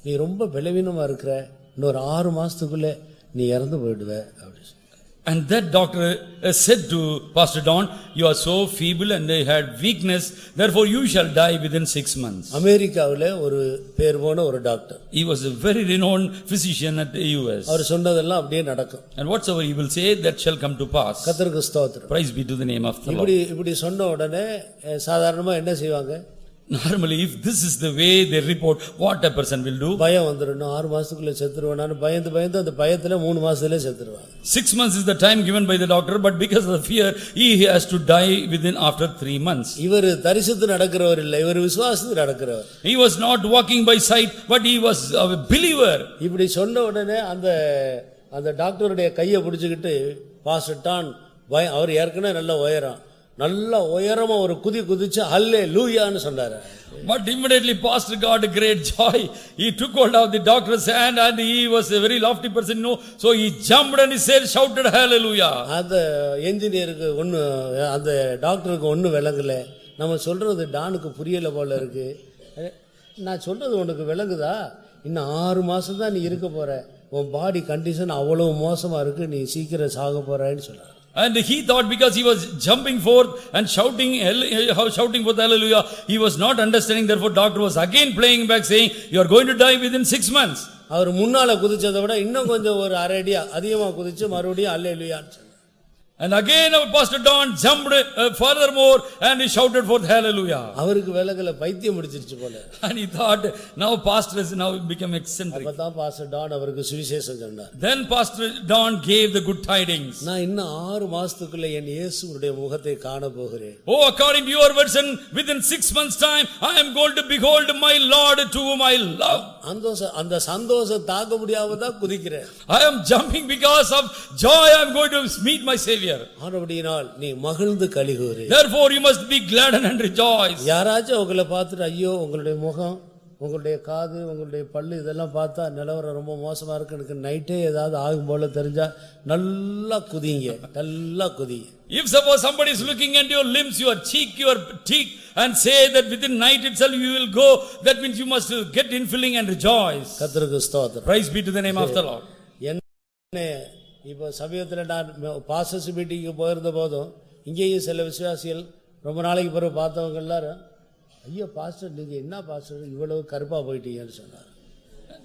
நீ ரொம்ப பலவீனமா இருக்கிற, இன்னொரு 6 மாசத்துக்குள்ள நீ இறந்து போயிடுவ அப்படி. And that doctor said to Pastor Don, you are so feeble and they had weakness, therefore you shall die within 6 months. அமெரிக்காவிலே ஒரு பேர் போன ஒரு doctor. He was a very renowned physician at the US. அவர் சொன்னதெல்லாம் அப்படியே நடக்கும். And whatsoever he will say, that shall come to pass. கர்த்தருக்கு ஸ்தோத்திரம். Praise be to the name of the Lord. இப்படி சொன்ன உடனே சாதாரணமா என்ன செய்வாங்க? Normally if this is the way they report, what a person will do? பயம் வந்துரும், 6 மாசத்துக்குள்ள செத்துருவானான்னு பயந்து அந்த பயத்துல 3 மாசத்துல செத்துருவாங்க. 6 months is the time given by the doctor, but because of the fear he has to die within after 3 months. இவர் தரிசித்து நடக்கிறவர் இல்லை, இவர் விசுவாசித்து நடக்கிறவர். He was not walking by sight, but he was a believer. இப்படி சொன்ன உடனே அந்த டாக்டருடைய கையை பிடிச்சுக்கிட்டு பாஸ்டர் டான் அவர் ஏற்கனவே நல்ல உயரமா ஒரு குதிச்சு ஹல்லேலூயான்னு சொன்னாரு. But immediately pastor got a great joy. He took hold of the doctor's hand and he was a very lofty person, so he jumped and he said, shouted hallelujah. அந்த என்ஜினியருக்கு அந்த டாக்டருக்கு ஒண்ணு விளங்கல. நம்ம சொல்றது டானுக்கு புரியல போல இருக்கு. நான் சொல்றது உனக்கு விளங்குதா? இன்னும் 6 மாசம் தான் நீ இருக்க போற, உன் பாடி கண்டிஷன் அவ்வளவு மோசமா இருக்கு, நீ சீக்கிரம் சாக போறேன்னு சொன்னார். And he thought because he was jumping forth and shouting forth hallelujah, he was not understanding. Therefore doctor was again playing back saying, you are going to die within 6 months. அவர் முன்னால குதிச்சதை விட இன்னும் கொஞ்சம் ஒரு அரை அடி அதிகமா குதிச்சு மறுபடியும் ஹல்லேலூயான்னு சொன்னார். And again our Pastor Don jumped furthermore and he shouted forth hallelujah. அவருக்கு விலகல, பைத்தியம் முடிச்சிருச்சு போல. And he thought now pastor has now become eccentric. அப்பதான் பாஸ்டர் டான் அவருக்கு சுவிசேஷம் சொன்னார். Then Pastor Don gave the good tidings. நான் இன்னும் 6 மாசத்துக்குள்ள என் இயேசுவுடைய முகத்தை காண போகிறேன். Oh, according to your version, within 6 months time I am going to behold my Lord to whom I love. அந்த சந்தோஷம் தாங்க முடியாம தான் குதிக்கிறேன். I am jumping because of joy. I am going to meet my Savior. ஆனபடியால் நீ மகிழ்ந்து களிகூரு. Therefore you must be glad and rejoice. யாராச்சும் உங்களை பார்த்துட்டு ஐயோ உங்களுடைய முகம், உங்களுடைய காது, உங்களுடைய பல்லு இதெல்லாம் பார்த்தா நிலவரம் ரொம்ப மோசமா இருக்கு, எனக்கு நைட்டே ஏதாவது ஆகும் போல தெரிஞ்சா நல்லா குதிங்க. If suppose somebody is looking at your limbs, your cheek and say that within night itself you will go, that means you must get infilling and rejoice. கர்த்தருக்கு ஸ்தோத்திரம். Praise be to the name of the Lord. இப்போ சமீபத்தில் நான் pastors மீட்டிங்கு போயிருந்த போதும் இங்கேயும் சில விசுவாசிகள் ரொம்ப நாளைக்கு பிறகு பார்த்தவங்க எல்லாரும், ஐயோ பாஸ்டர் நீங்க என்ன பாஸ்டர் இவ்வளவு கருப்பா போயிட்டீங்கன்னு சொன்னார்.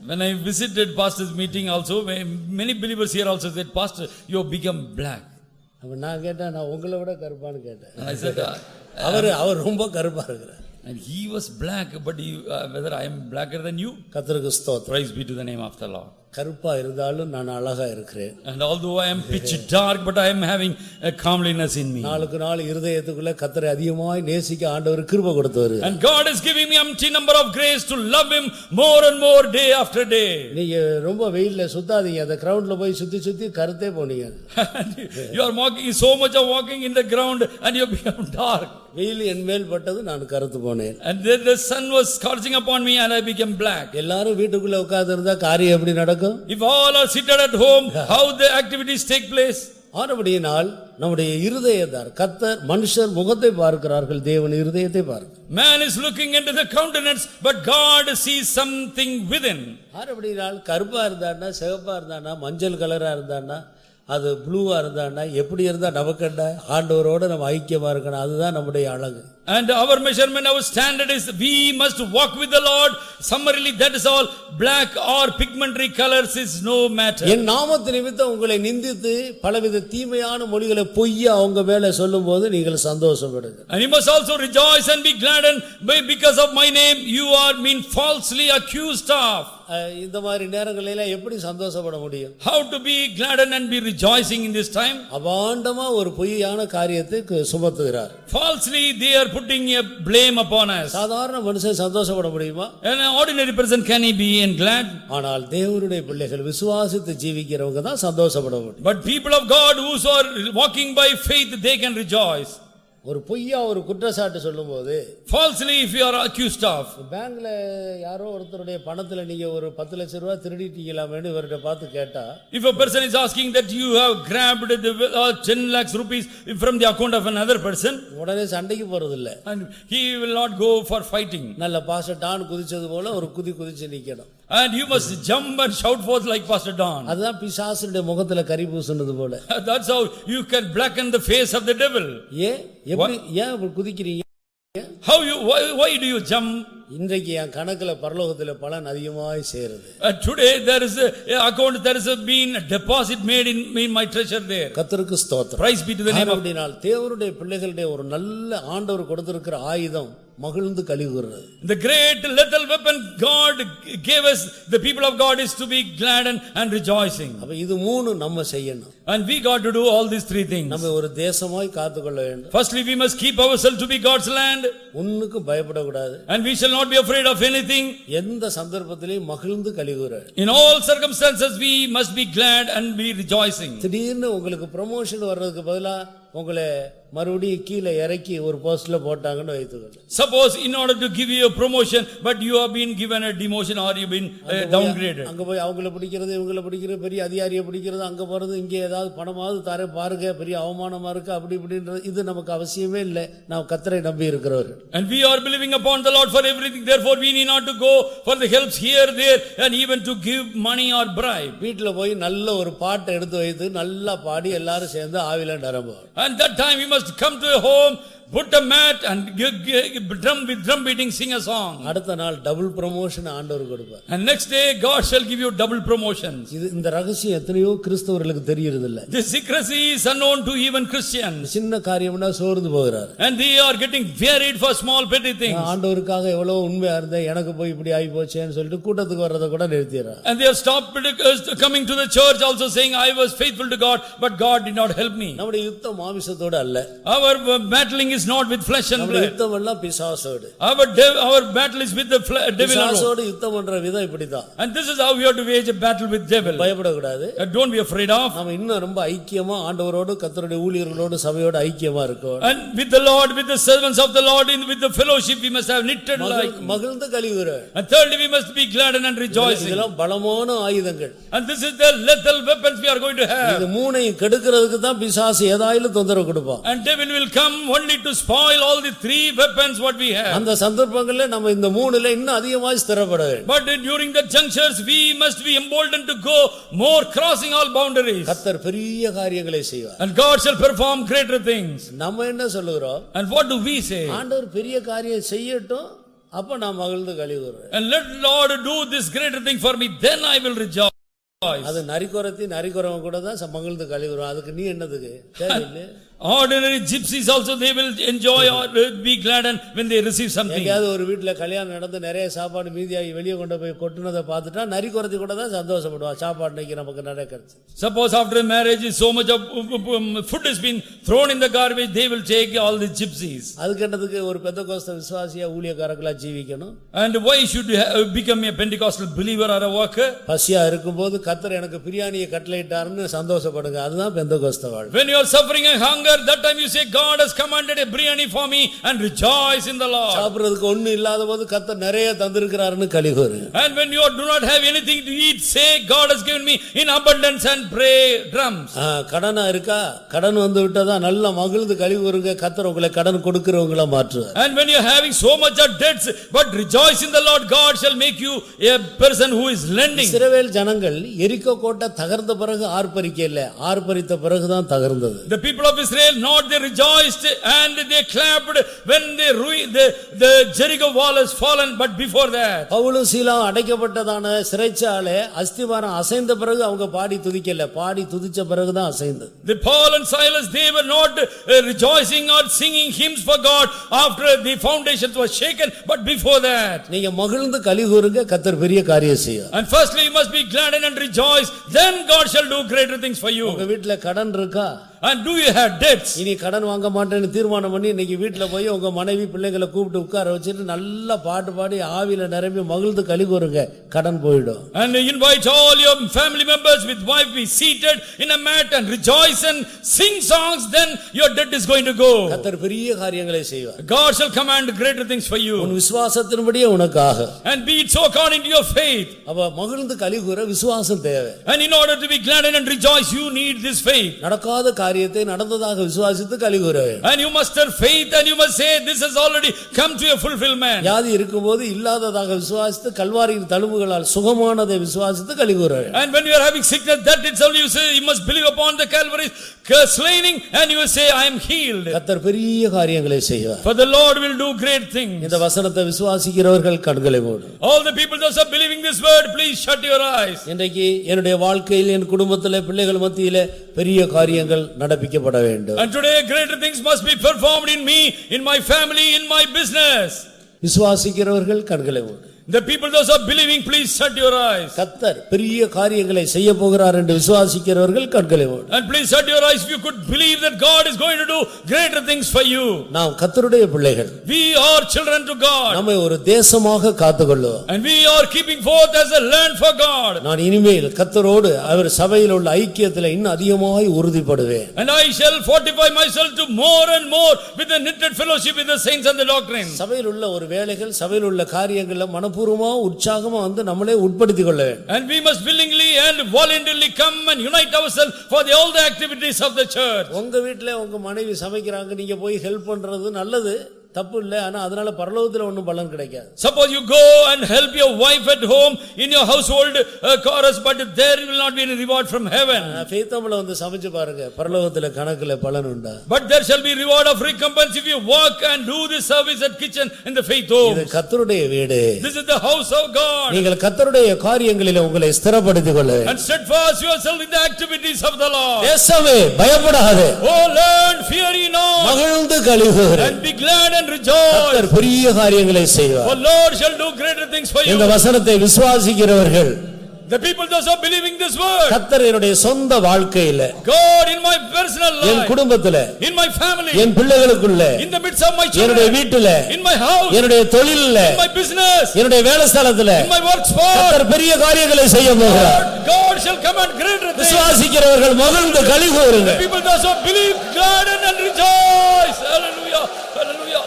When I visited pastor's meeting also, many believers here also said, Pastor, you have become black. அப்ப நான் கேட்டேன், நான் உங்களை விட கருப்பான்னு கேட்டேன். And I said, அவர் ரொம்ப கருப்பா இருக்கிறார். and he was black, but whether I am blacker than you? கர்த்தருக்கு ஸ்தோத்திரம். Praise be to the name of the Lord. கருப்பா இருந்தாலும் நான் அழகா இருக்கிறேன். And although I am pitch dark, but I am having a comeliness in me. நாளுக்கு நாள் இருதயத்துக்குள்ள கர்த்தரை அதிகமாய் நேசிக்க ஆண்டவர் கிருபை கொடுத்தவர். And God is giving me empty number of grace to love him more and more day after day. நீங்க ரொம்ப வெயில்ல சுத்தாதீங்க, அந்த கிரவுண்ட்ல போய் சுத்தி சுத்தி கருத்தே போனீங்க. You are walking so much of walking in the ground and you become dark. வெயில் என் மேல் பட்டது, நான் கருத்து போனேன். And then the sun was scorching upon me and I became black. எல்லாரும் வீட்டுக்குள்ள உட்கார்ந்து இருந்தா காரியம் எப்படி நடக்கும்? If all are seated at home, how the activities take place? ஆனபடியினால் நம்முடைய இருதயத்தார் கர்த்தர் மனுஷர் முகத்தை பார்க்கிறார்கள், தேவன் இருதயத்தை பார்க்கிறார். Man is looking into the countenance, but God sees something within. ஆனபடியினால் கருப்பா இருந்தான்னா, சிவப்பா இருந்தான்னா, மஞ்சள் கலரா இருந்தான்னா, அது ப்ளூவா இருந்தான்னா, எப்படி இருந்தா நமக்கென்ன? ஆண்டவரோட நம்ம ஐக்கியமா இருக்கணும், அதுதான் நம்முடைய அழகு. And our measurement, our standard is we must walk with the Lord. Summarily, that is all. Black or pigmentary colors is no matter. என் நாமத்து நிமித்தம் உங்களை நிந்தித்து பலவித தீமையான மொழிகளை பொய்யா அவங்க மேல சொல்லும் போது நீங்கள் சந்தோஷப்படுங்க. And you must also rejoice and be gladdened because of my name you are being falsely accused of. இந்த மாதிரி நேரங்களில எப்படி சந்தோஷப்பட முடியும்? How to be gladdened and be rejoicing in this time? அபாண்டமா ஒரு பொய்யான காரியத்தை சுமத்துகிறார். Falsely they are putting a blame upon us. சாதாரண மனுஷன் சந்தோஷப்பட முடியுமா? An ordinary person, can he be glad? ஆனால் தேவனுடைய பிள்ளைகள் விசுவாசித்து ஜீவிக்கிறவங்க தான் சந்தோஷப்பட முடியும். But people of God who are walking by faith, they can rejoice. ஒரு பொய்யா ஒரு குற்றச்சாட்டு சொல்லும்போது, falsely if you are accused of, பேங்க்ல யாரோ ஒருத்தருடைய பணத்துல நீங்க ஒரு 10 லட்சம் ரூபாய் திருடிட்டீங்களாமேன்னு இவர்கிட்ட பார்த்து கேட்டா, if a person is asking that you have grabbed the 10 lakhs rupees from the account of another person, உடனே சண்டைக்கு போறது இல்ல, and he will not go for fighting. நல்ல பாஸ்டர் டான் குதிச்சது போல ஒரு குதிச்சு நிக்கணும். And you must jump and shout forth like Pastor Don. அதுதான் பிசாசுடைய முகத்துல கரி பூசுனது போல. That's how you can blacken the face of the devil. ஏன் குதிக்கிறீங்க? How you why do you jump? இன்றைக்கு என் கணக்குல பரலோகத்துல பலன் அதிகமாய் சேருது. Today there is a account, there is been a deposit made in my treasure there. கர்த்தருக்கு ஸ்தோத்திரம். Praise be to the name of God. தேவனுடைய பிள்ளைகளுடைய ஒரு நல்ல ஆண்டவர் கொடுத்திருக்கிற ஆயுதம் மகிழ்ந்து கலிகுறது. The great little weapon God gave us, the people of God, is to be glad and rejoicing. அப்ப இது மூணு நம்ம செய்யணும். And we got to do all these three things. நம்ம ஒரு தேசமாய் காத்துக்கொள்ள வேண்டும். Firstly, we must keep ourselves to be God's land. ஒண்ணுக்கு பயப்படக்கூடாது. And we shall not be afraid of anything. எந்த சந்தர்ப்பத்திலும் மகிழ்ந்து கலிகுற. In all circumstances we must be glad and be rejoicing. திடீர்னு உங்களுக்கு ப்ரமோஷன் வர்றதுக்கு பதிலா உங்களை மறுபடியும் கீழே இறக்கி ஒரு போஸ்ட்ல போட்டாங்கன்னு வைத்துக்கொள்ளுங்க. Suppose in order to give you a promotion, but you have been given a demotion or you been downgraded. அங்க போய் அவங்கள பிடிக்கிறது இவங்கள பிடிக்கிறது பெரிய அதிகாரியை பிடிக்கிறது அங்க போறது இங்க ஏதாவது பணமாவது தர பாருங்க பெரிய அவமானமா இருக்கு அப்படி இப்படின்றது இது நமக்கு அவசியமே இல்லை. நாம் கர்த்தரை நம்பி இருக்கிறவர்கள். And we are believing upon the Lord for everything, therefore we need not to go for the helps here there and even to give money or bribe. வீட்ல போய் நல்ல ஒரு பாட்டை எடுத்து வைத்து நல்லா பாடி எல்லாரும் சேர்ந்து ஆவில நிரம்புவோம். And that time we must come to a home, put a mat and with drum beating sing a song. அடுத்த நாள் டபுள் ப்ரமோஷன் ஆண்டவர் கொடுப்பார். And next day God shall give you double promotions. இது இந்த ரகசியம் எத்தனையோ கிறிஸ்தவர்களுக்கு தெரியறது இல்ல. This secrecy is unknown to even Christians. சின்ன காரியம்னா சோர்ந்து போகிறார். And they are getting wearied for small petty things. ஆண்டவருக்காக எவ்வளவு உண்மையா இருந்தே எனக்கு போய் இப்படி ஆகி போச்சேன்னு சொல்லிட்டு கூட்டத்துக்கு வர்றத கூட நிறுத்திறார். And they have stopped coming to the church also saying I was faithful to God but God did not help me. நம்முடைய யுத்தம் மாமிசத்தோட அல்ல. Our battling is not with flesh and blood. யுத்தம் எல்லாம் பிசாசோடு. Our battle is with the devil alone. பிசாசோடு யுத்தம் பண்ற விதம் இப்படிதான். And this is how we have to wage a battle with devil. பயப்படக்கூடாது. Don't be afraid of. நாம இன்னும் ரொம்ப ஐக்கியமா ஆண்டவரோடு கர்த்தருடைய ஊழியர்களோடு சபையோடு ஐக்கியமா இருக்கோம். And with the Lord, with the servants of the Lord, with the fellowship we must have knitted like. மகிழ்ந்து கலிகுற. And thirdly we must be glad and rejoicing. இதெல்லாம் பலமான ஆயுதங்கள். And this is the lethal weapons we are going to have. இது மூணையும் கெடுக்கிறதுக்கு தான் பிசாசு ஏதாயிலும் தொந்தரவு கொடுப்பான். And devil will come only to spoil all the three weapons what we have. அந்த சந்தர்ப்பங்களில் நம்ம இந்த மூணுல இன்னும் அதிகமாக ஸ்திரப்பட வேண்டும். But during the junctures we must be emboldened to go more, crossing all boundaries. கர்த்தர் பெரிய காரியங்களை செய்வார். And God shall perform greater things. நம்ம என்ன சொல்லுகிறோம்? And what do we say? ஆண்டவர் பெரிய காரியம் செய்யட்டும், அப்ப நான் மகிழ்ந்து களிகூறுவேன். And let Lord do this greater thing for me, then I will rejoice. அது நரிக்குறவன் கூட தான் மகிழ்ந்து களிகூறுவான். அதுக்கு நீ என்னதுக்கு தேவையில்லை. Ordinary gypsies also, they will enjoy or be glad and when they receive something. எங்கயாவது ஒரு வீட்ல கல்யாணம் நடந்து நிறைய சாப்பாடு மீதியாகி வெளியே கொண்டு போய் கொட்டுனதை பார்த்துட்டா நரிக்குறதி கூட தான் சந்தோஷப்படுவான். சாப்பாடு இன்னைக்கு நமக்கு நிறைய கிடைச்சு. Suppose after marriage is so much of food has been thrown in the garbage, they will take all the gypsies. அதுக்கு என்னதுக்கு ஒரு பெந்தகோஸ்த விசுவாசியா ஊழியக்காரங்களா ஜீவிக்கணும்? And why should you become a Pentecostal believer or a worker? பசியா இருக்கும்போது கர்த்தர் எனக்கு பிரியாணியை கட்டளையிட்டாருன்னு சந்தோஷப்படுங்க. அதுதான் பெந்தகோஸ்த வாழ்க்கை. When you are suffering a hunger, that time you say God has commanded a biryani for me and rejoice in the Lord. சாப்பிடுறதுக்கு ஒண்ணு இல்லாதபோது கர்த்தர் நிறைய தந்திருக்கிறாருன்னு களிகூறு. And when you do not have anything to eat, say God has given me in abundance and pray drums. கடனா இருக்கா? கடன் வந்து விட்டதா நல்ல மகிழ்ந்து களிகூறுங்க. கர்த்தர் உங்களை கடன் கொடுக்கிறவங்களா மாற்றுவார். And when you are having so much of debts, but rejoice in the Lord, God shall make you a person who is lending. இஸ்ரவேல் ஜனங்கள் எரிகோ கோட்டை தகர்ந்த பிறகு ஆர்ப்பரிக்கல, ஆர்ப்பரித்த பிறகுதான் தகர்ந்தது. The people of Israel, not they rejoiced and they clapped when they ruined the Jericho wall has fallen, but before that பவுலும் சீலாவும் அடைக்கப்பட்டதான சிறைச்சாலை அஸ்திவாரம் அசைந்த பிறகு அவங்க பாடி துதிக்கல, பாடி துதிச்ச பிறகுதான் அசைந்தது. The Paul and Silas, they were not rejoicing or singing hymns for God after the foundations were shaken, but before that. நீங்க மகிழ்ந்து களிகூறுங்க, கர்த்தர் பெரிய காரியம் செய்வார். And firstly you must be glad and rejoice, then God shall do greater things for you. உங்க வீட்ல கடன் இருக்கா? And do you have debts? இனி கடன் வாங்க மாட்டேன்னு தீர்மானம் பண்ணி இன்னைக்கு வீட்ல போய் உங்க மனைவி பிள்ளைகளை கூப்பிட்டு உட்கார வச்சிட்டு நல்லா பாட்டு பாடி ஆவியில நிரம்பி மகிழ்ந்து களிகூறுங்க, கடன் போய்டும். And invite all your family members with wife, be seated in a mat and rejoice and sing songs, then your debt is going to go. கர்த்தர் பெரிய காரியங்களை செய்வார். God shall command greater things for you. உன் விசுவாசத்தின்படியே உனக்காக. And be it so according to your faith. அப்ப மகிழ்ந்து களிகூற விசுவாசம் தேவை. And in order to be glad and rejoice, you need this faith. நடக்காத காரியத்தை நடந்ததாக விசுவாசித்து களிகூற வேண்டும். And you must have faith and you must say this has already come to a fulfillment. வியாதி இருக்கும்போது இல்லாததாக விசுவாசித்து கல்வாரியின் தழும்புகளால் சுகமானதை விசுவாசித்து களிகூற வேண்டும். And when you are having sickness, that itself you say you must believe upon the Calvary's slaying and you will say I am healed. கர்த்தர் பெரிய காரியங்களை செய்வார். For the Lord will do great things. இந்த வசனத்தை விசுவாசிக்கிறவர்கள் கண்களை மூடு. All the people those are believing this word, please shut your eyes. இன்றைக்கு என்னுடைய வாழ்க்கையில் என் குடும்பத்திலே பிள்ளைகள் மத்தியிலே பெரிய காரியங்கள் நடப்பிக்கப்பட வேண்டும். And today greater things must be performed in me, in my family, in my business. விசுவாசிக்கிறவர்கள் கண்களை மூடு. The people those are believing, please shut your eyes. கர்த்தர் பெரிய காரியங்களை செய்ய போகிறார் என்று விசுவாசிக்கிறவர்கள் கண்களை மூடு. And please shut your eyes if you could believe that God is going to do greater things for you. நாம் கர்த்தருடைய பிள்ளைகள். We are children to God. நம்மை ஒரு தேசமாக காத்துக்கொள்ளுவோம். And we are keeping forth as a land for God. நான் இனிமேல் கர்த்தரோடு அவர் சபையில் உள்ள ஐக்கியத்தில் இன்னும் அதிகமாய் உறுதிப்படுவேன். And I shall fortify myself to more and more with the knitted fellowship with the saints and the doctrine. சபையில் உள்ள ஒரு வேலைகள் சபையில் உள்ள காரியங்கள்ல மனப்பூர்வமா உற்சாகமா வந்து நம்மளே உட்படுத்திக் கொள்ள வேண்டும். And we must willingly and voluntarily come and unite ourselves for all the activities of the church. உங்க வீட்ல உங்க மனைவி சமைக்கறாங்க, நீங்க போய் ஹெல்ப் பண்றது நல்லது, தப்பு இல்ல. ஆனா அதனால பரலோகத்துல ஒண்ணும் பலன் கிடைக்காது. Suppose you go and help your wife at home in your household chorus, but there will not be any reward from heaven. ஃபேத்தம்ல வந்து சமைச்சு பாருங்க, பரலோகத்துல கணக்குல பலன் உண்டா? But there shall be reward of recompense if you work and do this service at kitchen in the faith home. இது கர்த்தருடைய வீடு. This is the house of God. நீங்கள் கர்த்தருடைய காரியங்களிலே உங்களை ஸ்திரப்படுத்திக் கொள்ள வேண்டும். And steadfast yourself in the activities of the Lord. தேசமே பயப்படாதே. Oh land, fear ye not. மகிழ்ந்து களிகூரு. And be glad and rejoice. கர்த்தர் பெரிய காரியங்களை செய்வார். For Lord shall do greater things for you. இந்த வசனத்தை விசுவாசிக்கிறவர்கள், the people those are believing this word, கர்த்தர் என்னுடைய சொந்த வாழ்க்கையில, God in my personal life, என் குடும்பத்தில, in my family, N பிள்ளைகளுக்குள்ள, in the midst of my children, என்னுடைய வீட்டில, in my house, என்னுடைய தொழிலில, in my business, என்னுடைய வேலை ஸ்தலத்தில, in my work spot, கர்த்தர் பெரிய காரியங்களை செய்ய போகிறார். God shall command greater things. விசுவாசிக்கிறவர்கள் மகிழ்ந்து களிகூருங்க. The people those who believe, glad and rejoice. Hallelujah, hallelujah.